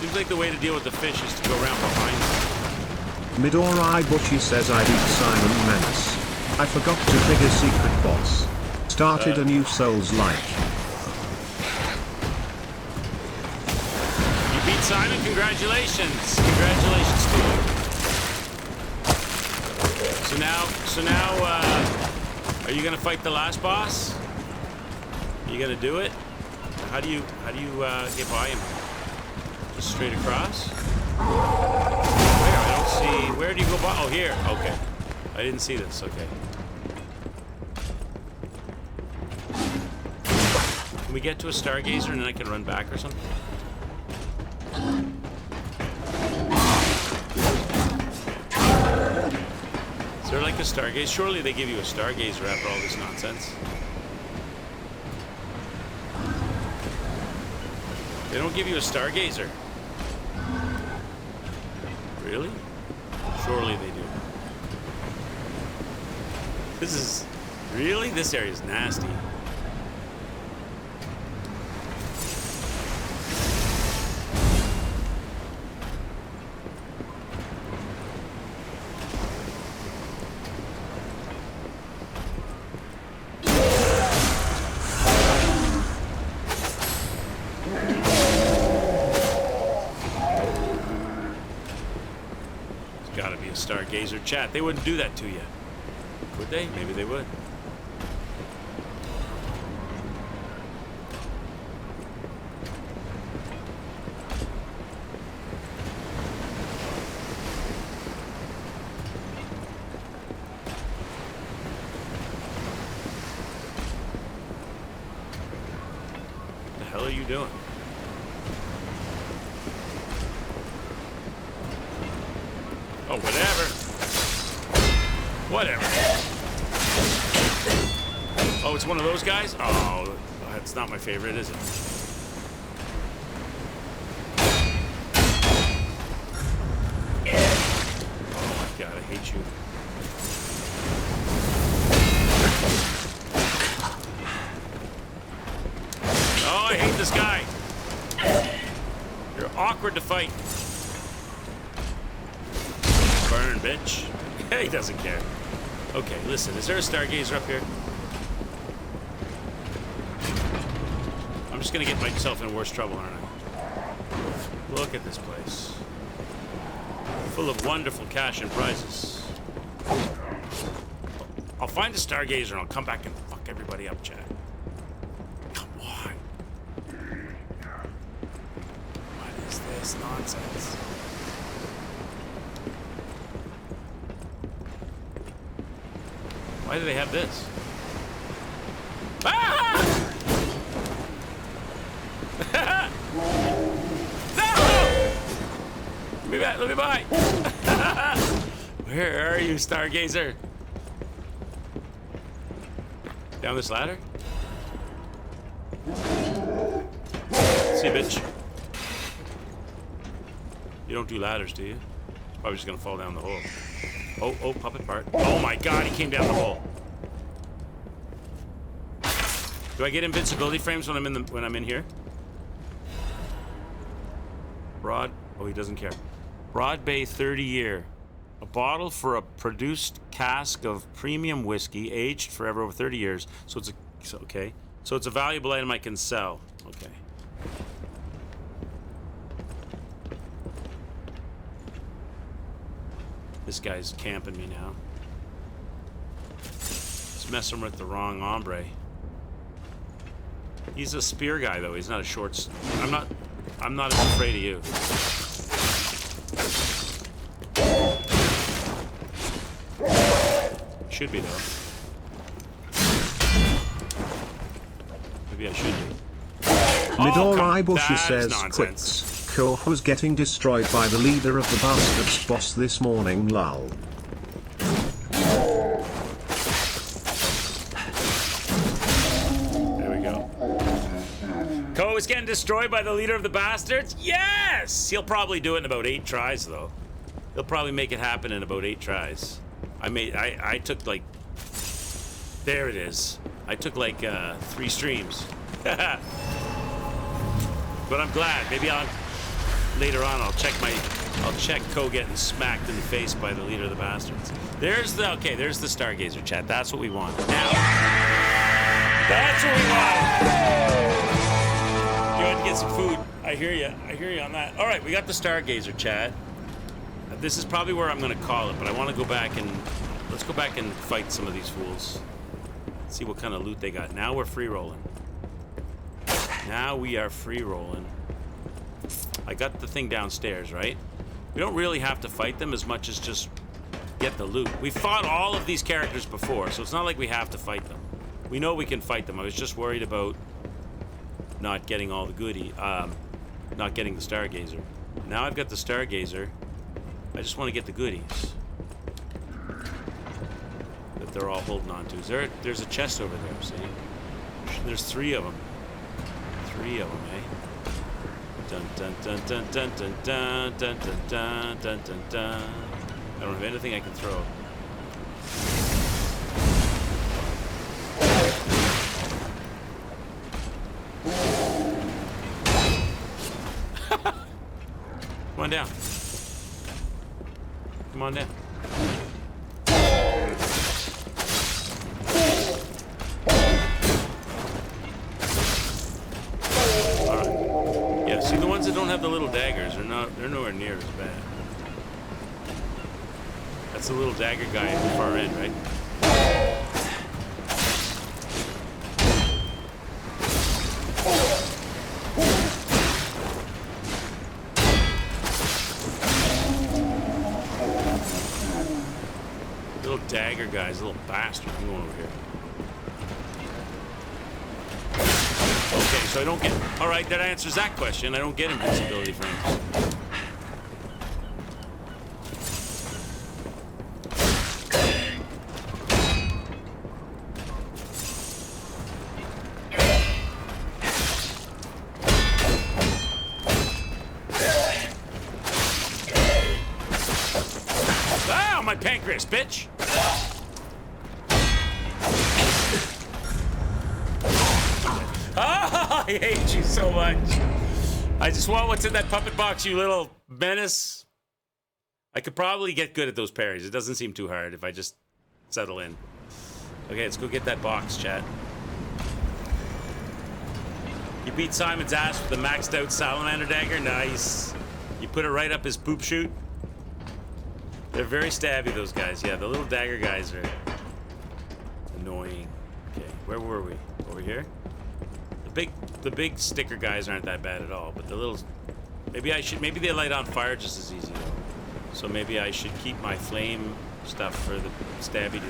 Seems like the way to deal with the fish is to go around behind them.
Midori Butchie says I beat Simon Menace. I forgot to trigger secret boss. Started a new Souls-like.
You beat Simon? Congratulations. Congratulations to you. So now, are you gonna fight the last boss? Are you gonna do it? How do you get by him? Just straight across? Where? I don't see. Where do you go by? Oh, here. Okay. I didn't see this. Okay. Can we get to a Stargazer and then I can run back or something? Is there like a Stargazer? Surely they give you a Stargazer after all this nonsense. They don't give you a Stargazer. Really? Surely they do. This area is nasty. There's gotta be a Stargazer. Chat, they wouldn't do that to you. Would they? Maybe they would. What the hell are you doing? Oh, whatever. Whatever. Oh, it's one of those guys? Oh, that's not my favorite, is it? Oh my god, I hate you. Oh, I hate this guy. You're awkward to fight. Burn, bitch. He doesn't care. Okay, listen, is there a Stargazer up here? I'm just gonna get myself in worse trouble, aren't I? Look at this place. Full of wonderful cash and prizes. I'll find a Stargazer and I'll come back and fuck everybody up, Chad. Come on. What is this nonsense? Why do they have this? Ah! No! Let me by. Where are you, Stargazer? Down this ladder? See, bitch. You don't do ladders, do you? Probably just gonna fall down the hole. Oh, puppet part. Oh my god, he came down the hole. Do I get invincibility frames when I'm in here? Broad. Oh, he doesn't care. Broad Bay 30 year. A bottle for a produced cask of premium whiskey aged forever over 30 years. So it's okay. So it's a valuable item I can sell. Okay. This guy's camping me now. He's messing with the wrong hombre. He's a spear guy though. He's not a short. I'm not as afraid of you. Should be though. Maybe I should be.
Midori Bushi says, quits. Koh was getting destroyed by the leader of the Bastards boss this morning, lol.
There we go. Koh is getting destroyed by the leader of the Bastards? Yes! He'll probably do it in about 8 tries though. He'll probably make it happen in about 8 tries. I took like, there it is. I took like 3 streams. But I'm glad. Maybe later on I'll check Koh getting smacked in the face by the leader of the Bastards. There's the Stargazer chat. That's what we want. Now, that's what we want. You had to get some food. I hear you on that. All right, we got the Stargazer chat. This is probably where I'm going to call it, but I want to go back and let's go back and fight some of these fools. See what kind of loot they got. Now we're free rolling. Now we are free rolling. I got the thing downstairs, right? We don't really have to fight them as much as just get the loot. We fought all of these characters before, so it's not like we have to fight them. We know we can fight them. I was just worried about not getting all the goodie, not getting the Stargazer. Now I've got the Stargazer. I just want to get the goodies that they're all holding on to. There's a chest over there, see? There's 3 of them. 3 of them, eh? Dun dun dun dun dun dun dun dun dun dun dun dun dun. I don't have anything I can throw. Come on down. Come on down. Alright. Yeah, see the ones that don't have the little daggers they're nowhere near as bad. That's the little dagger guy at the far end, right? Dagger guy's a little bastard. I'm going over here. Okay, so I don't get... Alright, that answers that question. I don't get invincibility for him. Ow, my pancreas, bitch! I hate you so much. I just want what's in that puppet box, you little menace. I could probably get good at those parries. It doesn't seem too hard if I just settle in. Okay, let's go get that box, chat. You beat Simon's ass with the maxed out salamander dagger. Nice. You put it right up his poop chute. They're very stabby, those guys. Yeah, the little dagger guys are annoying. Okay, where were we? Over here? The big sticker guys aren't that bad at all, but the little... Maybe they light on fire just as easy, though. So maybe I should keep my flame stuff for the stabby dude.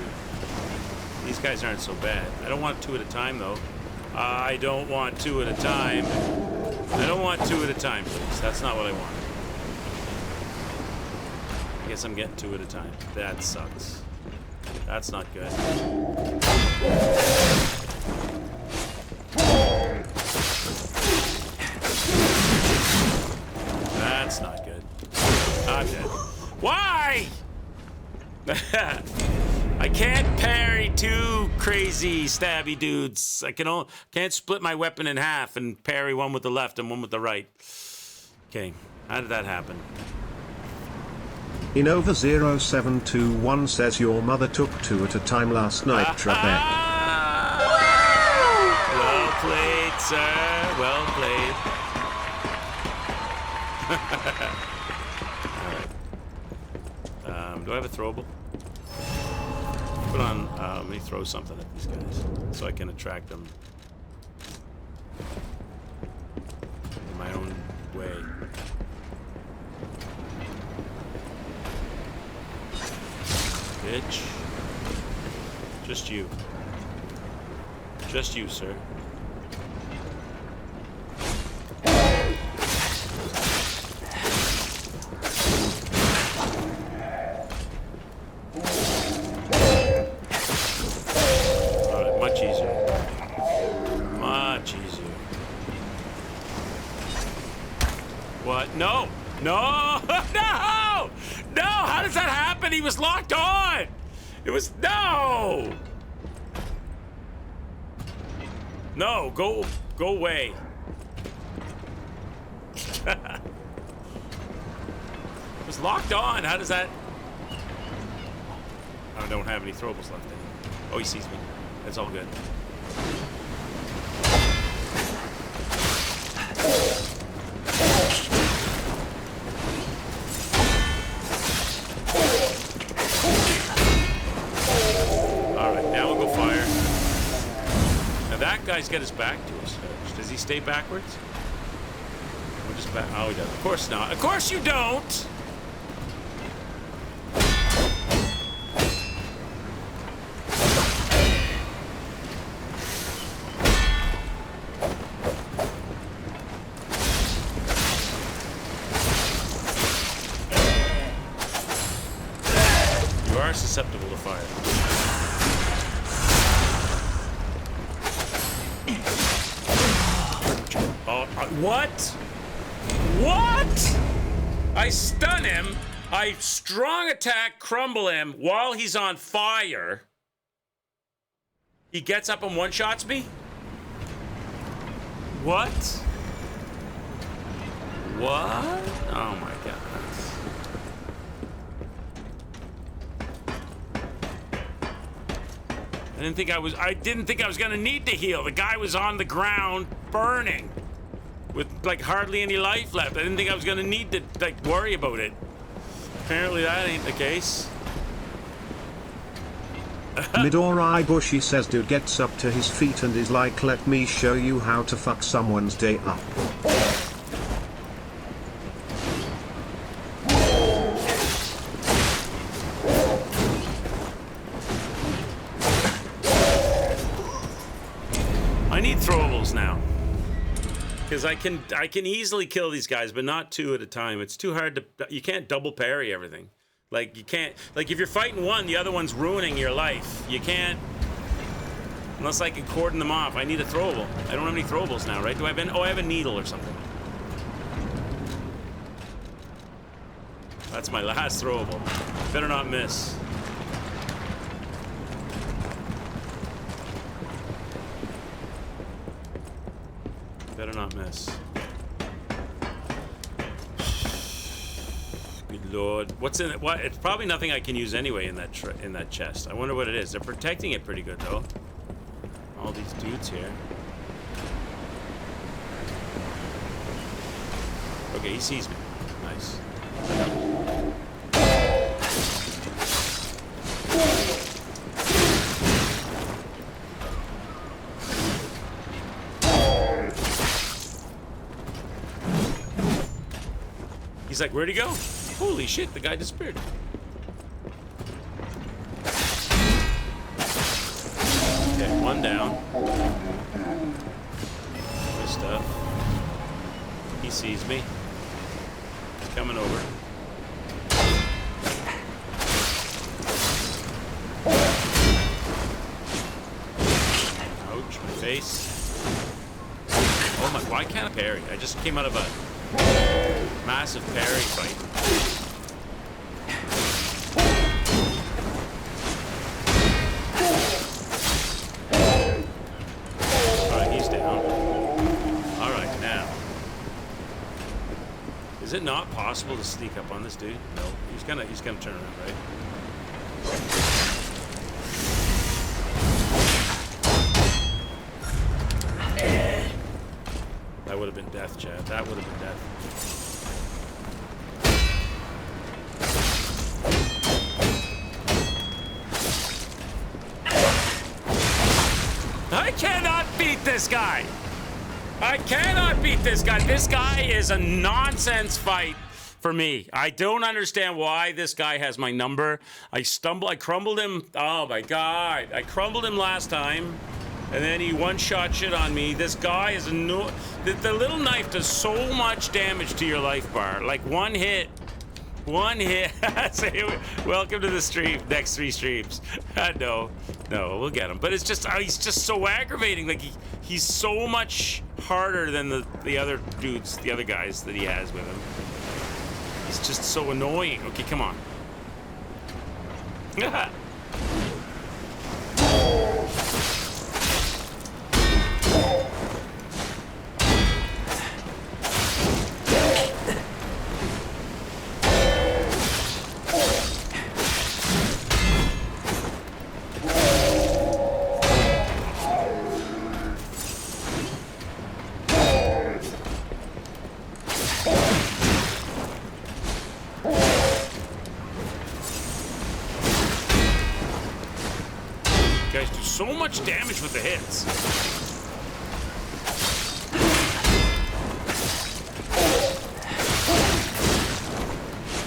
These guys aren't so bad. I don't want 2 at a time, though. I don't want 2 at a time. I don't want 2 at a time, please. That's not what I want. I guess I'm getting 2 at a time. That sucks. That's not good. That's not good. I'm dead. Why? I can't parry 2 crazy stabby dudes. I can't split my weapon in half and parry one with the left and one with the right. Okay, how did that happen?
Inova0721 says your mother took 2 at a time last night, Trebek.
Well played, sir. Well played. Alright. Do I have a throwable? Put on, let me throw something at these guys so I can attract them in my own way. Bitch. Just you. Just you, sir. Alright, much easier. Much easier. What? No! No! No! No! How does that happen? He was locked on! It was... No! No, go away. It was locked on. How does that... I don't have any throwables left in. Oh, he sees me. That's all good. Alright, now we'll go fire. Now that guy's got his back to us. Does he stay backwards? We're just back. Oh, he does. Of course not. Of course you don't! You are susceptible to fire. What? What? I stun him. I strong attack, crumble him while he's on fire. He gets up and one-shots me? What? What? Oh my god. I didn't think I was gonna need to heal. The guy was on the ground burning with like hardly any life left. I didn't think I was gonna need to like worry about it. Apparently that ain't the case.
Midori Bushi says dude gets up to his feet and is like, let me show you how to fuck someone's day up.
I need throwables now. Because I can easily kill these guys, but not 2 at a time. It's too hard to... You can't double parry everything. Like, you can't... Like, if you're fighting one, the other one's ruining your life. You can't... Unless I can cordon them off. I need a throwable. I don't have any throwables now, right? Do I have... Oh, I have a needle or something. That's my last throwable. Better not miss. Better not miss. Good lord. What's in it? What? It's probably nothing I can use anyway in that chest. I wonder what it is. They're protecting it pretty good though. All these dudes here. Okay, he sees me. Nice. He's like, where'd he go? Holy shit, the guy disappeared. Okay, one down. Good stuff. He sees me. He's coming over. Ouch, my face. Oh my, why can't I parry? I just came out of a massive parry fight. Alright, he's down. Alright, now. Is it not possible to sneak up on this dude? No, He's gonna turn around, right? That would have been death, Chad. That would have been death. I cannot beat this guy. I cannot beat this guy. This guy is a nonsense fight for me. I don't understand why this guy has my number. I crumbled him. Oh my God. I crumbled him last time. And then he one-shot shit on me. This guy is the little knife does so much damage to your life bar. Like one hit. Say, welcome to the stream. Next 3 streams. No, we'll get him. But it's just, he's just so aggravating. Like he's so much harder than the other dudes, the other guys that he has with him. He's just so annoying. Okay, come on. So much damage with the hits.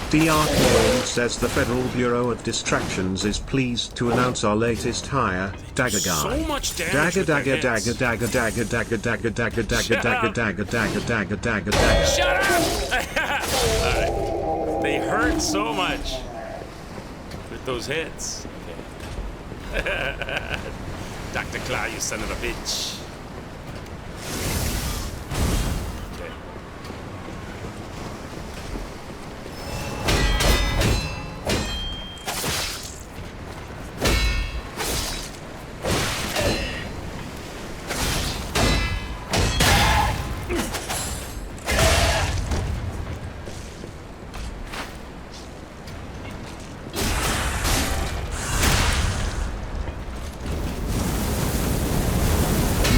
DRK says the Federal Bureau of Distractions is pleased to announce our latest hire, Dagger Guy.
So much damage with the hits. Shut up! Alright. They hurt so much with those hits. Dr. Claw, you son of a bitch. Okay.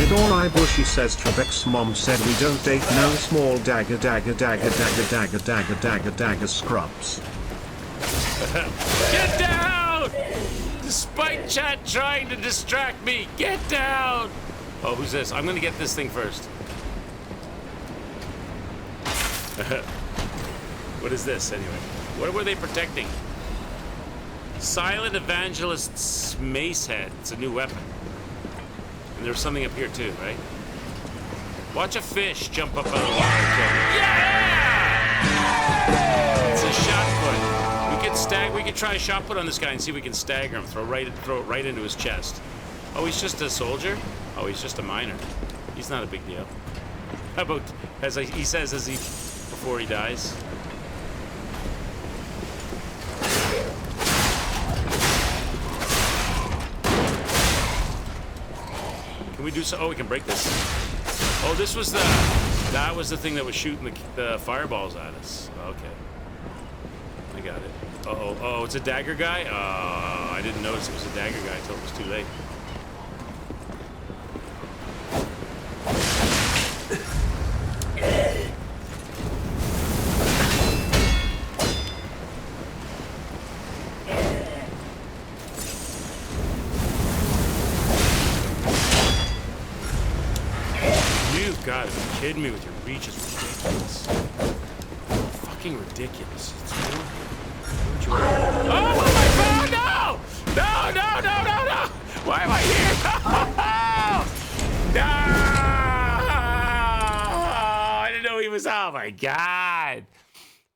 Midori Bushy says Trebek's mom said we don't date no small dagger scrubs.
Get down! Despite chat trying to distract me, get down! Oh, who's this? I'm gonna get this thing first. What is this, anyway? What were they protecting? Silent Evangelist's mace head. It's a new weapon. And there's something up here too, right? Watch a fish jump up out of the water and kill me. Yeah! It's a shot put. We could try a shot put on this guy and see if we can stagger him. Throw it right into his chest. Oh, he's just a soldier? Oh, he's just a miner. He's not a big deal. How about he says before he dies? Can we do so? Oh, we can break this. Oh, that was the thing that was shooting the fireballs at us. Okay. I got it. Uh-oh. Oh, it's a dagger guy? I didn't notice it was a dagger guy until it was too late. You've got to be kidding me with your reach is ridiculous. Fucking ridiculous. Oh my god, no! No! Why am I here? No! I didn't know he was. Oh my god.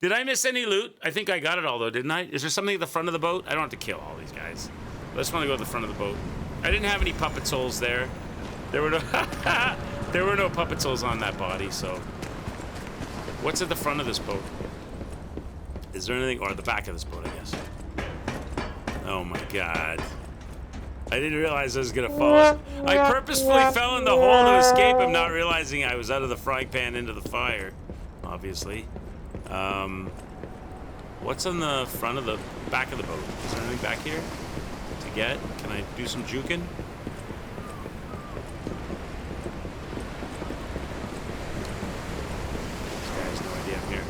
Did I miss any loot? I think I got it all though, didn't I? Is there something at the front of the boat? I don't have to kill all these guys. I just want to go to the front of the boat. I didn't have any puppet souls there. There were no there were no puppet souls on that body, so. What's at the front of this boat? Is there anything, or at the back of this boat, I guess? Oh my god. I didn't realize I was gonna fall. I purposefully fell in the hole to escape him, not realizing I was out of the frying pan into the fire, obviously. What's on the front of the back of the boat? Is there anything back here to get? Can I do some juking? This guy has no idea I'm here.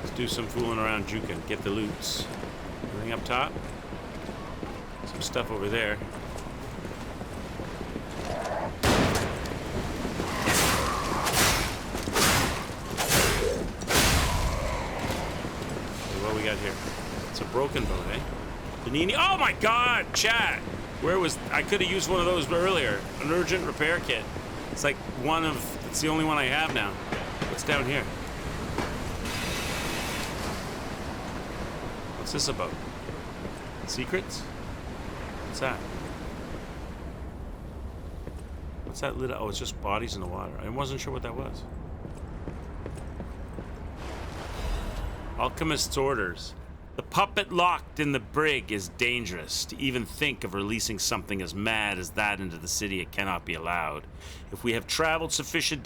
Let's do some fooling around juking. Get the loots. Anything up top? Some stuff over there. What we got here? It's a broken boat, eh? Vanini. Oh my God, chat! Where was I? Could have used one of those earlier. An urgent repair kit. It's like one of. It's the only one I have now. What's down here? What's this about? Secrets? What's that? What's that lit? Oh, it's just bodies in the water. I wasn't sure what that was. Alchemist's orders. The puppet locked in the brig is dangerous. To even think of releasing something as mad as that into the city, it cannot be allowed. When we have traveled sufficient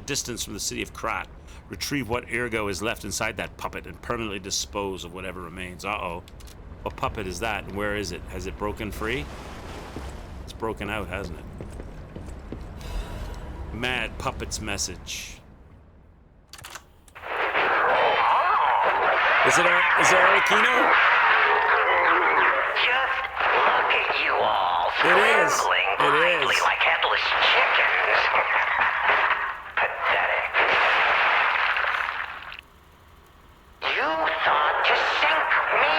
distance from the city of Krat, retrieve what ergo is left inside that puppet and permanently dispose of whatever remains. Uh-oh. What puppet is that, and where is it? Has it broken free? It's broken out, hasn't it? Mad puppet's message. Is it Arlecchino?
Just look at you all,
It is.
blindly like headless chickens. Pathetic. You thought to sink me,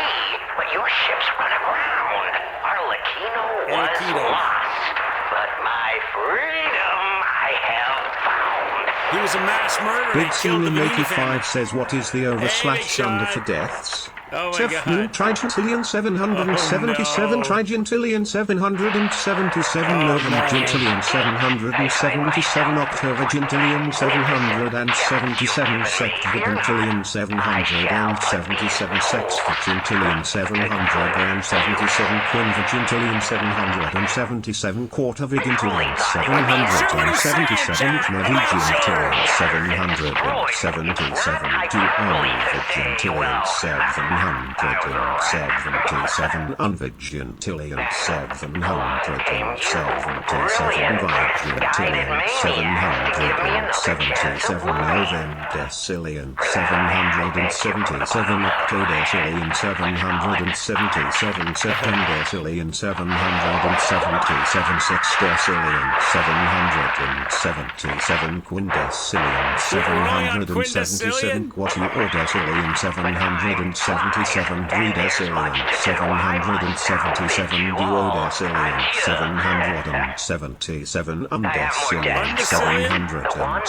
but your ships run aground. Arlecchino was lost, but my freedom I have found.
He was a mass murderer.
Big Seaman85 says, what is the over/under for deaths?
Oh my God.
Trigentillion 777, Trigentillion 777, Novemgentillion 777, Octobergentillion 777, Septvigentillion 777, Sexvigentillion 777, Quinvigentillion 777, Quartervigentillion 777, Medigentillion 777, Duovigentillion 777, Unvigentillion 777, Vigentillion 777, Novemdecillion 777, Octodecillion 777, Septemdecillion 777, Sexdecillion 777, Quindecillion 777, Quatuordecillion 777, Tridecillion 777, Duodecillion 777, Undecillion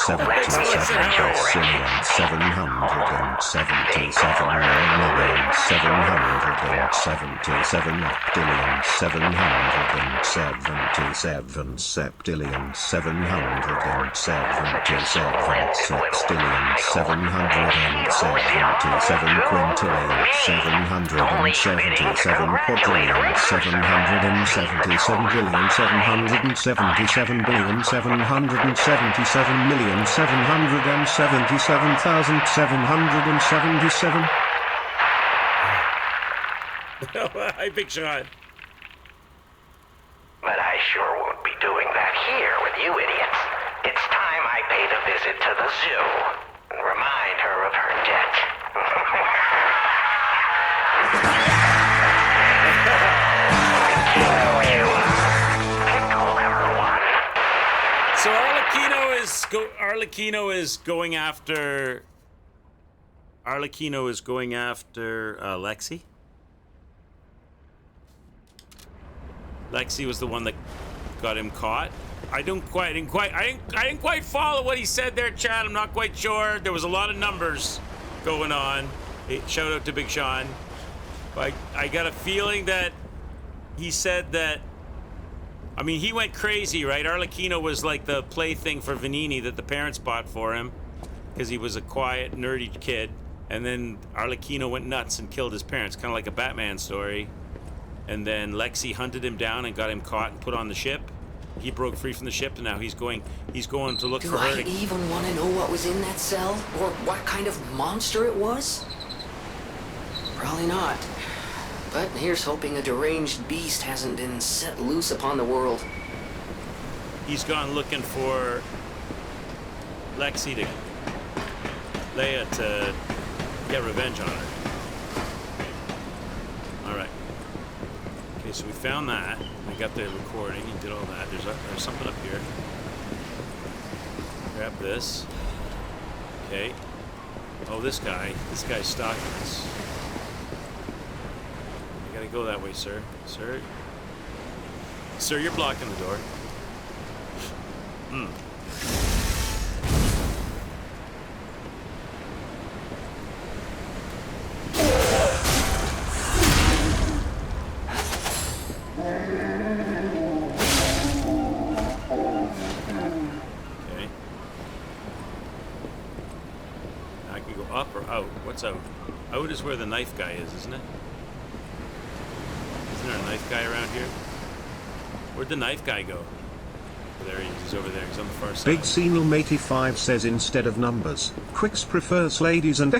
777, Decillion 777, Million 777, Octillion 777, Septillion 777, Sextillion 777, Quintillion 777, Quadrillion 777, Billion 777, Billion 777,777,777.
Hi, Big Sean.
But I sure won't be doing that here with you idiots. It's time I paid a visit to the zoo and remind her of her debt.
So Arlecchino is going after Lexi. Lexi was the one that got him caught. I didn't quite follow what he said there, Chad. I'm not quite sure. There was a lot of numbers going on. Hey, shout out to Big Sean. But I got a feeling that he said that. I mean, he went crazy, right? Arlecchino was like the plaything for Vanini that the parents bought for him because he was a quiet, nerdy kid. And then Arlecchino went nuts and killed his parents, kind of like a Batman story. And then Lexi hunted him down and got him caught and put on the ship. he broke free from the ship, and now he's going to look
Do
for
I
her.
even want to know what was in that cell? Or what kind of monster it was? Probably not. But here's hoping a deranged beast hasn't been set loose upon the world.
He's gone looking for Leia to get revenge on her. Alright. Okay, so we found that. We got the recording and did all that. There's something up here. Grab this. Okay. Oh, this guy's stalking us. You gotta go that way, sir. Sir, you're blocking the door. Okay. I can go up or out. What's out? Out is where the knife guy is, isn't it? Isn't there a knife guy around here? Where'd the knife guy go? There he is. He's over there. He's on the far side.
Big Senal 85 says instead of numbers, Quicks prefers ladies and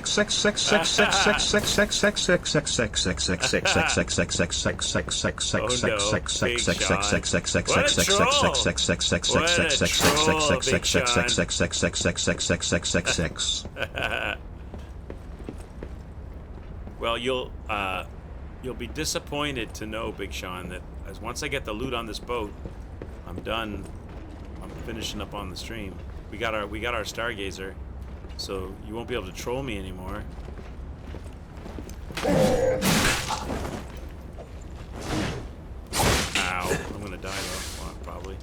Well, you'll be disappointed to know, Big Sean, that as once I get the loot on this boat, I'm done. I'm finishing up on the stream. We got our Stargazer, so you won't be able to troll me anymore. Ow! I'm gonna die though, well, probably.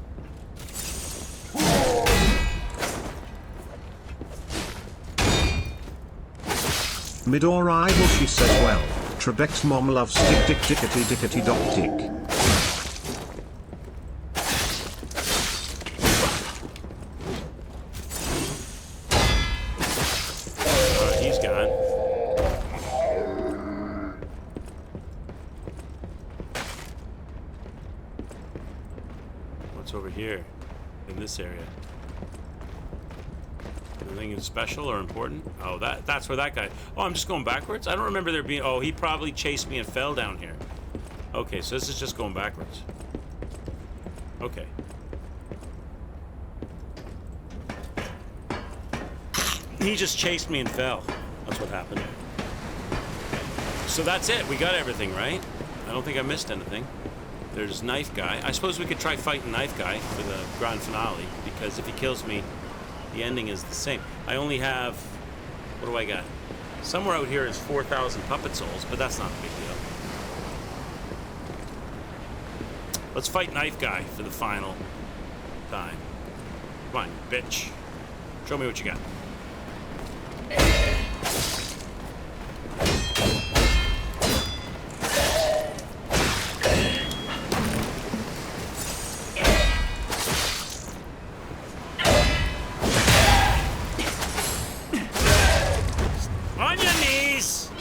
Midori Bushi says well, Trebek's mom loves dick dickety dickety dot dick.
He's gone. What's over here in this area? Anything special or important? Oh, that's where that guy... Oh, I'm just going backwards? I don't remember there being... Oh, he probably chased me and fell down here. Okay, so this is just going backwards. Okay. He just chased me and fell. That's what happened. So that's it. We got everything, right? I don't think I missed anything. There's Knife Guy. I suppose we could try fighting Knife Guy for the grand finale, because if he kills me, the ending is the same. I only have... What do I got? Somewhere out here is 4,000 puppet souls, but that's not a big deal. Let's fight Knife Guy for the final time. Come on, bitch. Show me what you got. On your knees!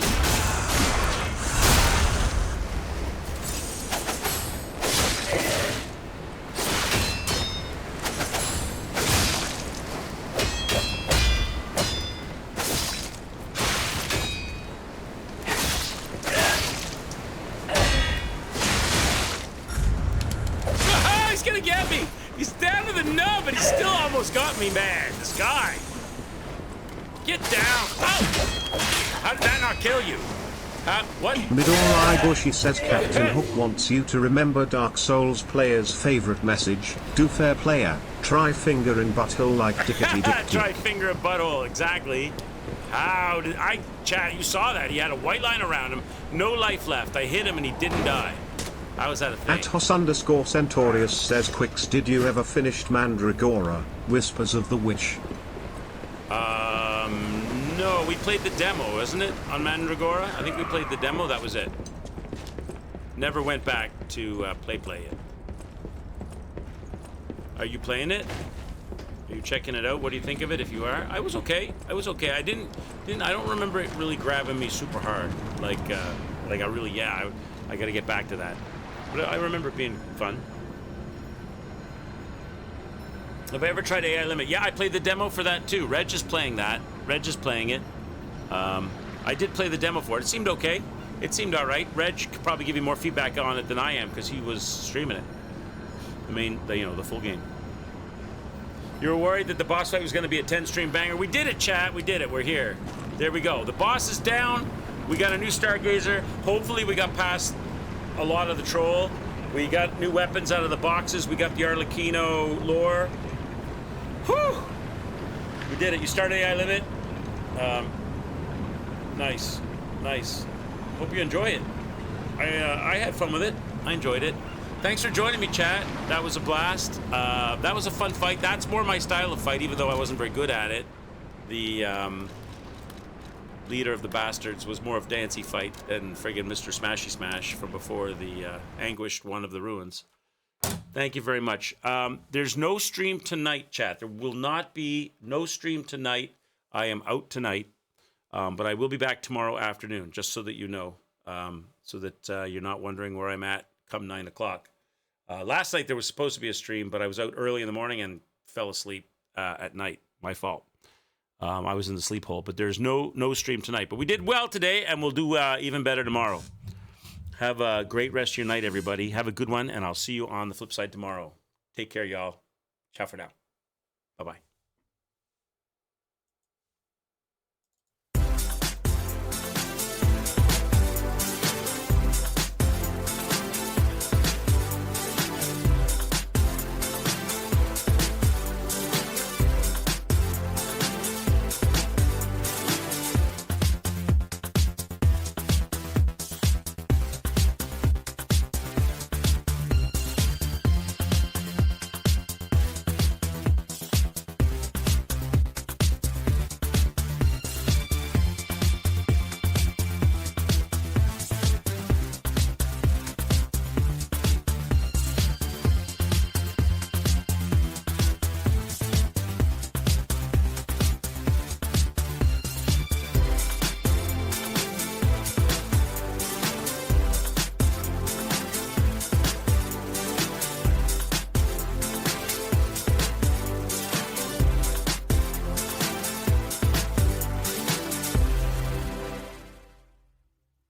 He's gonna get me! He's down to the nub, and he still almost got me, man. This guy. Get down! Oh! How did that not kill you? What?
Midori Bushi says Captain Hook wants you to remember Dark Souls player's favorite message. Do fair player, try finger in butthole like dickety dick.
Try finger in butthole, exactly. How did I... Chat, you saw that. He had a white line around him, no life left. I hit him and he didn't die. How was that a thing?
@Hos_Centaurius says Quicks, did you ever finish Mandragora, Whispers of the Witch?
No, we played the demo, wasn't it? On Mandragora? I think we played the demo, that was it. Never went back to play it. Are you playing it? Are you checking it out? What do you think of it if you are? I was okay. I don't remember it really grabbing me super hard. I gotta get back to that. But I remember it being fun. Have I ever tried AI Limit? Yeah, I played the demo for that too. Reg is playing that. Reg is playing it. I did play the demo for it. It seemed okay. It seemed all right. Reg could probably give you more feedback on it than I am because he was streaming it. I mean, the full game. You were worried that the boss fight was going to be a 10-stream banger. We did it, chat. We did it. We're here. There we go. The boss is down. We got a new Stargazer. Hopefully we got past a lot of the troll. We got new weapons out of the boxes. We got the Arlecchino lore. Whew! We did it. You started AI Limit. Nice. Nice. Hope you enjoy it. I had fun with it. I enjoyed it. Thanks for joining me, chat. That was a blast. That was a fun fight. That's more my style of fight, even though I wasn't very good at it. The leader of the bastards was more of Dancy fight than friggin' Mr. Smashy Smash from before the anguished one of the ruins. Thank you very much. There's no stream tonight, chat. There will not be no stream tonight. I am out tonight, but I will be back tomorrow afternoon, just so that you know, so that you're not wondering where I'm at come 9 o'clock. Last night there was supposed to be a stream, but I was out early in the morning and fell asleep at night. My fault. I was in the sleep hole, but there's no stream tonight. But we did well today, and we'll do even better tomorrow. Have a great rest of your night, everybody. Have a good one, and I'll see you on the flip side tomorrow. Take care, y'all. Ciao for now. Bye-bye.